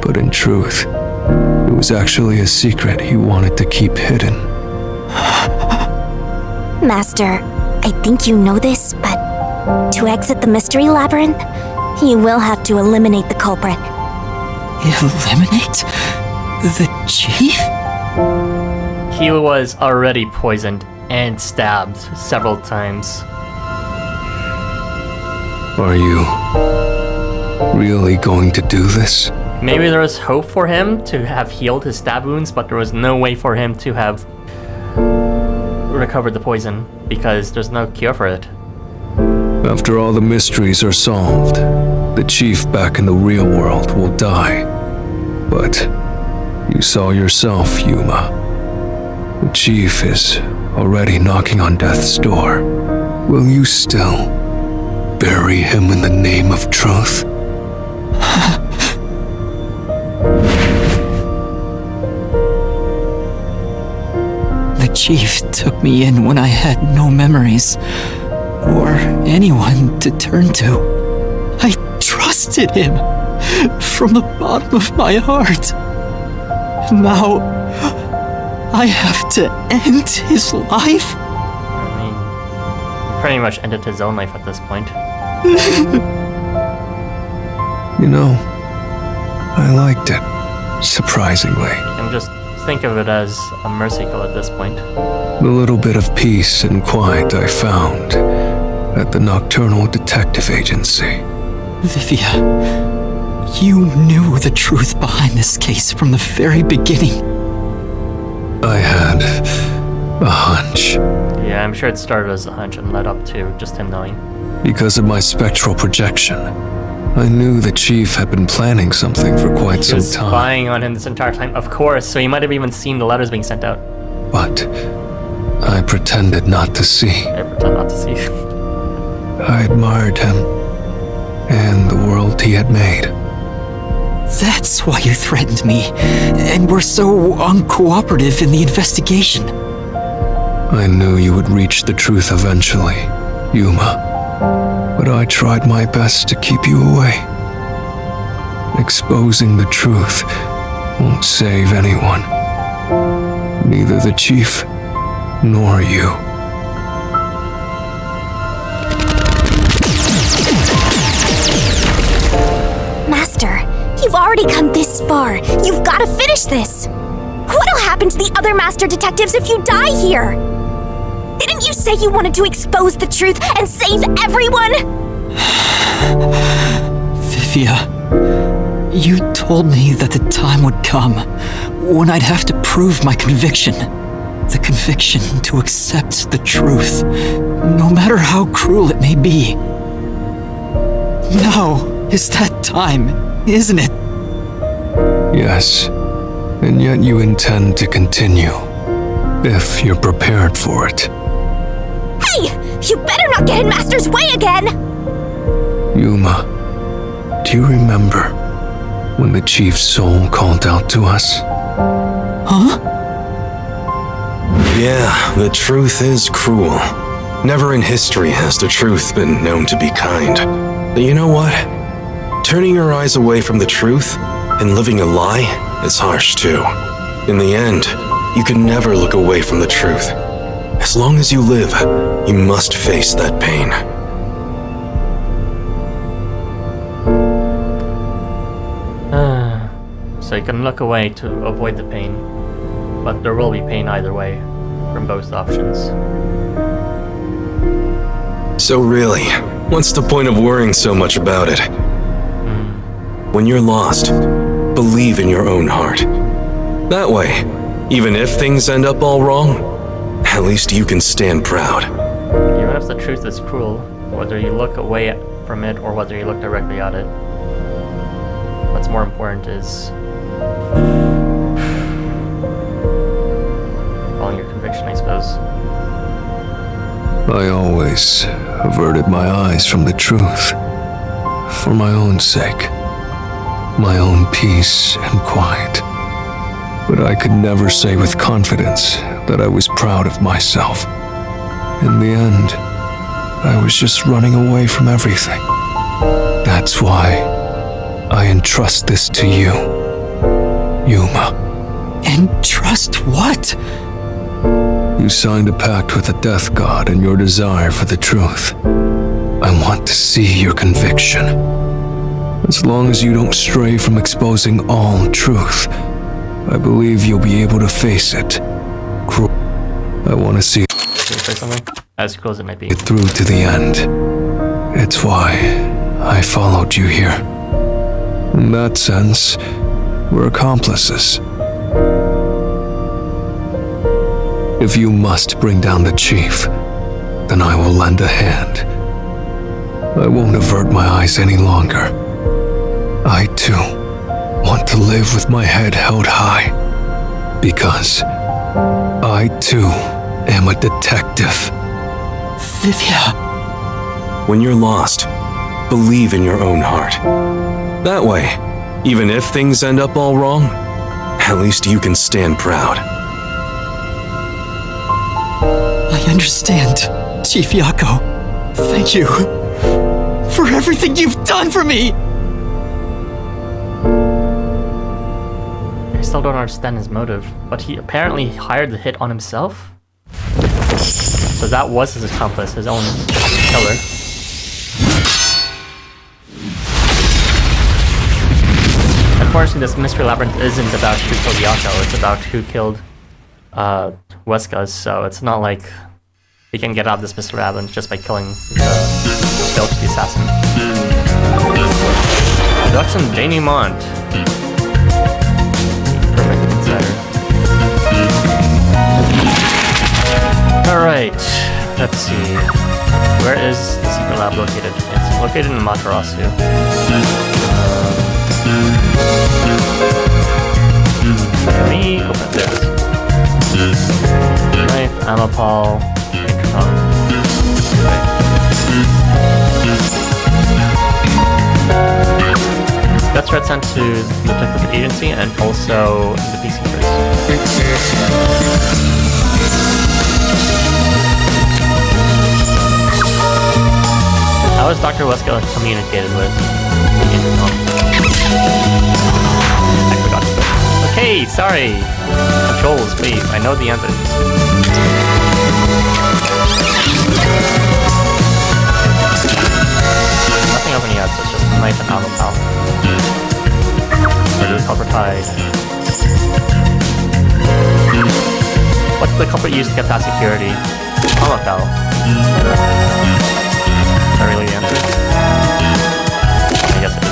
But in truth, it was actually a secret he wanted to keep hidden. Master, I think you know this, but to exit the mystery labyrinth, you will have to eliminate the culprit. Eliminate? The chief? He was already poisoned and stabbed several times. Are you really going to do this? Maybe there was hope for him to have healed his stab wounds, but there was no way for him to have recovered the poison because there's no cure for it. After all the mysteries are solved, the chief back in the real world will die. But you saw yourself, Yuma. The chief is already knocking on death's door. Will you still bury him in the name of truth? The chief took me in when I had no memories, or anyone to turn to. I trusted him from the bottom of my heart. Now, I have to end his life? I mean, he pretty much ended his own life at this point. You know, I liked it, surprisingly. You can just think of it as a mercy kill at this point. The little bit of peace and quiet I found at the Nocturnal Detective Agency. Vivia, you knew the truth behind this case from the very beginning. I had a hunch. Yeah, I'm sure it started as a hunch and led up to just him knowing. Because of my spectral projection, I knew the chief had been planning something for quite He was some time. spying on him this entire time, of course, so he might have even seen the letters being sent out. But I pretended not to see. I pretend not to see. I admired him and the world he had made. That's why you threatened me, and were so uncooperative in the investigation. I knew you would reach the truth eventually, Yuma. But I tried my best to keep you away. Exposing the truth won't save anyone. Neither the chief nor you. Master, you've already come this far. You've got to finish this. What'll happen to the other master detectives if you die here? Didn't you say you wanted to expose the truth and save everyone? Vivia, you told me that the time would come when I'd have to prove my conviction. The conviction to accept the truth, no matter how cruel it may be. Now is that time, isn't it? Yes, and yet you intend to continue, if you're prepared for it. Hey! You better not get in Master's way again! Yuma, do you remember when the chief's soul called out to us? Huh? Yeah, the truth is cruel. Never in history has the truth been known to be kind. But you know what? Turning your eyes away from the truth and living a lie is harsh too. In the end, you can never look away from the truth. As long as you live, you must face that pain. So you can look away to avoid the pain, but there will be pain either way, from both options. So really, what's the point of worrying so much about it? When you're lost, believe in your own heart. That way, even if things end up all wrong, at least you can stand proud. Even if the truth is cruel, whether you look away from it or whether you look directly at it, what's more important is following your conviction, I suppose. I always averted my eyes from the truth, for my own sake, my own peace and quiet. But I could never say with confidence that I was proud of myself. In the end, I was just running away from everything. That's why I entrust this to you, Yuma. Entrust what? You signed a pact with the Death God in your desire for the truth. I want to see your conviction. As long as you don't stray from exposing all truth, I believe you'll be able to face it. I want to see it say something? As close as it might be. through to the end. It's why I followed you here. In that sense, we're accomplices. If you must bring down the chief, then I will lend a hand. I won't avert my eyes any longer. I, too, want to live with my head held high. Because I, too, am a detective. Vivia. When you're lost, believe in your own heart. That way, even if things end up all wrong, at least you can stand proud. I understand, Chief Yako. Thank you for everything you've done for me! I still don't understand his motive, but he apparently hired the hit on himself? So that was his accomplice, his own killer. Unfortunately, this Mystery Labyrinth isn't about who killed Yako, it's about who killed Wesker, so it's not like he can get out of this Mystery Labyrinth just by killing Filch the assassin. Deduction Denouement. Perfect insider. Alright, let's see. Where is the secret lab located? It's located in Matarasu. Let me open this. Knife, Amapal, intercom. Okay. That's red sent to the Culprit Agency and also the peacekeepers. How is Dr. Wesker communicated with the intercom? I forgot. Okay, sorry. Controls, please. I know the answers. Nothing open yet, so it's just knife and ammo pal. Where does the culprit hide? What did the culprit use to get past security? Ammo pal. Is that really the answer? I guess it is.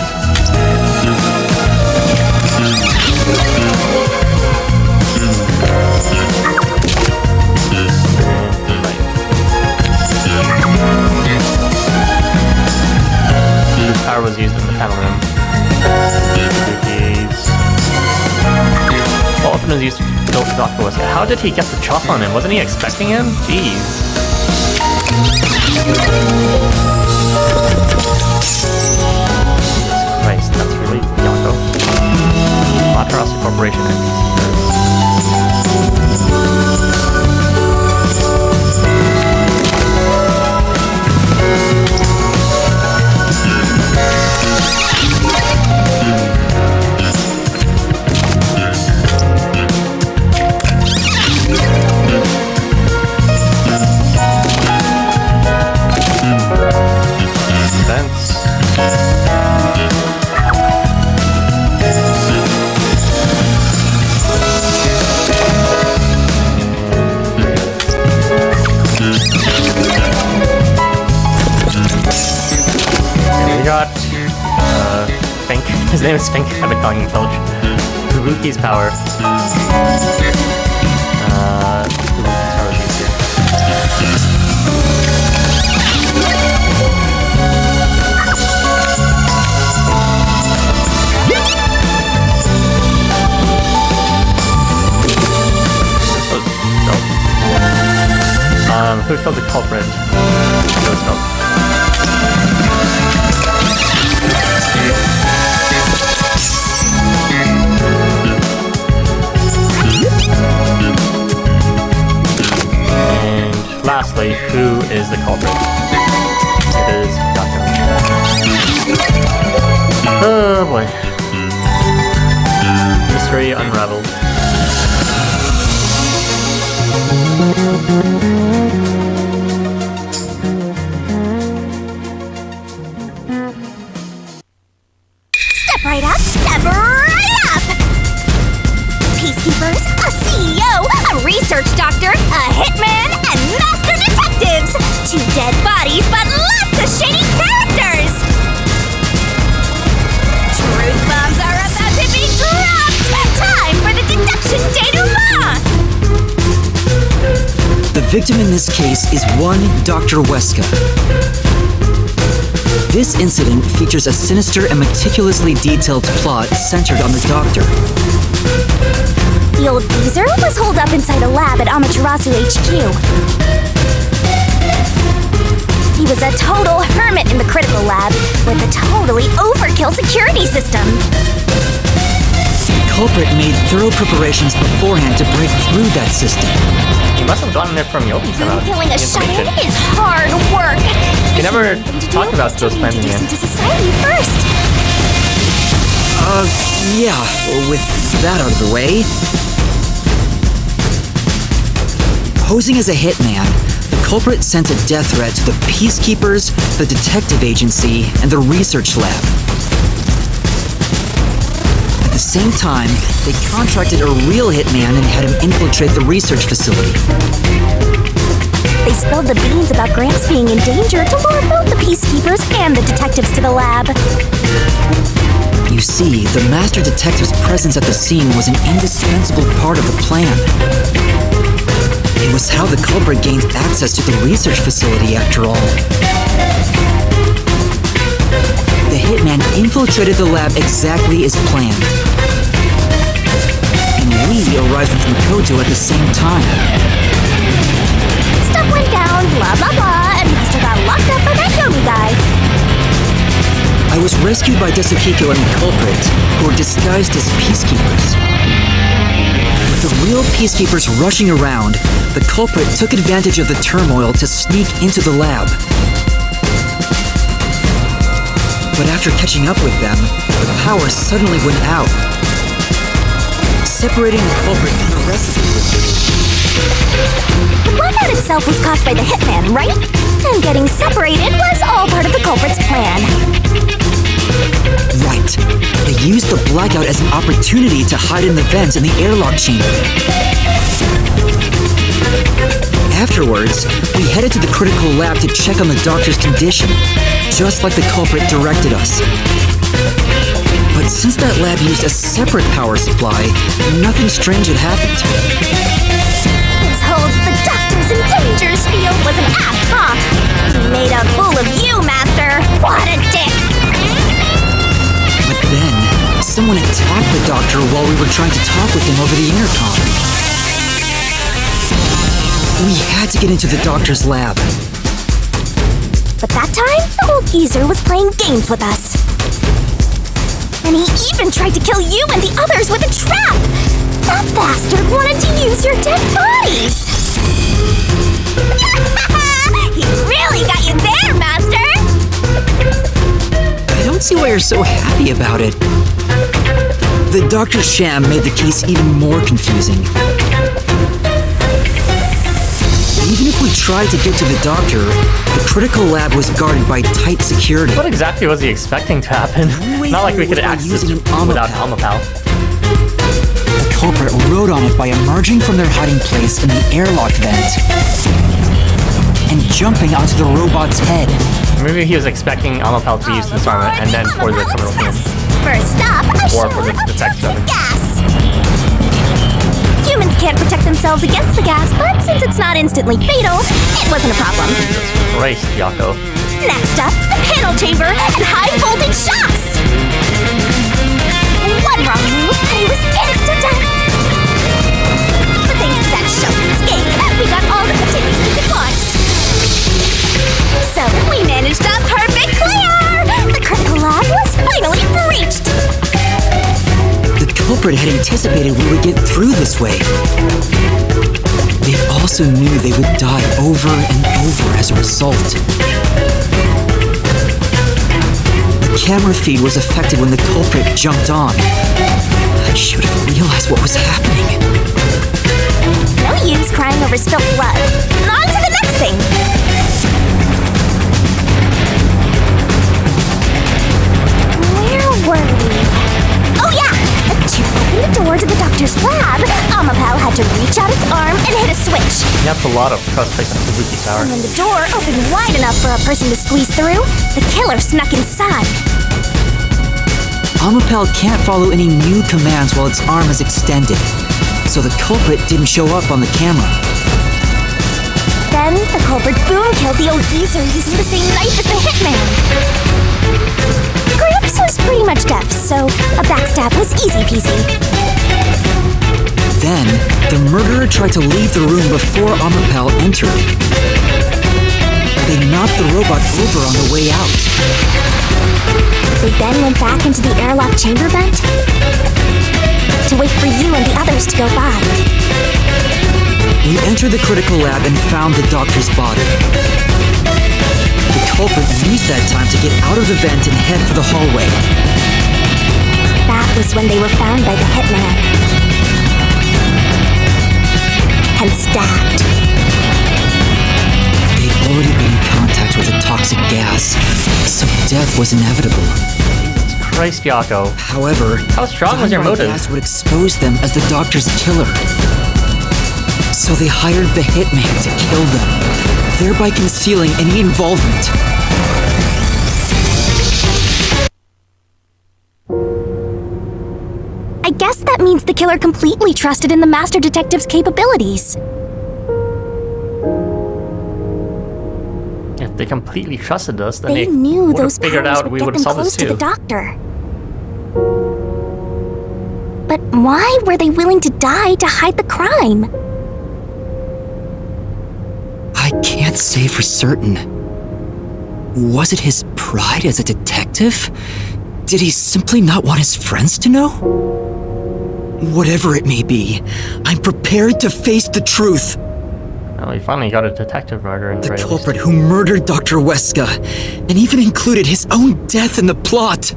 Power was used in the panel room. Well, weapon was used to kill Dr. Wesker. How did he get the chop on him? Wasn't he expecting him? Jeez. Jesus Christ, that's really Yako. Matarasu Corporation and Fink. His name is Fink. I've been calling him Filch. Fubuki's power. Fubuki's power is easier. Who killed the culprit? And lastly, who is the culprit? It is Yako. Oh boy. Mystery unraveled. Step right up, step right up! Peacekeepers, a CEO, a research doctor, a hitman, and master detectives! 2 dead bodies, but lots of shady characters! Truth bombs are about to be dropped! Time for the Deduction Denouement! The victim in this case is one Dr. Weska. This incident features a sinister and meticulously detailed plot centered on the doctor. The old geezer was holed up inside a lab at Amaterasu HQ. He was a total hermit in the critical lab with a totally overkill security system. Culprit made thorough preparations beforehand to break through that system. He must have gotten it from Yobi somehow. Killing a Shaman is hard work. He never talked about those plans in the end. To society first. Yeah, with that out of the way. Posing as a hitman, the culprit sent a death threat to the Peacekeepers, the Detective Agency, and the Research Lab. At the same time, they contracted a real hitman and had him infiltrate the research facility. They spilled the beans about Gramps being in danger to lure both the Peacekeepers and the detectives to the lab. You see, the Master Detective's presence at the scene was an indispensable part of the plan. It was how the culprit gained access to the research facility, after all. The hitman infiltrated the lab exactly as planned. And we arrived in Makoto at the same time. Stuff went down, blah blah blah, and Master got locked up by that Yomi guy. I was rescued by Desukiko and the culprit, who were disguised as peacekeepers. With the real peacekeepers rushing around, the culprit took advantage of the turmoil to sneak into the lab. But after catching up with them, the power suddenly went out, separating the culprit from the rest of the group. The blackout itself was caused by the hitman, right? And getting separated was all part of the culprit's plan. Right. They used the blackout as an opportunity to hide in the vents in the airlock chamber. Afterwards, we headed to the critical lab to check on the doctor's condition, just like the culprit directed us. But since that lab used a separate power supply, nothing strange had happened. This whole "the doctor's in danger" spiel was an act, huh? He made a fool of you, Master! What a dick! But then, someone attacked the doctor while we were trying to talk with him over the intercom. We had to get into the doctor's lab. But that time, the old geezer was playing games with us. And he even tried to kill you and the others with a trap! That bastard wanted to use your dead bodies! He really got you there, Master! I don't see why you're so happy about it. The doctor's sham made the case even more confusing. Even if we tried to get to the doctor, the critical lab was guarded by tight security. What exactly was he expecting to happen? Not like we could access it without Amapal. The culprit rode on it by emerging from their hiding place in the airlock vent and jumping onto the robot's head. Maybe he was expecting Amapal to use this armor and then for the criminal human. First up, Or for the detective. gas! Humans can't protect themselves against the gas, but since it's not instantly fatal, it wasn't a problem. Christ, Yako. Next up, the panel chamber and high-voltage shocks! One wrong move, and he was insta-dead! But thanks to that show escape, we got all the continues we could want. So, we managed a perfect clear! The critical lab was finally breached! The culprit had anticipated we would get through this way. They also knew they would die over and over as a result. The camera feed was affected when the culprit jumped on. I should have realized what was happening. No use crying over spilt blood. On to the next thing! Where were we? Oh yeah! To open the door to the doctor's lab, Amapel had to reach out its arm and hit a switch. That's a lot of trust placed on Kabuki Tower. And when the door opened wide enough for a person to squeeze through, the killer snuck inside. Amapel can't follow any new commands while its arm is extended, so the culprit didn't show up on the camera. Then the culprit boom killed the old geezer using the same knife as the hitman. Grips was pretty much deaf, so a backstab was easy peasy. Then, the murderer tried to leave the room before Amapel entered. They knocked the robot over on the way out. They then went back into the airlock chamber vent to wait for you and the others to go by. We entered the critical lab and found the doctor's body. The culprit used that time to get out of the vent and head for the hallway. That was when they were found by the hitman. And stabbed. They'd already been in contact with a toxic gas, so death was inevitable. Christ, Yako. However, how strong was your motive? Gas would expose them as the doctor's killer. So they hired the hitman to kill them, thereby concealing any involvement. I guess that means the killer completely trusted in the Master Detective's capabilities. If they completely trusted us, then they knew would those have figured powers out we would would get have them solved close this to the too. doctor. But why were they willing to die to hide the crime? I can't say for certain. Was it his pride as a detective? Did he simply not want his friends to know? Whatever it may be, I'm prepared to face the truth. Oh, we finally got a detective murder in the The culprit who murdered Dr. Weska, and even included his own death in the plot.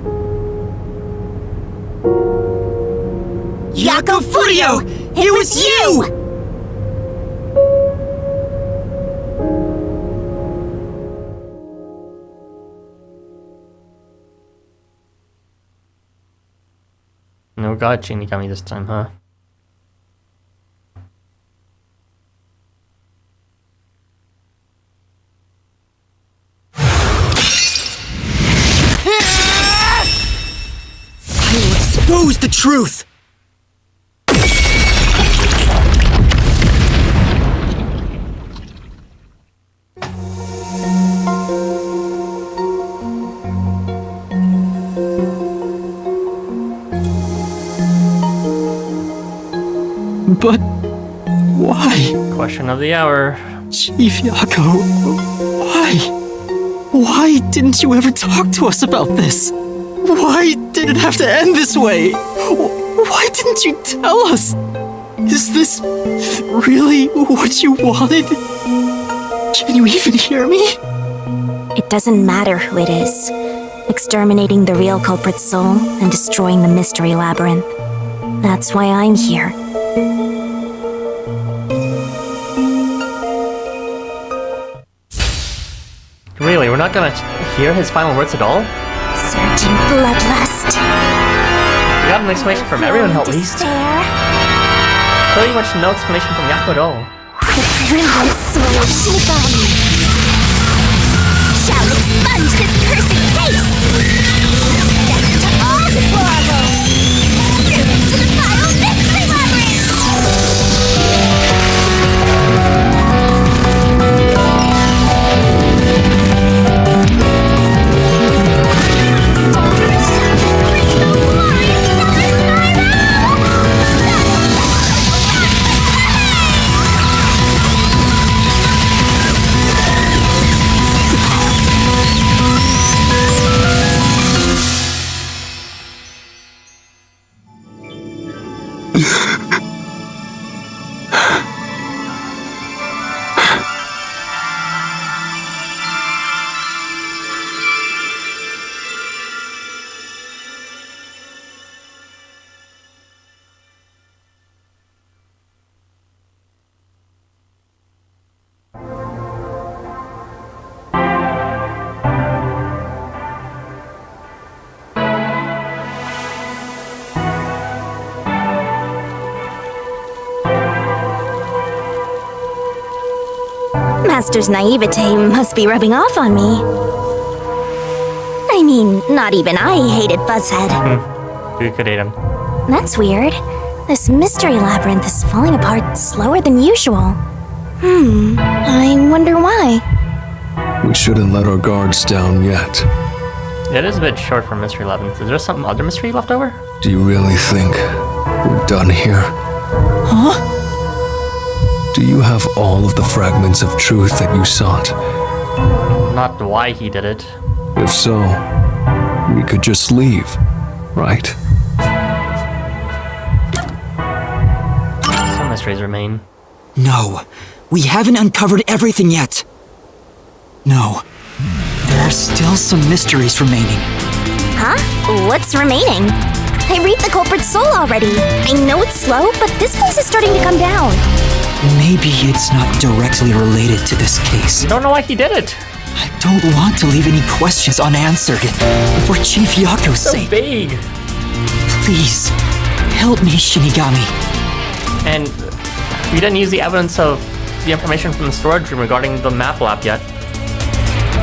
Yako Furio! It was you! No god Shinigami this time, huh? I will expose the truth! But why? Question of the hour. Chief Yako, why? Why didn't you ever talk to us about this? Why did it have to end this way? Why didn't you tell us? Is this really what you wanted? Can you even hear me? It doesn't matter who it is. Exterminating the real culprit's soul and destroying the mystery labyrinth. That's why I'm here. Really, we're not gonna hear his final words at all? Surging bloodlust. We got an explanation from everyone at least. Pretty much no explanation from Yako at all. The brilliant soul of Shinigami shall expunge this cursed case! Death to all deplorables! To the final mystery labyrinth! Master's naivete must be rubbing off on me. I mean, not even I hated Fuzzhead. Who could hate him? That's weird. This mystery labyrinth is falling apart slower than usual. I wonder why. We shouldn't let our guards down yet. It is a bit short for Mystery Labyrinth. Is there some other mystery left over? Do you really think we're done here? Huh? Do you have all of the fragments of truth that you sought? Not why he did it. If so, we could just leave, right? Some mysteries remain. No, we haven't uncovered everything yet. No, there are still some mysteries remaining. Huh? What's remaining? I read the culprit's soul already. I know it's slow, but this place is starting to come down. Maybe it's not directly related to this case. You don't know why he did it. I don't want to leave any questions unanswered. For Chief Yako's So sake. vague. Please, help me, Shinigami. And we didn't use the evidence of the information from the storage room regarding the map lab yet.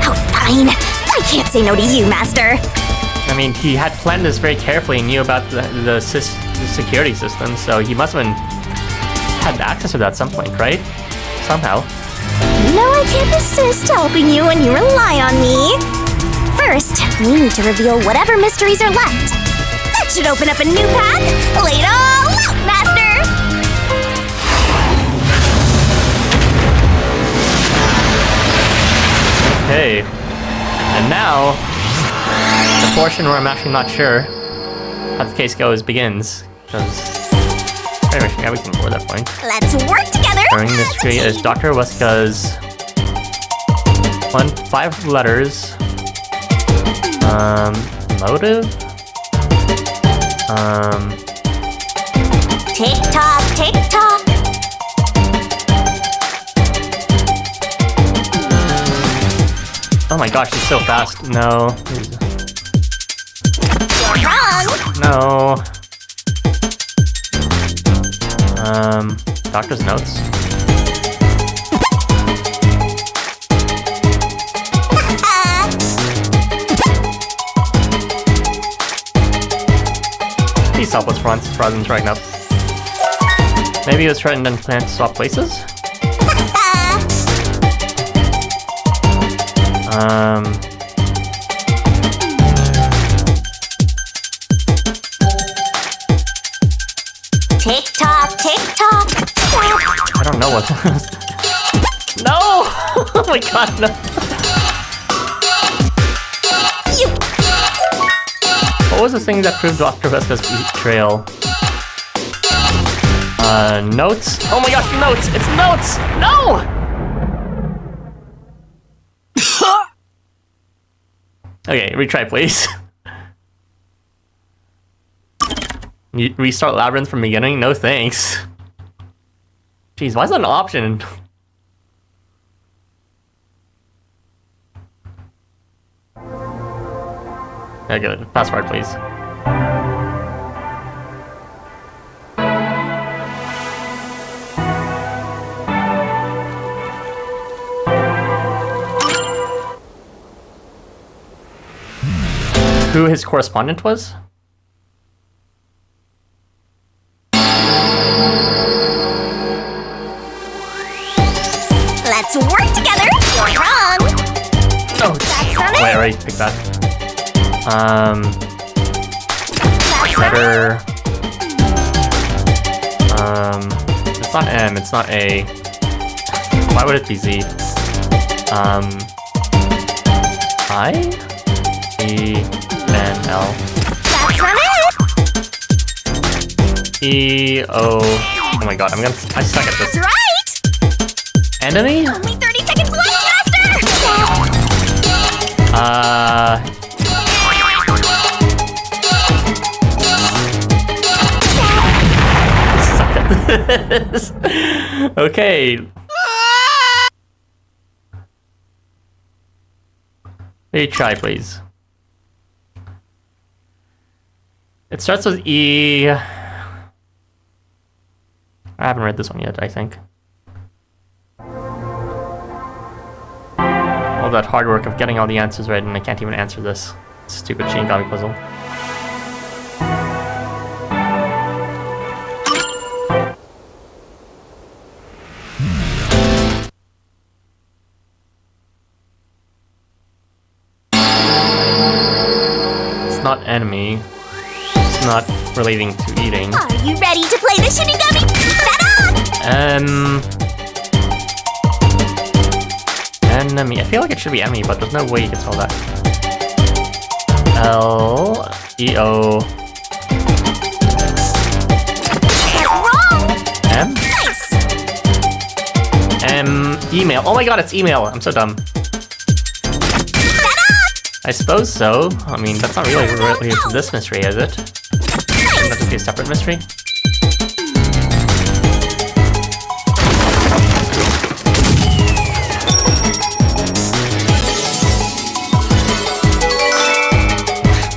Oh, fine. I can't say no to you, Master. I mean, he had planned this very carefully and knew about the security system, so he must have had access to that at some point, right? Somehow. No, I can't resist helping you when you rely on me. First, we need to reveal whatever mysteries are left. That should open up a new path. Lay it all out, Master! Okay. And now, the portion where I'm actually not sure how the case goes begins. Because pretty much everything before that point. Let's work together! During mystery is Dr. Weska's 5 letters. Motive? Tick-tock, tick-tock. Oh my gosh, he's so fast. No. You're wrong! No. Doctor's notes. He's helpless fronts rather than trying up. Maybe he was trying to plan to swap places? Tick-tock, tick-tock. I don't know what. No! Oh my god, no. What was the thing that proved Dr. Weska's betrayal? Notes? Oh my gosh, notes! It's notes! No! Okay, retry please. You restart Labyrinth from beginning? No thanks. Jeez, why is that an option? Yeah, good. Fast forward, please. Who his correspondent was? Let's work together. You're wrong. Oh, That's not wait, I it. already picked that. That's not Letter. It's not M, it's not A. Why would it be Z? I? E, N, L. That's not it. E, O. Oh my god, I suck at That's this. right. Enemy? Only 30 seconds left, Master. Suck at this. Okay. Retry, please. It starts with E. I haven't read this one yet, I think. all that hard work of getting all the answers right, and I can't even answer this stupid Shinigami puzzle. It's not enemy. It's not relating to eating. Are you ready to play the Shinigami? Enemy. I feel like it should be enemy, but there's no way you can spell that. L-E-O. Wrong! M? Nice! Email. Oh my god, it's email. I'm so dumb. I suppose so. I mean, that's not really related to this mystery, is it? That would be a separate mystery.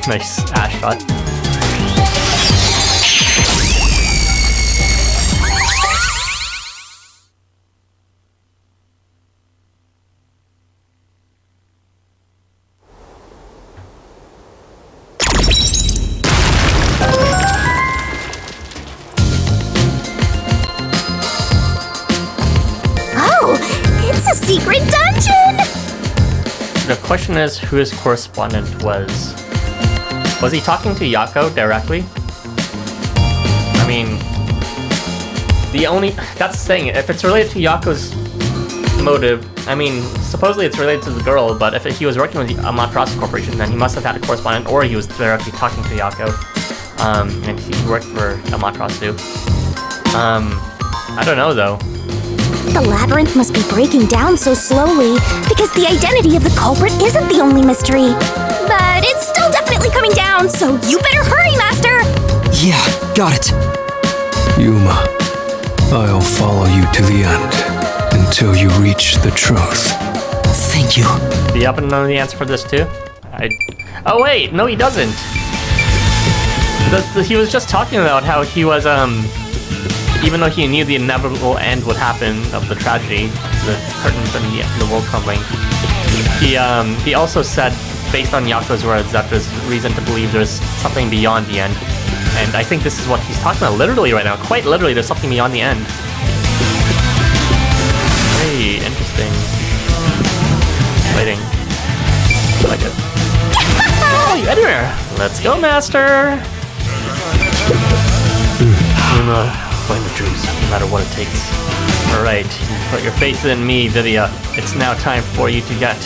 Nice ash shot. Oh, it's a secret dungeon! The question is who his correspondent was. Was he talking to Yako directly? I mean, that's the thing, if it's related to Yako's motive, I mean, supposedly it's related to the girl, but if he was working with the Amaterasu Corporation, then he must have had a correspondent, or he was directly talking to Yako, and he worked for Amaterasu. I don't know though. The labyrinth must be breaking down so slowly because the identity of the culprit isn't the only mystery. But it's still definitely coming down, so you better hurry, Master! Yeah, got it. Yuma, I'll follow you to the end until you reach the truth. Thank you. Do you happen to know the answer for this too? Oh wait, no he doesn't. He was just talking about how he was, even though he knew the inevitable end would happen of the tragedy, the curtains and the world crumbling, he also said, based on Yako's words, that there's reason to believe there's something beyond the end. And I think this is what he's talking about literally right now. Quite literally, there's something beyond the end. Very interesting. Waiting. I like it. Oh, you anywhere? Let's go, Master! Find the truth, no matter what it takes. Alright, put your faith in me, Vidia. It's now time for you to get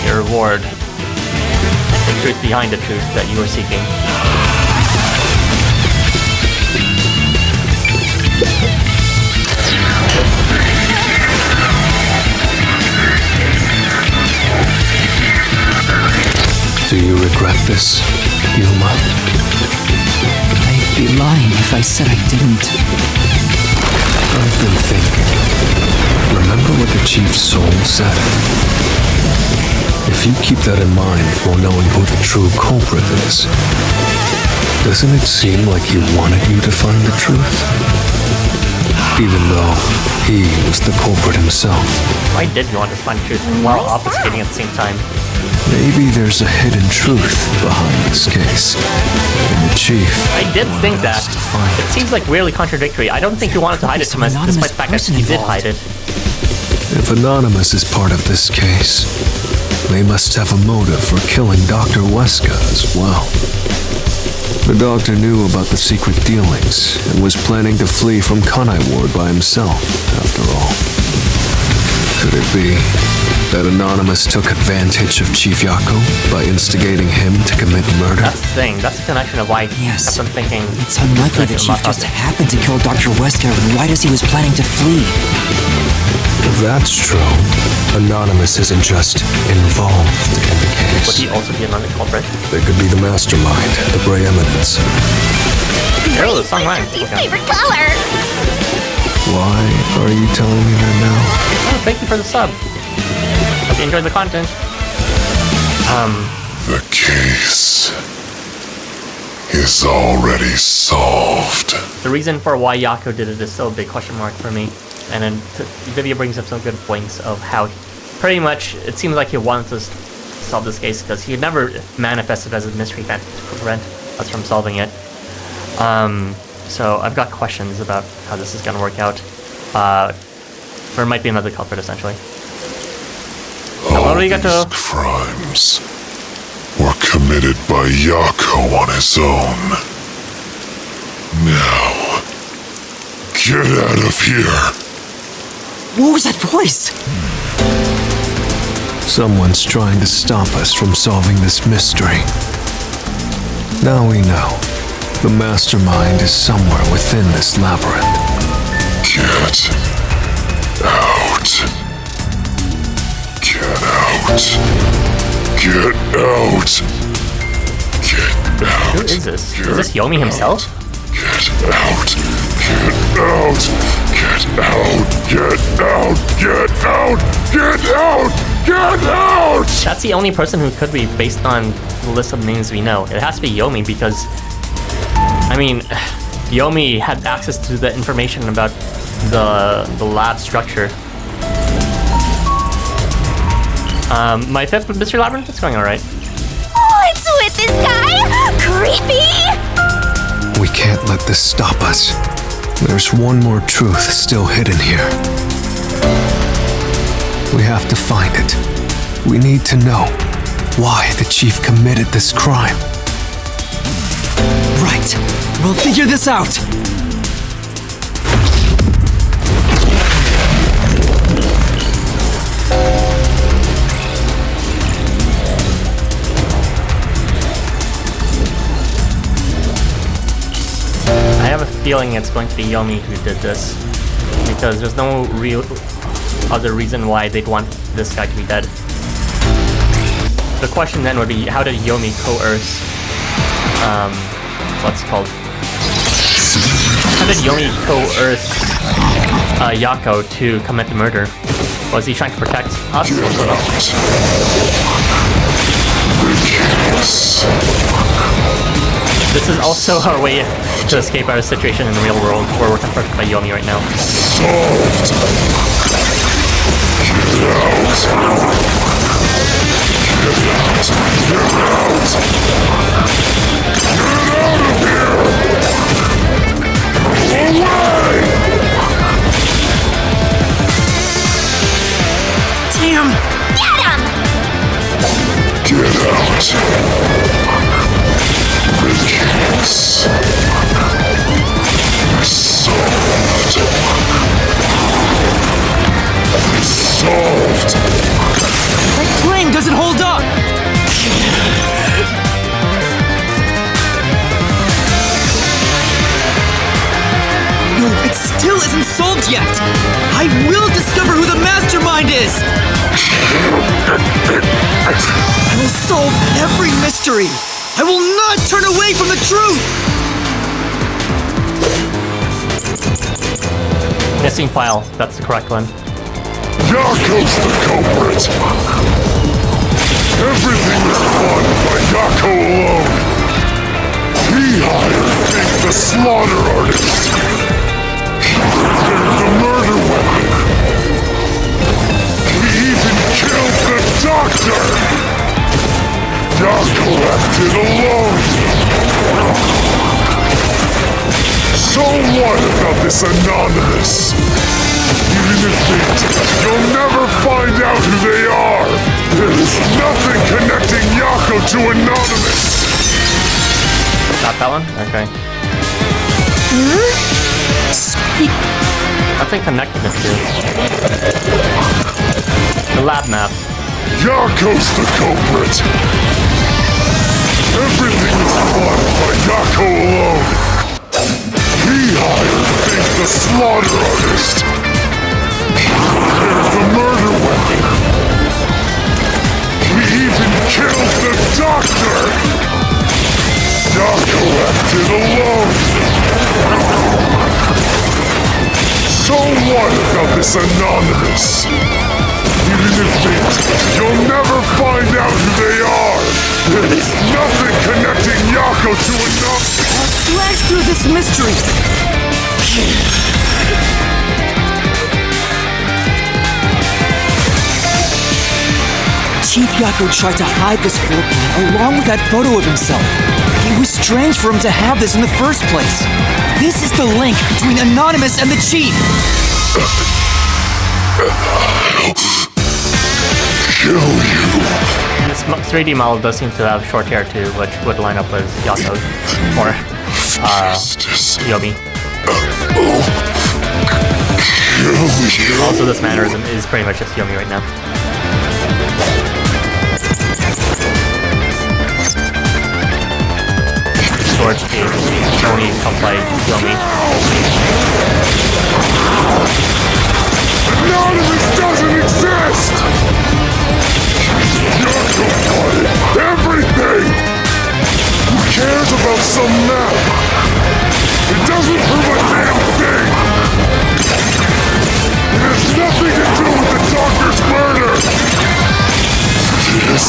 your reward. The truth behind the truth that you are seeking. Do you regret this, Yuma? I'd be lying if I said I didn't. I've been thinking. Remember what the Chief's soul said? If you keep that in mind while knowing who the true culprit is, doesn't it seem like he wanted you to find the truth? Even though he was the culprit himself. Why did you want to find truth while obfuscating at the same time? Maybe there's a hidden truth behind this case. And the Chief... I did think that. It seems like weirdly contradictory. I don't think he wanted to hide it from us, despite the fact that he did hide it. If Anonymous is part of this case, they must have a motive for killing Dr. Weska as well. The doctor knew about the secret dealings and was planning to flee from Kanai Ward by himself, after all. Could it be that Anonymous took advantage of Chief Yako by instigating him to commit murder? That's the thing. That's the connection of why I kept on thinking... It's unlikely the Chief just happened to kill Dr. Weska right as he was planning to flee. If that's true, Anonymous isn't just involved in the case. Would he also be another culprit? They could be the mastermind, the Grey Eminence. Oh, the song rhymes. Your favorite color! Why are you telling me that now? Oh, thank you for the sub. Hope you enjoyed the content. The case is already solved. The reason for why Yako did it is still a big question mark for me. And then Vivia brings up some good points of how pretty much, it seems like he wanted to solve this case because he never manifested as a mystery to prevent us from solving it. So I've got questions about how this is going to work out. There might be another culprit, essentially. All these crimes were committed by Yako on his own. Now, get out of here. What was that voice? Someone's trying to stop us from solving this mystery. Now we know. The mastermind is somewhere within this labyrinth. Get out. Get out. Get out. Get out. Who is this? Is this Yomi himself? Get out. Get out. Get out. Get out. Get out. Get out. Get out. That's the only person who could be based on the list of names we know. It has to be Yomi because, I mean, Yomi had access to the information about the lab structure. My fifth Mystery Labyrinth is going alright. What's with this guy? Creepy! We can't let this stop us. There's one more truth still hidden here. We have to find it. We need to know why the chief committed this crime. Right. We'll figure this out. I have a feeling it's going to be Yomi who did this, because there's no real other reason why they'd want this guy to be dead. The question then would be, how did Yomi coerce, what's it called? How did Yomi coerce Yako to commit the murder? Was he trying to protect us? This is also our way to escape our situation in the real world, where we're confronted by Yomi right now. Damn! Get him! Get out. Ridiculous. Solved. Solved. That claim doesn't hold up! No, it still isn't solved yet! I will discover who the mastermind is! I will solve every mystery! I will not turn away from the truth! Missing file, that's the correct one. Yako's the culprit! Everything was done by Yako alone! He hired Fink the slaughter artist! He prepared the murder weapon! He even killed the doctor! Yako acted alone! So what about this anonymous? Even if they did, you'll never find out who they are! There is nothing connecting Yako to Anonymous! Not that one? Okay. Nothing connected the two. The lab map. Yako's the culprit! Everything is done by Yako alone! He hired Fink the slaughter artist! He prepared the murder weapon! He even killed the doctor! Yako acted alone! So what about this Anonymous? Even if they did, you'll never find out who they are! There is nothing connecting Yako to Anonymous! I'll slash through this mystery! Chief Yako tried to hide this floor plan along with that photo of himself. It was strange for him to have this in the first place. This is the link between Anonymous and the Chief. Kill you. This 3D model does seem to have short hair too, which would line up with Yako or Yomi. Also, this mannerism is pretty much just Yomi right now. Storage cage only come by Yomi. Anonymous doesn't exist! Yako wanted everything! Who cares about some map? It doesn't prove a damn thing! It has nothing to do with the doctor's murder! This...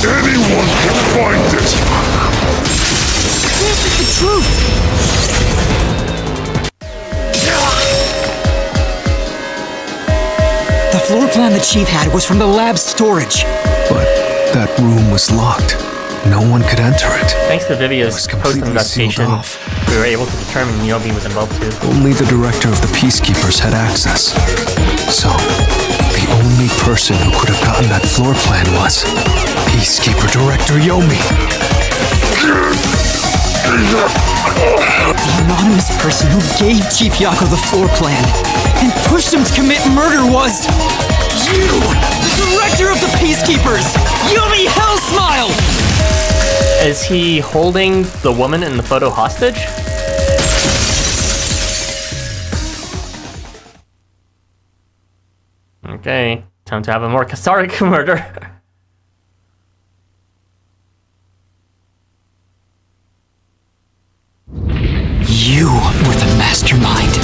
anyone can find it! This is the truth! The floor plan the Chief had was from the lab's storage. But that room was locked. No one could enter it. Thanks to Vivia's post-investigation, we were able to determine Yomi was involved too. Only the director of the Peacekeepers had access. So, the only person who could have gotten that floor plan was Peacekeeper Director Yomi. The anonymous person who gave Chief Yako the floor plan and pushed him to commit murder was... you! The director of the Peacekeepers! Yomi Hellsmile! Is he holding the woman in the photo hostage? Okay, time to have a more cathartic murder. You were the mastermind.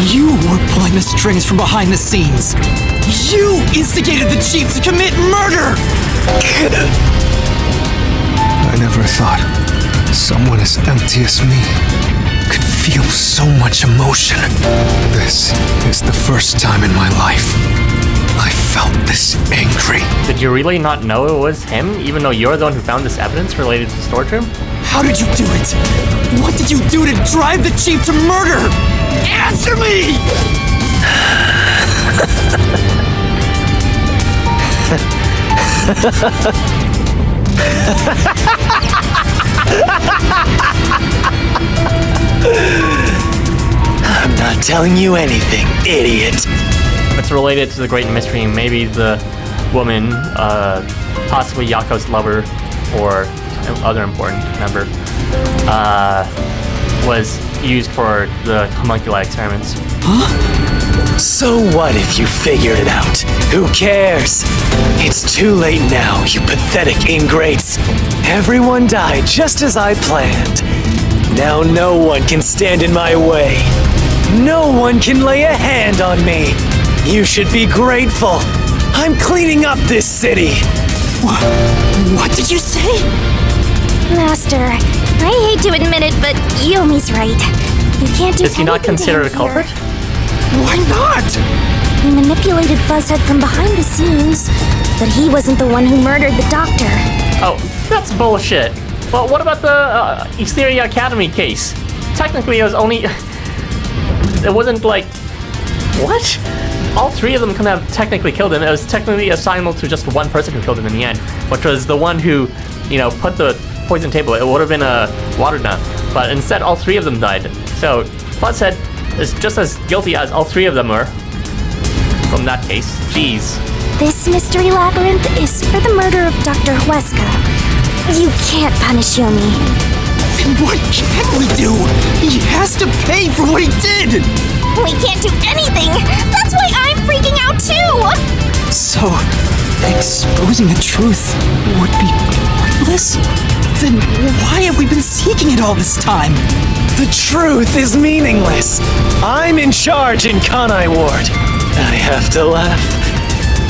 You were pulling the strings from behind the scenes. You instigated the Chief to commit murder! I never thought someone as empty as me could feel so much emotion. This is the first time in my life I felt this angry. Did you really not know it was him, even though you're the one who found this evidence related to the storage room? How did you do it? What did you do to drive the Chief to murder? Answer me! I'm not telling you anything, idiot. It's related to the Great Mystery. Maybe the woman, possibly Yako's lover, or other important member, was used for the homunculi experiments. Huh? So what if you figured it out? Who cares? It's too late now, you pathetic ingrates. Everyone died just as I planned. Now no one can stand in my way. No one can lay a hand on me. You should be grateful. I'm cleaning up this city. What did you say? Master, I hate to admit it, but Yomi's right. You can't do Is he not considered a culprit? Why not? He manipulated Fuzzhead from behind the scenes, but he wasn't the one who murdered the doctor. Oh, that's bullshit. Well, what about the Exterior Academy case? Technically, it was only... it wasn't like... What? All three of them could have technically killed him. It was technically assignable to just one person who killed him in the end, which was the one who, you know, put the poison table. It would have been a water nut, but instead all three of them died. So Fuzzhead is just as guilty as all three of them were from that case. Jeez. This mystery labyrinth is for the murder of Dr. Huesca. You can't punish Yomi. Then what can we do? He has to pay for what he did! We can't do anything! That's why I'm freaking out too! So, exposing the truth would be pointless? Then why have we been seeking it all this time? The truth is meaningless. I'm in charge in Kanai Ward. I have to laugh.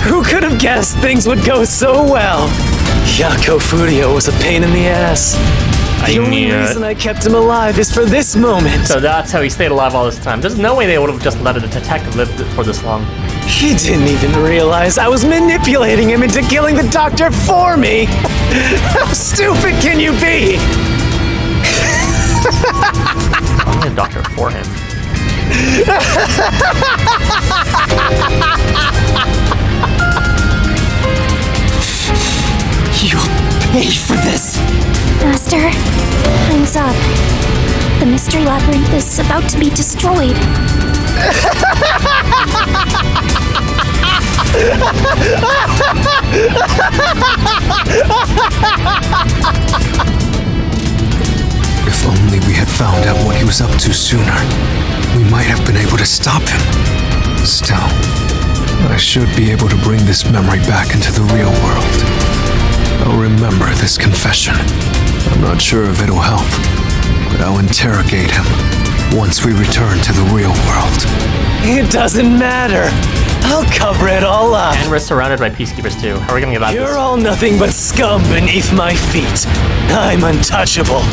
Who could have guessed things would go so well? Yako Furio was a pain in the ass. The only reason I kept him alive is for this moment. So that's how he stayed alive all this time. There's no way they would have just let a detective live for this long. He didn't even realize I was manipulating him into killing the doctor for me. How stupid can you be? I'm the doctor for him. You'll pay for this! Master, time's up. The mystery labyrinth is about to be destroyed. If only we had found out what he was up to sooner, we might have been able to stop him. Still, I should be able to bring this memory back into the real world. I'll remember this confession. I'm not sure if it'll help, but I'll interrogate him once we return to the real world. It doesn't matter. I'll cover it all up. And we're surrounded by peacekeepers too. How are we gonna get out of this? You're all nothing but scum beneath my feet. I'm untouchable.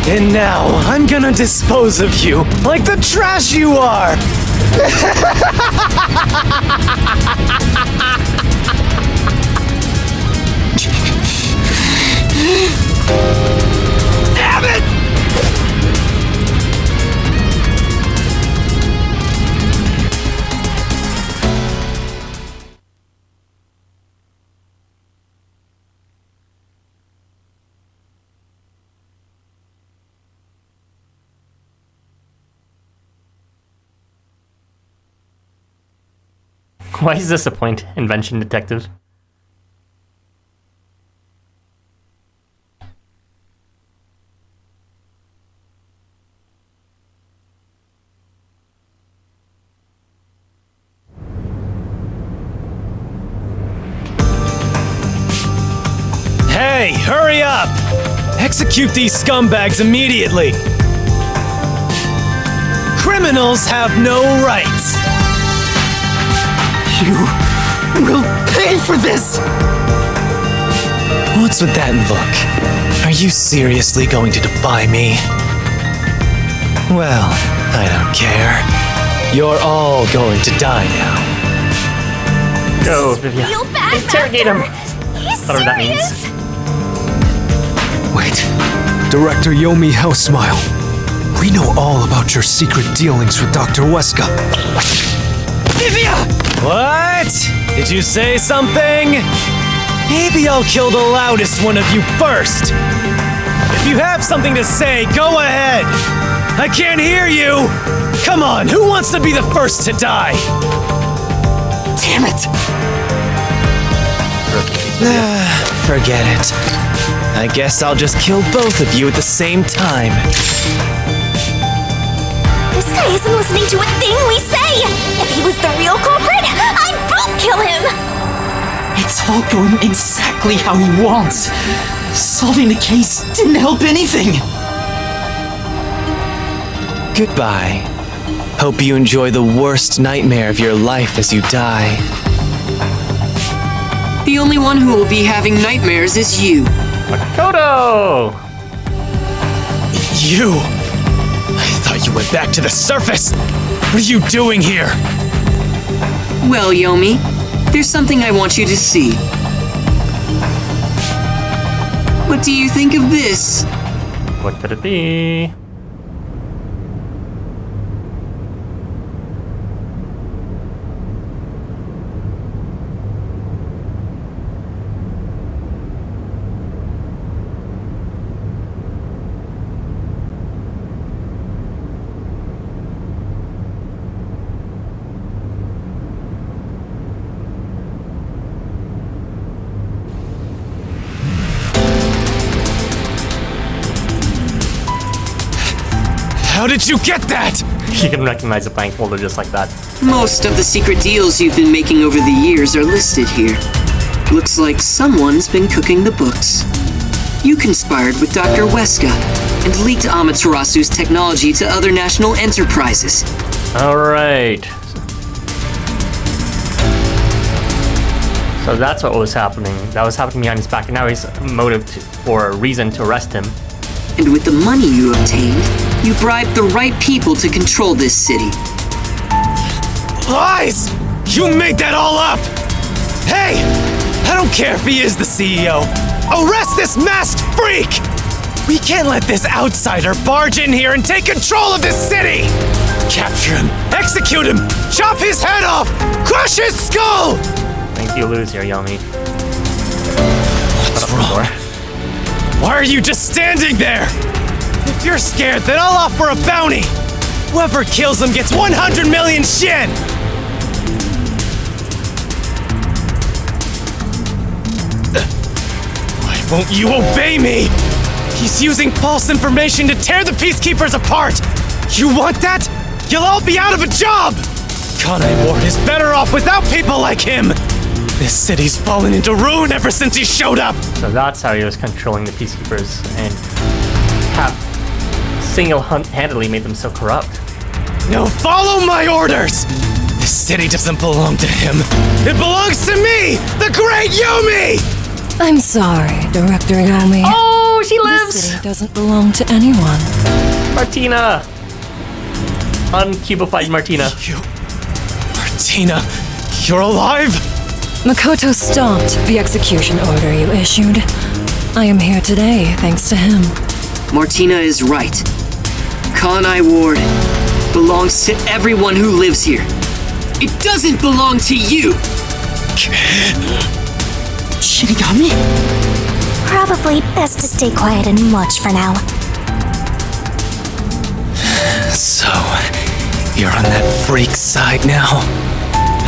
And now I'm gonna dispose of you like the trash you are. Damn it! Why is this a point? Invention detective. Hey, hurry up! Execute these scumbags immediately! Criminals have no rights! You will pay for this! What's with that look? Are you seriously going to defy me? Well, I don't care. You're all going to die now. Go, Vivian. Feel bad, Interrogate him. He's Whatever that means. serious. Wait, Director Yomi Hellsmile. We know all about your secret dealings with Dr. Weska. Vivia! What? Did you say something? Maybe I'll kill the loudest one of you first. If you have something to say, go ahead. I can't hear you. Come on, who wants to be the first to die? Damn it! Forget it. I guess I'll just kill both of you at the same time. This guy isn't listening to a thing we say! If he was the real culprit, I'd boot kill him! It's all going exactly how he wants. Solving the case didn't help anything. Goodbye. Hope you enjoy the worst nightmare of your life as you die. The only one who will be having nightmares is you. Makoto! You! I thought you went back to the surface! What are you doing here? Well, Yomi, there's something I want you to see. What do you think of this? What could it be? How did you get that? You can recognize a blank folder just like that. Most of the secret deals you've been making over the years are listed here. Looks like someone's been cooking the books. You conspired with Dr. Weska and leaked Amaterasu's technology to other national enterprises. Alright. So that's what was happening. That was happening behind his back, and now he's a motive or a reason to arrest him. And with the money you obtained, you bribed the right people to control this city. Lies! You made that all up! Hey! I don't care if he is the CEO. Arrest this masked freak! We can't let this outsider barge in here and take control of this city! Capture him! Execute him! Chop his head off! Crush his skull! I think you lose here, Yomi. What's wrong? Why are you just standing there? If you're scared, then I'll offer a bounty! Whoever kills him gets 100 million Shin! Why won't you obey me? He's using false information to tear the Peacekeepers apart! You want that? You'll all be out of a job! Kanai Ward is better off without people like him! This city's fallen into ruin ever since he showed up! So that's how he was controlling the Peacekeepers and have single-handedly made them so corrupt. Now follow my orders! This city doesn't belong to him. It belongs to me, the great Yomi! I'm sorry, Director Yomi. Oh, she lives! This city doesn't belong to anyone. Martina! Uncubified Martina. Martina, you're alive? Makoto stopped the execution order you issued. I am here today thanks to him. Martina is right. Kanai Ward belongs to everyone who lives here. It doesn't belong to you! Shinigami? Probably best to stay quiet and watch for now. So, you're on that freak's side now?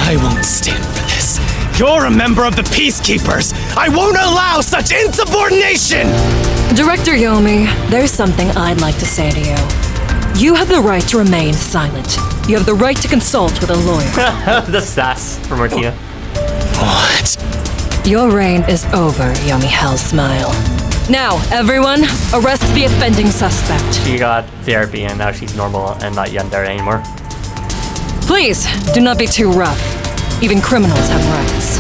I won't stand for this. You're a member of the Peacekeepers! I won't allow such insubordination! Director Yomi, there's something I'd like to say to you. You have the right to remain silent. You have the right to consult with a lawyer. The sass for Martina. What? Your reign is over, Yomi Hellsmile. Now, everyone, arrest the offending suspect. She got therapy and now she's normal and not yandere anymore. Please, do not be too rough. Even criminals have rights.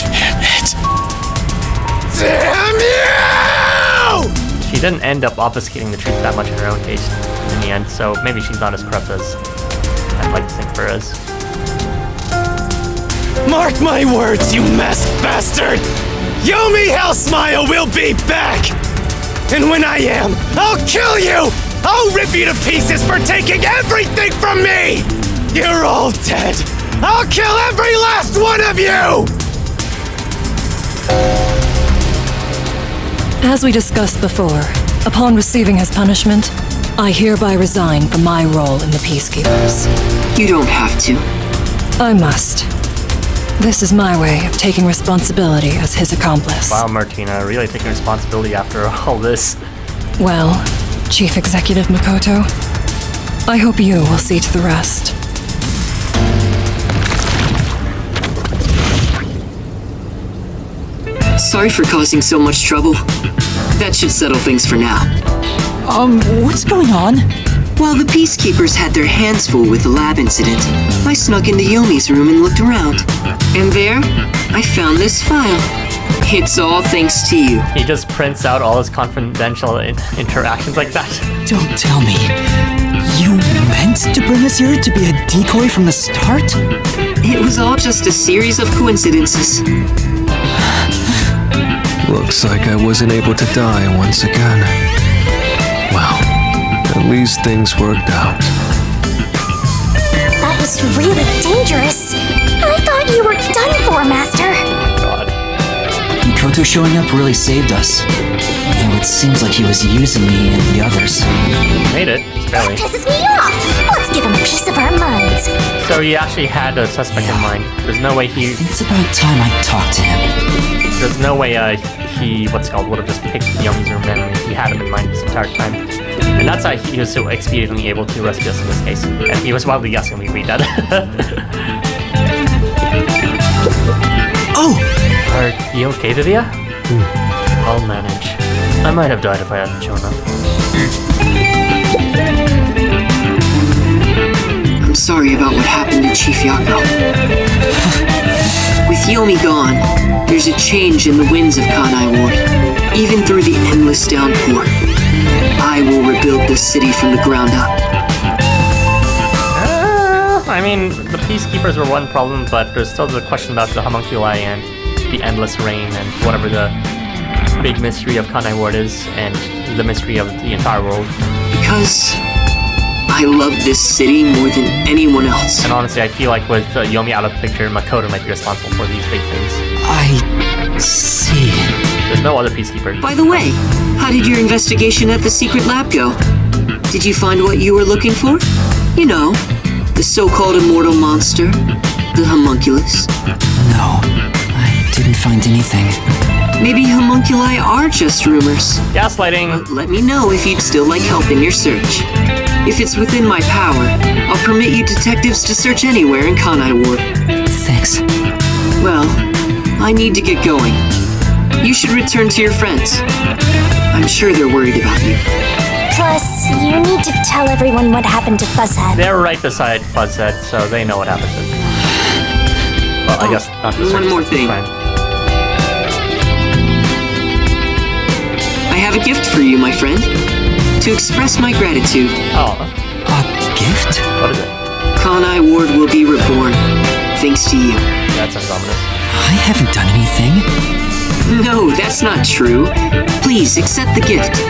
Damn it. Damn you! She didn't end up obfuscating the truth that much in her own case in the end, so maybe she's not as corrupt as I'd like to think for her as. Mark my words, you masked bastard! Yomi Hellsmile will be back! And when I am, I'll kill you! I'll rip you to pieces for taking everything from me! You're all dead! I'll kill every last one of you! As we discussed before, upon receiving his punishment, I hereby resign from my role in the Peacekeepers. You don't have to. I must. This is my way of taking responsibility as his accomplice. Wow, Martina, really taking responsibility after all this. Well, Chief Executive Makoto, I hope you will see to the rest. Sorry for causing so much trouble. That should settle things for now. What's going on? While the Peacekeepers had their hands full with the lab incident, I snuck into Yomi's room and looked around. And there, I found this file. It's all thanks to you. He just prints out all his confidential interactions like that. Don't tell me. You meant to bring us here to be a decoy from the start? It was all just a series of coincidences. Looks like I wasn't able to die once again. Well, at least things worked out. That was really dangerous. I thought you were done for, Master. God. Makoto showing up really saved us. Though it seems like he was using me and the others. Made it, barely. That pisses me off. Let's give him a piece of our minds. So he actually had a suspect in mind. There's no way he. It's about time I talked to him. There's no way he would have just picked Yomi's room and he had him in mind this entire time. And that's how he was so expediently able to rescue us in this case. And he was wildly guessing we read that. Oh! Are you okay, Vivia? I'll manage. I might have died if I hadn't shown up. I'm sorry about what happened to Chief Yako. With Yomi gone, there's a change in the winds of Kanai Ward. Even through the endless downpour, I will rebuild this city from the ground up. I mean, the Peacekeepers were one problem, but there's still the question about the homunculi and the endless rain and whatever the big mystery of Kanai Ward is, and the mystery of the entire world. Because I love this city more than anyone else. And honestly, I feel like with Yomi out of the picture, Makoto might be responsible for these big things. I see. There's no other Peacekeeper. By the way, how did your investigation at the secret lab go? Did you find what you were looking for? You know, the so-called immortal monster, the homunculus. No, I didn't find anything. Maybe homunculi are just rumors. Gaslighting. Let me know if you'd still like help in your search. If it's within my power, I'll permit you detectives to search anywhere in Kanai Ward. Thanks. Well, I need to get going. You should return to your friends. I'm sure they're worried about you. Plus, you need to tell everyone what happened to Fuzzhead. They're right beside Fuzzhead, so they know what happened to him. Well, I guess not this one more thing. I have a gift for you, my friend. To express my gratitude. Oh. A gift? What is it? Kanai Ward will be reborn, thanks to you. That sounds ominous. I haven't done anything. No, that's not true. Please, accept the gift.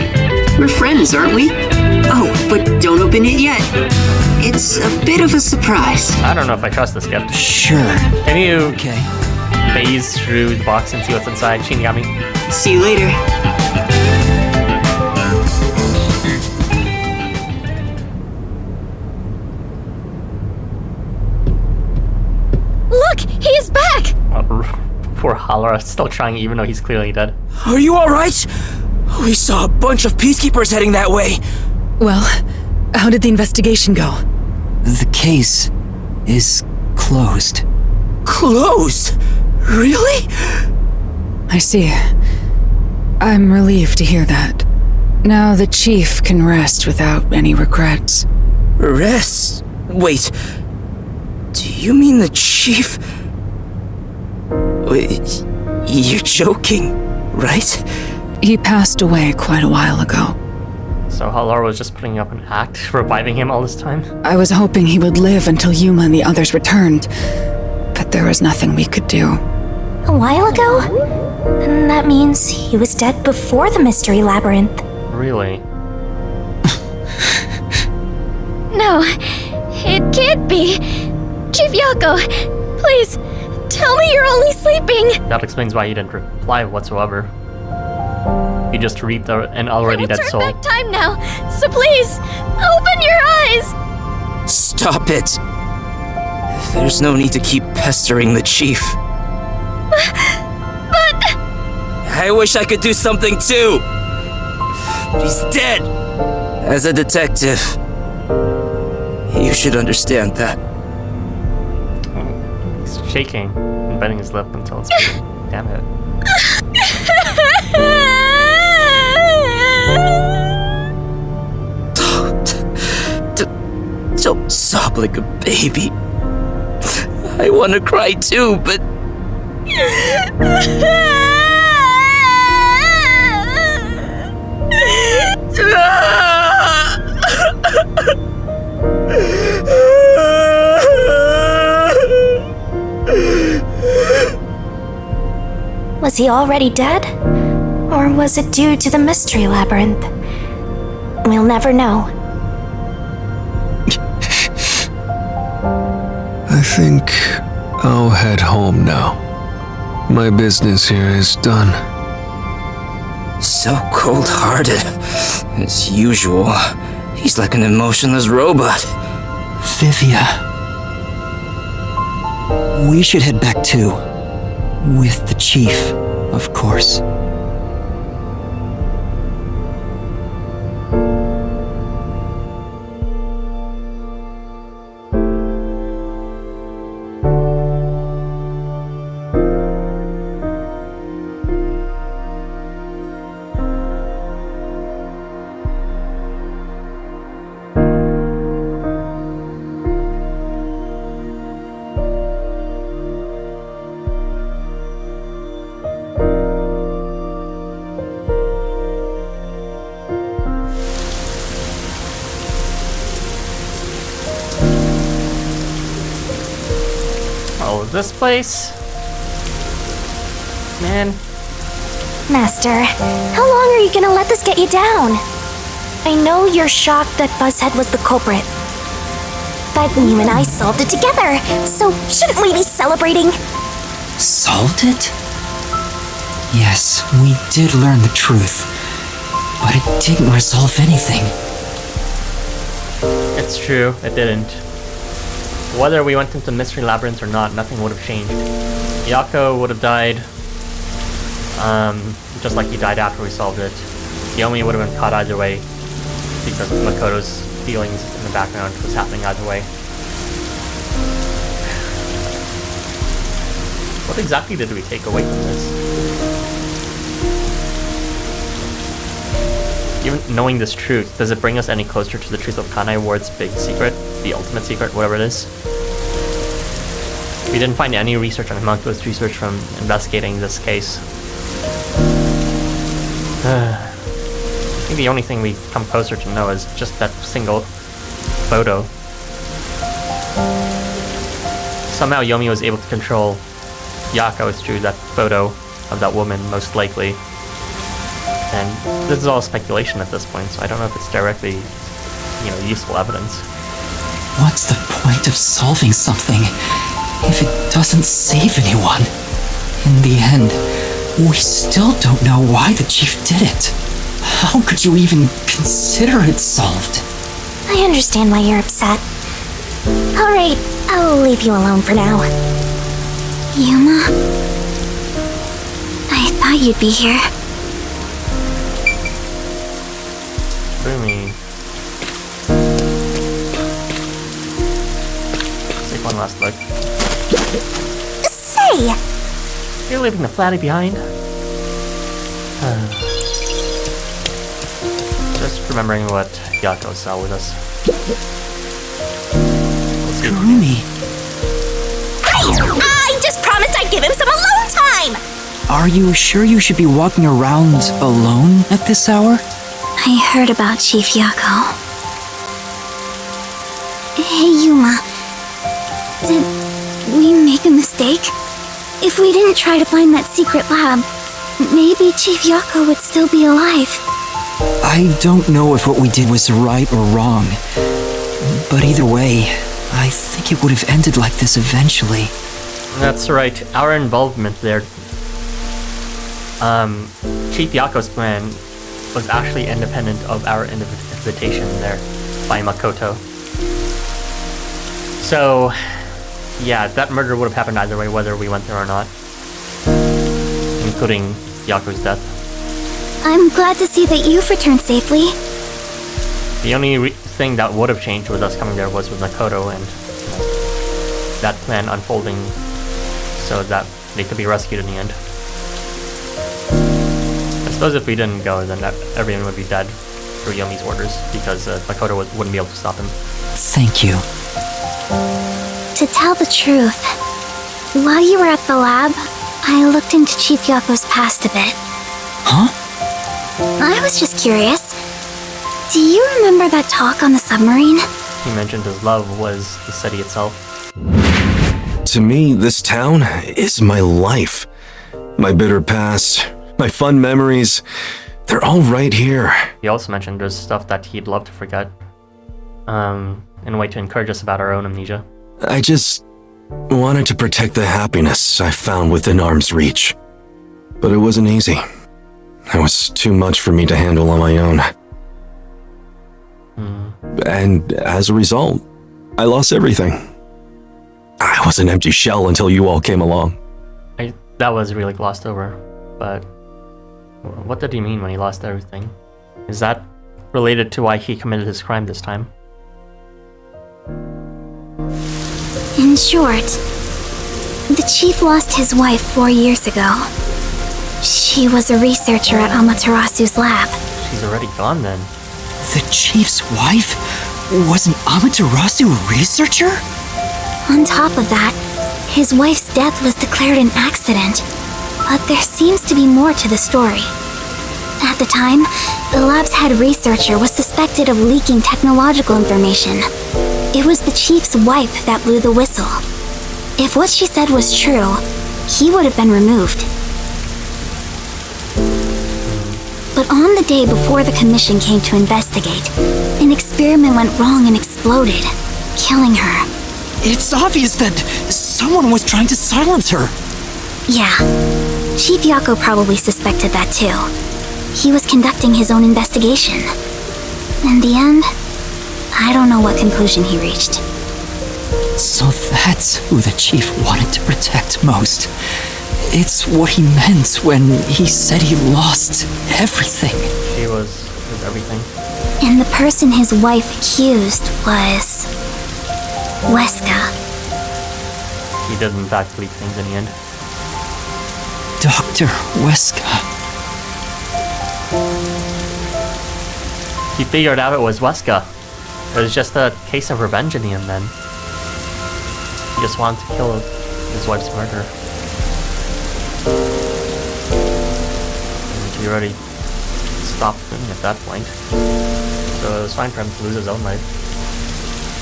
We're friends, aren't we? Oh, but don't open it yet. It's a bit of a surprise. I don't know if I trust this gift. Sure. Can you Okay. phase through the box and see what's inside, Shinigami? See you later. Look, he is back! Poor Halora, still trying even though he's clearly dead. Are you alright? We saw a bunch of Peacekeepers heading that way. Well, how did the investigation go? The case is closed. Closed? Really? I see. I'm relieved to hear that. Now the chief can rest without any regrets. Rest? Wait. Do you mean the chief? Wait, you're joking, right? He passed away quite a while ago. So Halora was just putting up an act, reviving him all this time? I was hoping he would live until Yuma and the others returned, but there was nothing we could do. A while ago? Then that means he was dead before the Mystery Labyrinth. Really? No, it can't be. Chief Yako, please, tell me you're only sleeping. That explains why he didn't reply whatsoever. He just reaped an already dead soul. Turn back time now, so please, open your eyes. Stop it. There's no need to keep pestering the chief. But... I wish I could do something too. He's dead. As a detective, you should understand that. He's shaking and biting his lip until it's bleeding. Damn it. Don't sob like a baby. I want to cry too, but... Was he already dead? Or was it due to the Mystery Labyrinth? We'll never know. I think I'll head home now. My business here is done. So cold-hearted. As usual, he's like an emotionless robot. Vivia. We should head back too. With the chief, of course. Oh, this place? Man. Master, how long are you gonna let this get you down? I know you're shocked that Buzzhead was the culprit, but you and I solved it together, so shouldn't we be celebrating? Solved it? Yes, we did learn the truth, but it didn't resolve anything. It's true, it didn't. Whether we went into Mystery Labyrinth or not, nothing would have changed. Yako would have died, just like he died after we solved it. Yomi would have been caught either way, because Makoto's feelings in the background was happening either way. What exactly did we take away from this? Even knowing this truth, does it bring us any closer to the truth of Kanai Ward's big secret? The ultimate secret, whatever it is? We didn't find any research on Makoto's research from investigating this case. I think the only thing we've come closer to know is just that single photo. Somehow Yomi was able to control Yako through that photo of that woman, most likely. And this is all speculation at this point, so I don't know if it's directly, useful evidence. What's the point of solving something if it doesn't save anyone? In the end, we still don't know why the chief did it. How could you even consider it solved? I understand why you're upset. Alright, I'll leave you alone for now. Yuma? I thought you'd be here. What do you mean? Let's take one last look. Say! You're leaving the flatty behind? Just remembering what Yako saw with us. Kurumi. I just promised I'd give him some alone time! Are you sure you should be walking around alone at this hour? I heard about Chief Yako. Hey, Yuma. Did we make a mistake? If we didn't try to find that secret lab, maybe Chief Yako would still be alive. I don't know if what we did was right or wrong, but either way, I think it would have ended like this eventually. That's right, our involvement there. Chief Yako's plan was actually independent of our invitation there by Makoto. So, yeah, that murder would have happened either way, whether we went there or not. Including Yako's death. I'm glad to see that you've returned safely. The only thing that would have changed with us coming there was with Makoto and that plan unfolding so that they could be rescued in the end. I suppose if we didn't go, then everyone would be dead through Yomi's orders, because Makoto wouldn't be able to stop him. Thank you. To tell the truth, while you were at the lab, I looked into Chief Yako's past a bit. Huh? I was just curious. Do you remember that talk on the submarine? He mentioned his love was the city itself. To me, this town is my life. My bitter past, my fun memories, they're all right here. He also mentioned there's stuff that he'd love to forget. In a way to encourage us about our own amnesia. I just wanted to protect the happiness I found within arm's reach. But it wasn't easy. It was too much for me to handle on my own. And as a result, I lost everything. I was an empty shell until you all came along. That was really glossed over, but what did he mean when he lost everything? Is that related to why he committed his crime this time? In short, the chief lost his wife 4 years ago. She was a researcher at Amaterasu's lab. She's already gone then. The chief's wife was an Amaterasu researcher? On top of that, his wife's death was declared an accident. But there seems to be more to the story. At the time, the lab's head researcher was suspected of leaking technological information. It was the chief's wife that blew the whistle. If what she said was true, he would have been removed. But on the day before the commission came to investigate, an experiment went wrong and exploded, killing her. It's obvious that someone was trying to silence her. Yeah, Chief Yako probably suspected that too. He was conducting his own investigation. In the end, I don't know what conclusion he reached. So that's who the chief wanted to protect most. It's what he meant when he said he lost everything. She was everything. And the person his wife accused was... Weska. He did in fact leak things in the end. Dr. Weska. He figured out it was Weska. It was just a case of revenge in the end then. He just wanted to kill his wife's murderer. And he already stopped doing it at that point. So it was fine for him to lose his own life.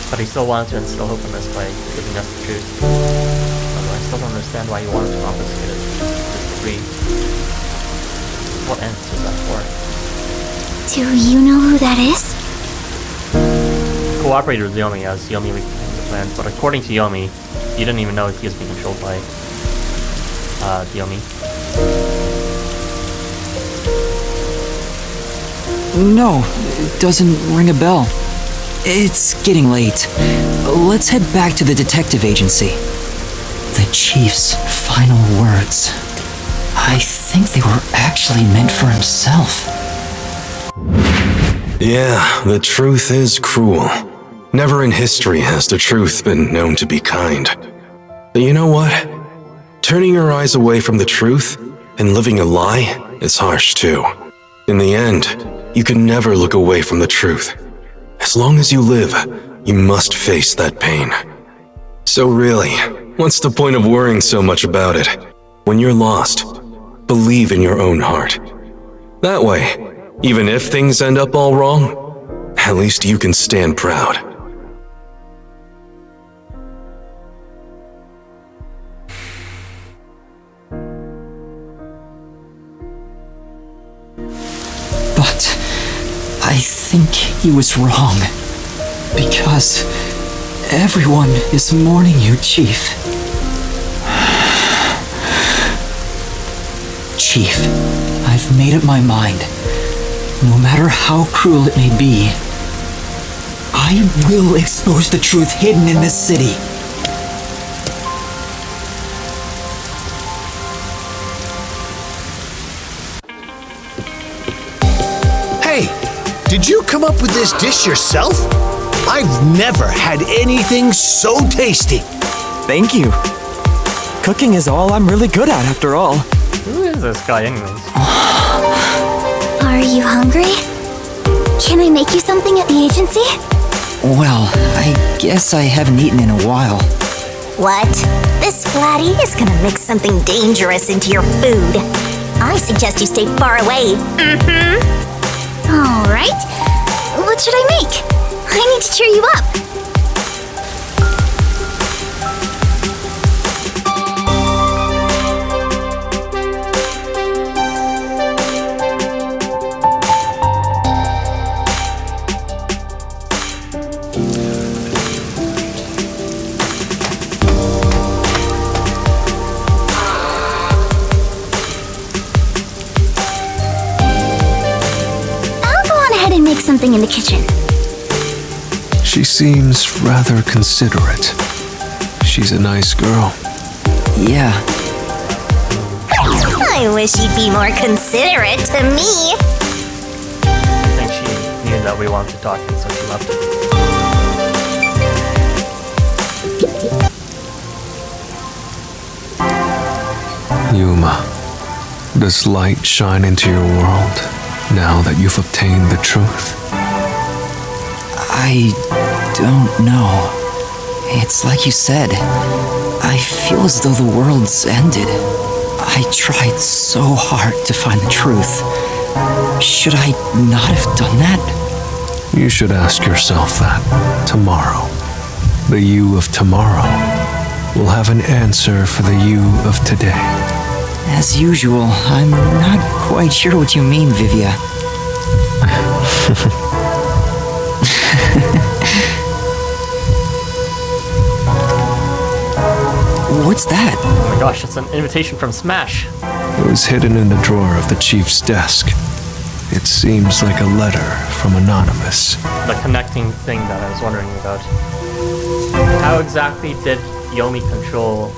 But he still wanted to instill hope in us by giving us the truth. Although I still don't understand why he wanted to confiscate it. Just free. What ends was that for? Do you know who that is? Cooperated with Yomi as Yomi leaked the plans, but according to Yomi, he didn't even know if he was being controlled by Yomi. No, it doesn't ring a bell. It's getting late. Let's head back to the detective agency. The chief's final words. I think they were actually meant for himself. Yeah, the truth is cruel. Never in history has the truth been known to be kind. But you know what? Turning your eyes away from the truth and living a lie is harsh too. In the end, you can never look away from the truth. As long as you live, you must face that pain. So really, what's the point of worrying so much about it? When you're lost, believe in your own heart. That way, even if things end up all wrong, at least you can stand proud. But I think he was wrong. Because everyone is mourning you, Chief. Chief, I've made up my mind. No matter how cruel it may be, I will expose the truth hidden in this city. Hey, did you come up with this dish yourself? I've never had anything so tasty. Thank you. Cooking is all I'm really good at, after all. Who is this guy anyways? Are you hungry? Can I make you something at the agency? Well, I guess I haven't eaten in a while. What? This Splatty is gonna mix something dangerous into your food. I suggest you stay far away. All right. What should I make? I need to cheer you up. Something in the kitchen. She seems rather considerate. She's a nice girl. Yeah. I wish you'd be more considerate to me. I think she knew that we wanted to talk, and so she left. Yuma, does light shine into your world now that you've obtained the truth? I don't know. It's like you said. I feel as though the world's ended. I tried so hard to find the truth. Should I not have done that? You should ask yourself that tomorrow. The you of tomorrow will have an answer for the you of today. As usual, I'm not quite sure what you mean, Vivia. What's that? Oh my gosh, it's an invitation from Smash. It was hidden in the drawer of the chief's desk. It seems like a letter from Anonymous. The connecting thing that I was wondering about. How exactly did Yomi control...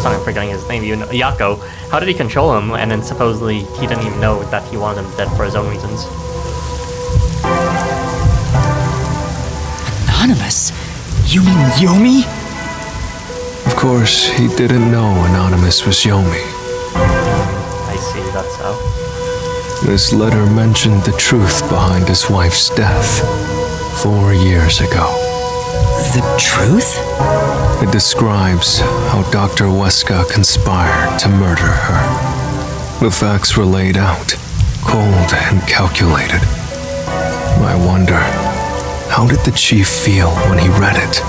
sorry, I'm forgetting his name, Yako. How did he control him, and then supposedly he didn't even know that he wanted him dead for his own reasons? Anonymous? You mean Yomi? Of course, he didn't know Anonymous was Yomi. I see, that's how. This letter mentioned the truth behind his wife's death 4 years ago. The truth? It describes how Dr. Weska conspired to murder her. The facts were laid out, cold and calculated. I wonder, how did the chief feel when he read it?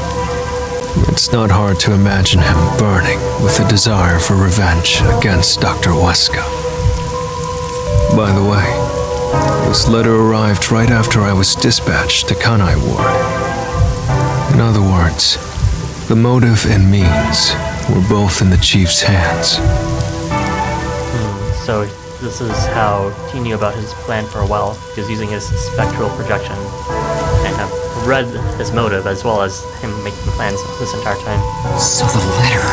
It's not hard to imagine him burning with a desire for revenge against Dr. Weska. By the way, this letter arrived right after I was dispatched to Kanai Ward. In other words, the motive and means were both in the chief's hands. So this is how he knew about his plan for a while. He was using his spectral projection and have read his motive as well as him making plans this entire time. So the letter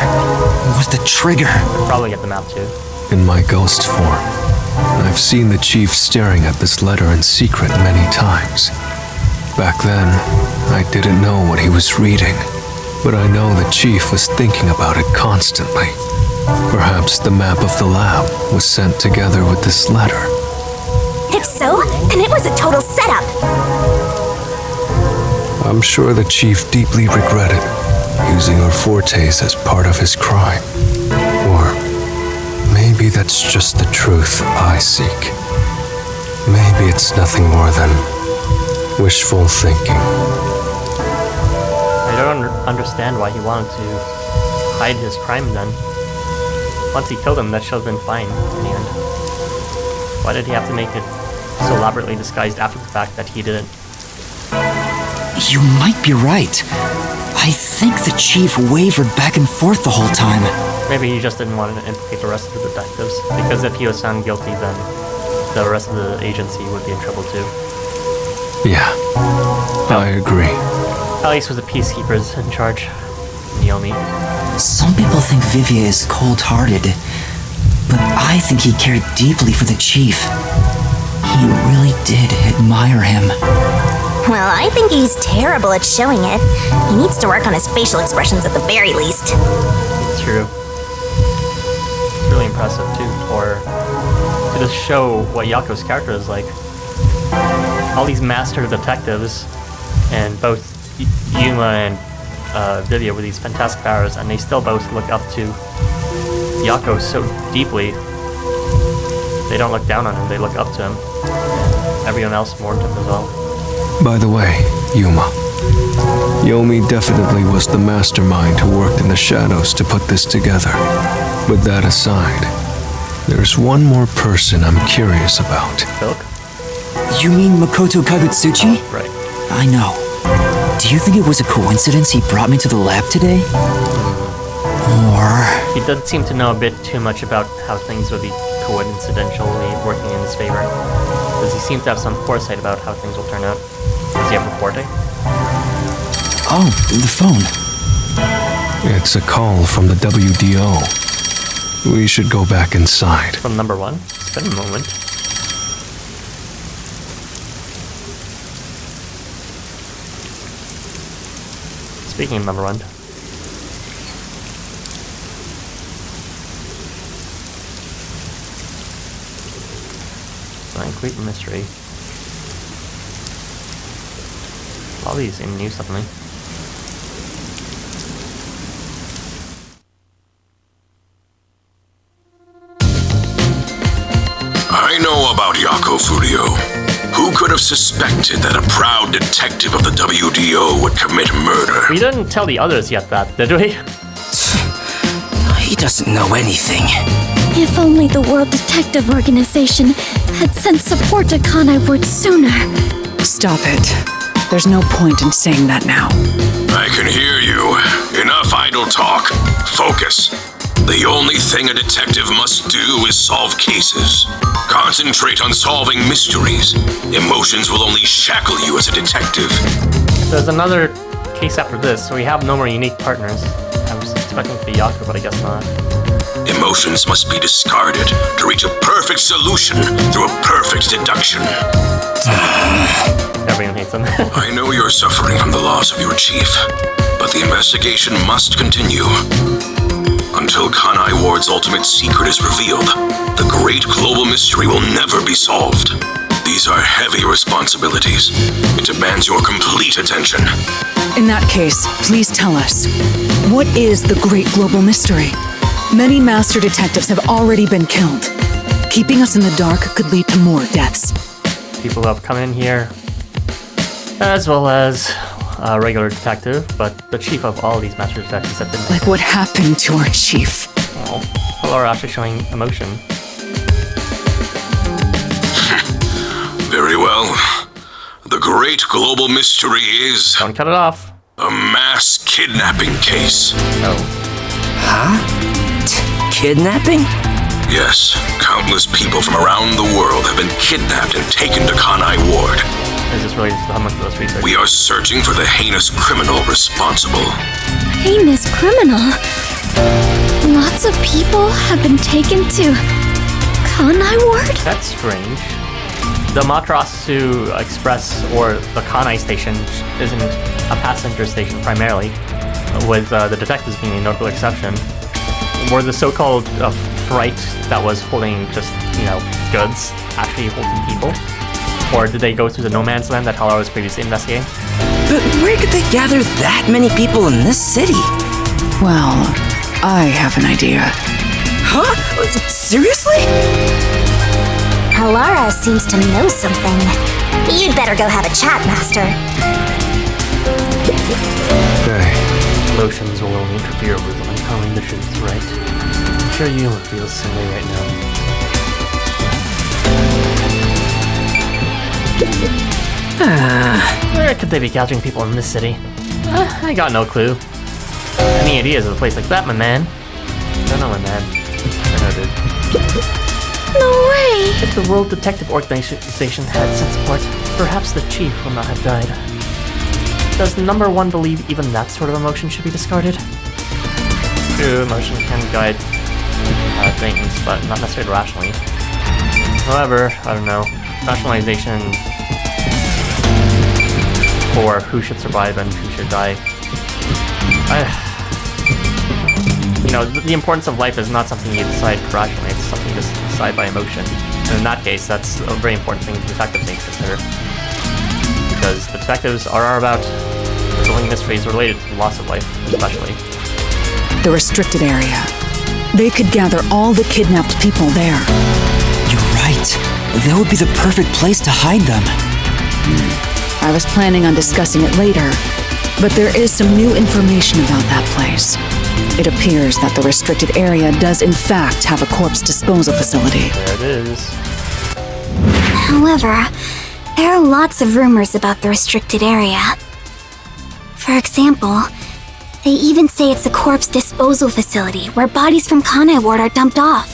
was the trigger. Could probably get the map too. In my ghost form, I've seen the chief staring at this letter in secret many times. Back then, I didn't know what he was reading, but I know the chief was thinking about it constantly. Perhaps the map of the lab was sent together with this letter. If so, then it was a total setup. I'm sure the chief deeply regretted using her fortes as part of his crime. Or maybe that's just the truth I seek. Maybe it's nothing more than wishful thinking. I don't understand why he wanted to hide his crime then. Once he killed him, that should have been fine in the end. Why did he have to make it so elaborately disguised after the fact that he didn't? You might be right. I think the chief wavered back and forth the whole time. Maybe he just didn't want to implicate the rest of the detectives, because if he was found guilty, then the rest of the agency would be in trouble too. Yeah, I agree. At least with the peacekeepers in charge, Naomi. Some people think Vivia is cold-hearted, but I think he cared deeply for the chief. He really did admire him. Well, I think he's terrible at showing it. He needs to work on his facial expressions at the very least. It's true. It's really impressive too, to just show what Yako's character is like. All these master detectives, and both Yuma and Vivia with these fantastic powers, and they still both look up to Yako so deeply. They don't look down on him, they look up to him. And everyone else mourned him as well. By the way, Yuma, Yomi definitely was the mastermind who worked in the shadows to put this together. With that aside, there's one more person I'm curious about. Bilk? You mean Makoto Kagutsuchi? Right. I know. Do you think it was a coincidence he brought me to the lab today? Or... He did seem to know a bit too much about how things would be coincidentally working in his favor. Does he seem to have some foresight about how things will turn out? Does he have a forte? Oh, the phone. It's a call from the WDO. We should go back inside. From number one? It's been a moment. Speaking of number one. Complete mystery. All these seem new suddenly. I know about Yako Furio. Who could have suspected that a proud detective of the WDO would commit murder. We didn't tell the others yet that, did we? He doesn't know anything. If only the World Detective Organization had sent support to Kanai Ward sooner. Stop it. There's no point in saying that now. I can hear you. Enough idle talk. Focus. The only thing a detective must do is solve cases. Concentrate on solving mysteries. Emotions will only shackle you as a detective. There's another case after this, so we have no more unique partners. I was expecting it to be Yaku, but I guess not. Emotions must be discarded to reach a perfect solution through a perfect deduction. Everyone hates him. I know you're suffering from the loss of your chief, but the investigation must continue. Until Kanai Ward's ultimate secret is revealed, the great global mystery will never be solved. These are heavy responsibilities. It demands your complete attention. In that case, please tell us, what is the great global mystery? Many master detectives have already been killed. Keeping us in the dark could lead to more deaths. People who have come in here, as well as a regular detective, but the chief of all these master detectives have been... Like what happened to our chief? Oh, people are actually showing emotion. Very well. The great global mystery is... Don't cut it off. A mass kidnapping case. Oh. Huh? Kidnapping? Yes. Countless people from around the world have been kidnapped and taken to Kanai Ward. Is this related to how much of this research? We are searching for the heinous criminal responsible. Heinous criminal? Lots of people have been taken to Kanai Ward? That's strange. The Matarasu Express or the Kanai station isn't a passenger station primarily, with the detectives being a notable exception. Were the so-called freight that was holding just, goods actually holding people? Or did they go through the no man's land that Halara was previously investigating? But where could they gather that many people in this city? Well, I have an idea. Huh? Seriously? Halara seems to know something. You'd better go have a chat, Master. Hey. Lotions will only interfere with uncovering the truth, right? I'm sure you feel the same way right now. Where could they be gathering people in this city? I got no clue. Any ideas of a place like that, my man? I don't know, my man. I know, dude. No way! If the World Detective Organization had sent support, perhaps the chief would not have died. Does number one believe even that sort of emotion should be discarded? True, emotion can guide things, but not necessarily rationally. However, I don't know, rationalization for who should survive and who should die. The importance of life is not something you decide rationally, it's something you decide by emotion. And in that case, that's a very important thing the detectives need to consider. Because the detectives are about resolving mysteries related to the loss of life, especially. The restricted area. They could gather all the kidnapped people there. You're right. That would be the perfect place to hide them. I was planning on discussing it later, but there is some new information about that place. It appears that the restricted area does in fact have a corpse disposal facility. There it is. However, there are lots of rumors about the restricted area. For example, they even say it's a corpse disposal facility where bodies from Kanai Ward are dumped off.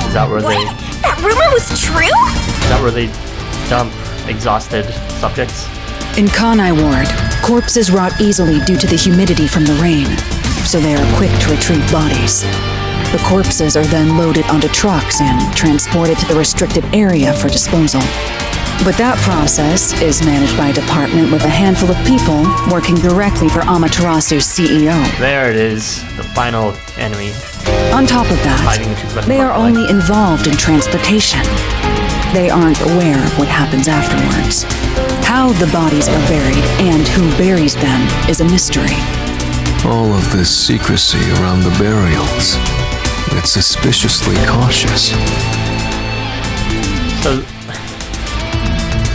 Is that where they... That rumor was true? Is that where they dump exhausted subjects? In Kanai Ward, corpses rot easily due to the humidity from the rain, so they are quick to retrieve bodies. The corpses are then loaded onto trucks and transported to the restricted area for disposal. But that process is managed by a department with a handful of people working directly for Amaterasu's CEO. There it is, the final enemy. On top of that, they are only involved in transportation. They aren't aware of what happens afterwards. How the bodies are buried and who buries them is a mystery. All of this secrecy around the burials. It's suspiciously cautious. So,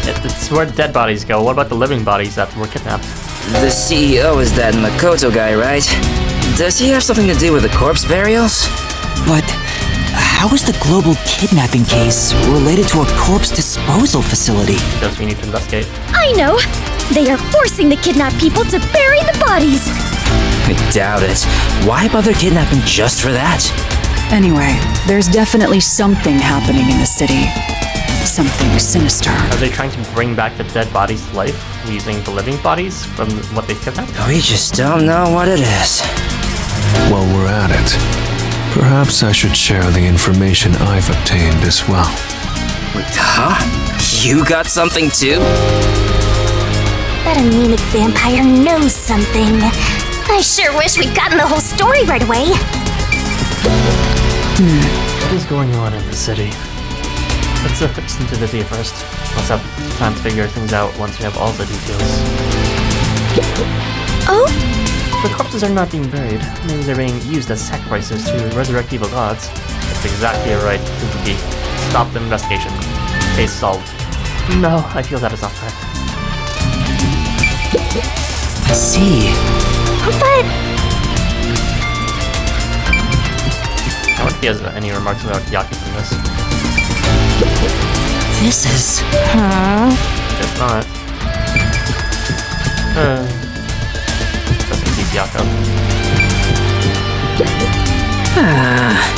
It's where dead bodies go. What about the living bodies that were kidnapped? The CEO is that Makoto guy, right? Does he have something to do with the corpse burials? But how is the global kidnapping case related to a corpse disposal facility? Because we need to investigate. I know! They are forcing the kidnapped people to bury the bodies! I doubt it. Why bother kidnapping just for that? Anyway, there's definitely something happening in the city. Something sinister. Are they trying to bring back the dead bodies to life using the living bodies from what they kidnapped? We just don't know what it is. While we're at it, perhaps I should share the information I've obtained as well. Huh? You got something too? That anemic vampire knows something. I sure wish we'd gotten the whole story right away. What is going on in the city? Let's fix into Vivia first. Let's have time to figure things out once we have all the details. Oh? The corpses are not being buried. Maybe they're being used as sacrifices to resurrect evil gods. That's exactly right, Kuzuki. Stop the investigation. Case solved. No, I feel that is not correct. I see. But... I wonder if he has any remarks about Yaki from this. This is... If not... Doesn't keep Yako.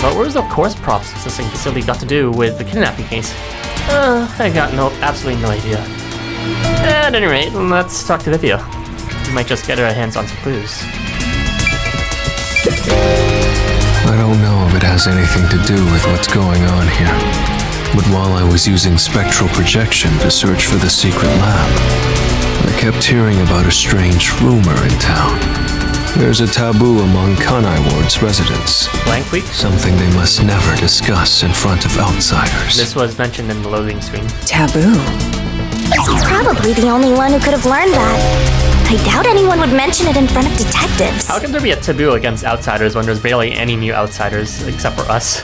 But where's the course props processing facility got to do with the kidnapping case? I got absolutely no idea. At any rate, let's talk to Vivia. We might just get our hands on some clues. I don't know if it has anything to do with what's going on here. But while I was using spectral projection to search for the secret lab, I kept hearing about a strange rumor in town. There's a taboo among Kanai Ward's residents. Blank week? Something they must never discuss in front of outsiders. This was mentioned in the loading screen. Taboo? He's probably the only one who could have learned that. I doubt anyone would mention it in front of detectives. How can there be a taboo against outsiders when there's barely any new outsiders except for us?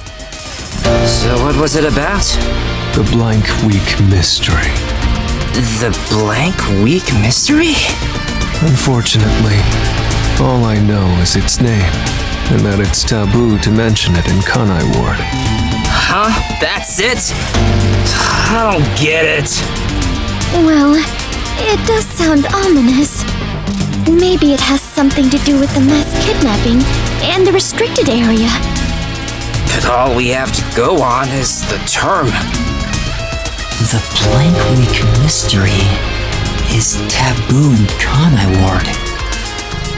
So what was it about? The Blank Week Mystery. The Blank Week Mystery? Unfortunately, all I know is its name, and that it's taboo to mention it in Kanai Ward. Huh? That's it? I don't get it. Well, it does sound ominous. Maybe it has something to do with the mass kidnapping and the restricted area. But all we have to go on is the term. The Blank Week Mystery is taboo in Kanai Ward.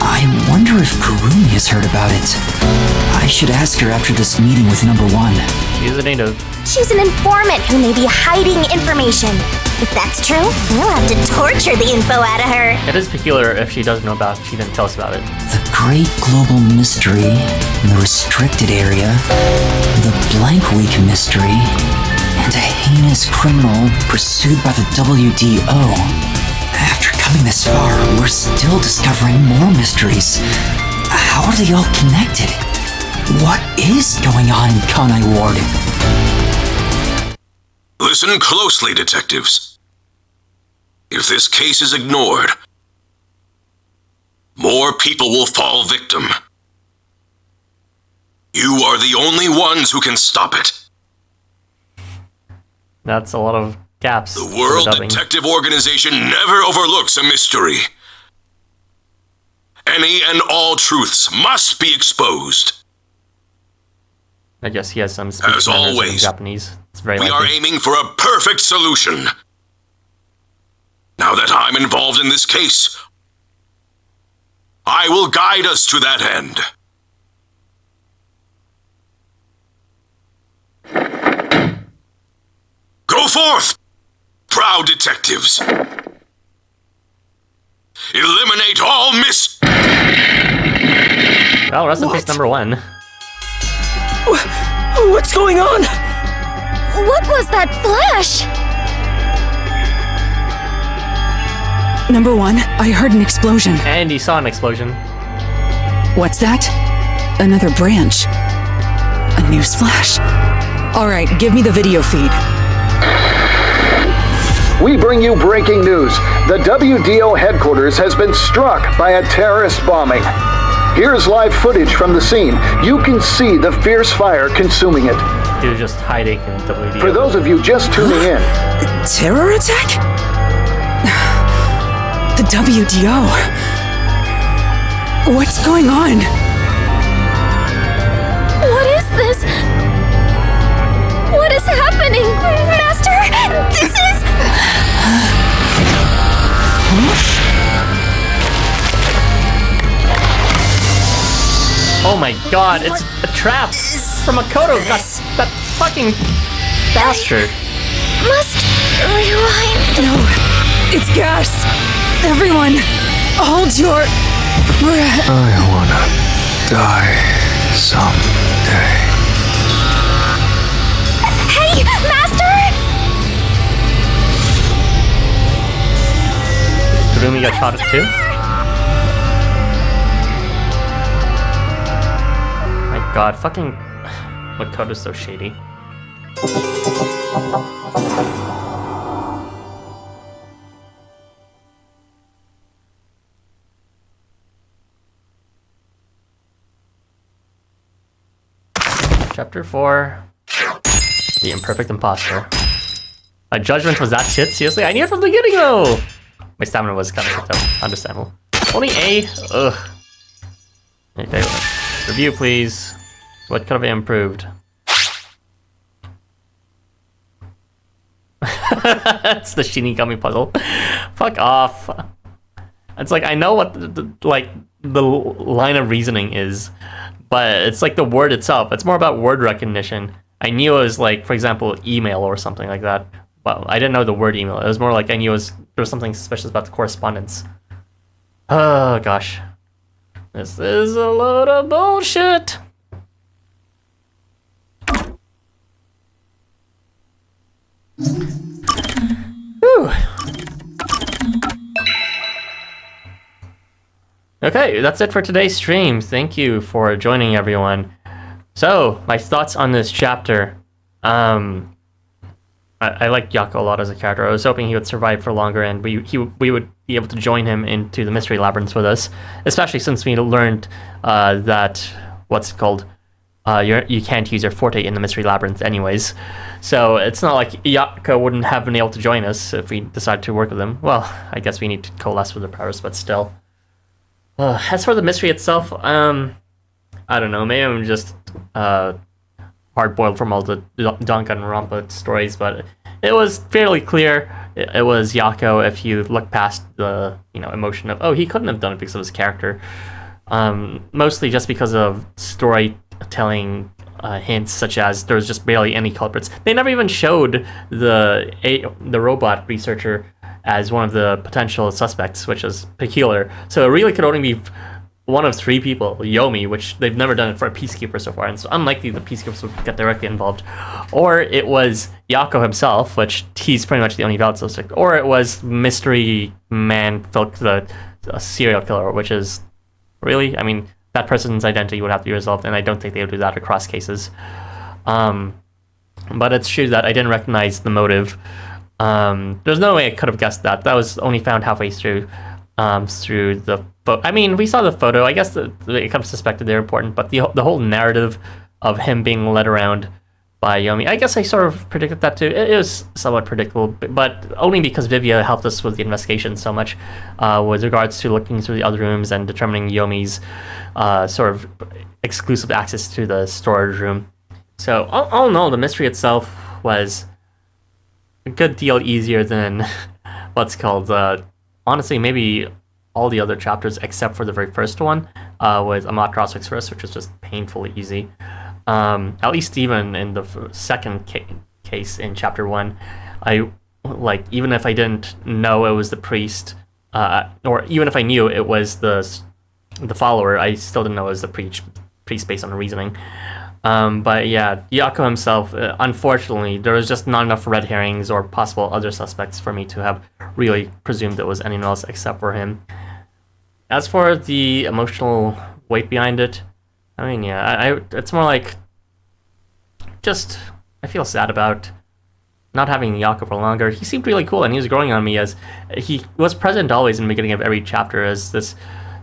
I wonder if Kurumi has heard about it. I should ask her after this meeting with number 1. She's a native. She's an informant who may be hiding information. If that's true, we'll have to torture the info out of her. It is peculiar if she doesn't know about it. She didn't tell us about it. The Great Global Mystery in the Restricted Area, the Blank Week Mystery, and a heinous criminal pursued by the WDO. After coming this far, we're still discovering more mysteries. How are they all connected? What is going on in Kanai Ward? Listen closely, detectives. If this case is ignored, more people will fall victim. You are the only ones who can stop it. That's a lot of gaps. The World Detective Organization never overlooks a mystery. Any and all truths must be exposed. I guess he has some speech As always, in Japanese. It's very we likely. are aiming for a perfect solution. Now that I'm involved in this case, I will guide us to that end. Go forth, proud detectives. Eliminate all Well, rest in peace, number 1. What's going on? What was that flash? Number 1, I heard an explosion. And he saw an explosion. What's that? Another branch. A news flash. All right, give me the video feed. we bring you breaking news. The WDO headquarters has been struck by a terrorist bombing. Here's live footage from the scene. You can see the fierce fire consuming it. He was just hiding in WDO. For those of you just tuning in. Terror attack? The WDO. What's going on? What is this? What is happening? Master, this is... Oh my god, it's a trap from Makoto. Got that fucking bastard. Must rewind. No, it's gas. Everyone, hold your breath. I wanna die someday. Hey, Master! Kurumi got shot at too? My god, fucking Makoto's so shady. Chapter 4. The Imperfect Imposter. My judgment was that shit? Seriously? I knew it from the beginning though! My stamina was kind of shit though. Understandable. Only A? Ugh. Okay, review please. What could have been improved? It's the Shinigami Puzzle. Fuck off. It's like, I know what the line of reasoning is, but it's like the word itself. It's more about word recognition. I knew it was like, for example, email or something like that. But I didn't know the word email. It was more like I knew there was something suspicious about the correspondence. Oh gosh. This is a load of bullshit. Whew. Okay, that's it for today's stream. Thank you for joining, everyone. So, my thoughts on this chapter. I like Yako a lot as a character. I was hoping he would survive for longer and we would be able to join him into the Mystery Labyrinth with us, especially since we learned that, what's it called? You can't use your forte in the Mystery Labyrinth anyways. So it's not like Yako wouldn't have been able to join us if we decided to work with him. Well, I guess we need to coalesce with the powers, but still. As for the mystery itself, I don't know, maybe I'm just hard-boiled from all the Danganronpa stories, but it was fairly clear it was Yako if you look past the emotion of, oh, he couldn't have done it because of his character. Mostly just because of storytelling hints, such as there's just barely any culprits. They never even showed the robot researcher as one of the potential suspects, which is peculiar. So it really could only be one of three people, Yomi, which they've never done it for a Peacekeeper so far, and it's unlikely the Peacekeepers would get directly involved. Or it was Yako himself, which he's pretty much the only valid suspect. Or it was Mystery Man Filk, the serial killer, which is really, I mean, that person's identity would have to be resolved, and I don't think they would do that across cases. But it's true that I didn't recognize the motive. There's no way I could have guessed that. That was only found halfway through the photo. I mean, we saw the photo. I guess it kind of suspected they're important, but the whole narrative of him being led around by Yomi, I guess I sort of predicted that too. It was somewhat predictable, but only because Vivia helped us with the investigation so much with regards to looking through the other rooms and determining Yomi's sort of exclusive access to the storage room. So all in all, the mystery itself was a good deal easier than what's called, honestly, maybe all the other chapters except for the very first one with Amaterasu Express, which was just painfully easy. At least even in the second case in chapter 1, I even if I didn't know it was the priest, or even if I knew it was the follower, I still didn't know it was the priest based on the reasoning. But yeah, Yako himself, unfortunately, there was just not enough red herrings or possible other suspects for me to have really presumed it was anyone else except for him. As for the emotional weight behind it, I mean, yeah, it's more like just I feel sad about not having Yako for longer, he seemed really cool, and he was growing on me as he was present always in the beginning of every chapter as this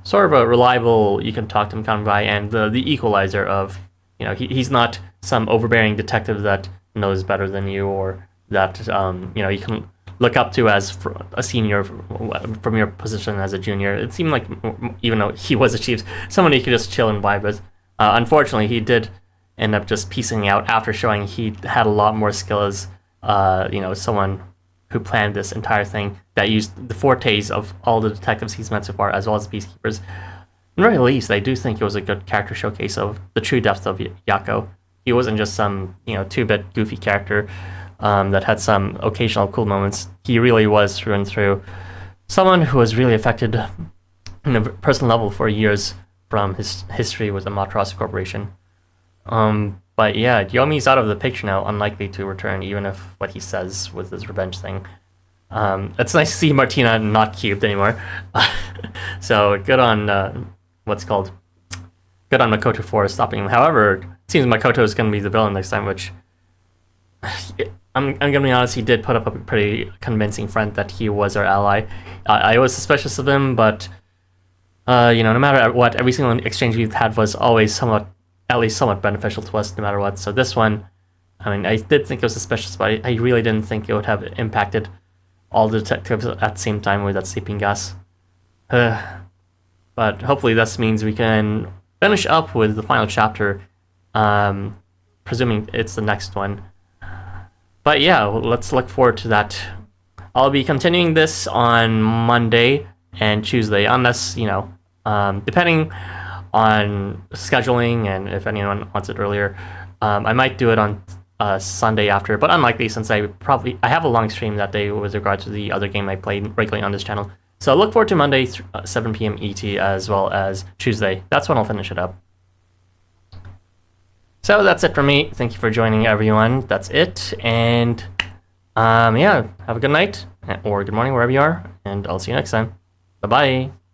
sort of a reliable, you can talk to him kind of guy, and the equalizer of, you know, he's not some overbearing detective that knows better than you, or that, you know, you can look up to as a senior from your position as a junior. It seemed like, even though he was a chief, someone you could just chill and vibe with. Unfortunately, he did end up just piecing out after showing he had a lot more skill as, you know, someone who planned this entire thing, that used the fortes of all the detectives he's met so far, as well as the peacekeepers. In the very least, I do think it was a good character showcase of the true depth of Yako. He wasn't just some, you know, 2-bit goofy character that had some occasional cool moments. He really was, through and through, someone who was really affected on a personal level for years from his history with the Amaterasu Corporation. But yeah, Yomi's out of the picture now, unlikely to return, even if what he says with his revenge thing. It's nice to see Martina not cubed anymore. So good on good on Makoto for stopping him. However, it seems Makoto is going to be the villain next time, which I'm going to be honest, he did put up a pretty convincing front that he was our ally. I was suspicious of him, but you know, no matter what, every single exchange we've had was always at least somewhat beneficial to us, no matter what. So this one, I mean, I did think it was suspicious, but I really didn't think it would have impacted all the detectives at the same time with that sleeping gas. But hopefully this means we can finish up with the final chapter, presuming it's the next one. But yeah, let's look forward to that. I'll be continuing this on Monday and Tuesday, unless, you know, depending on scheduling and if anyone wants it earlier, I might do it on Sunday after, but unlikely since I have a long stream that day with regard to the other game I played regularly on this channel. So look forward to Monday, 7 p.m. ET, as well as Tuesday. That's when I'll finish it up. So that's it for me. Thank you for joining, everyone. That's it. And yeah, have a good night or good morning wherever you are, and I'll see you next time. Bye-bye.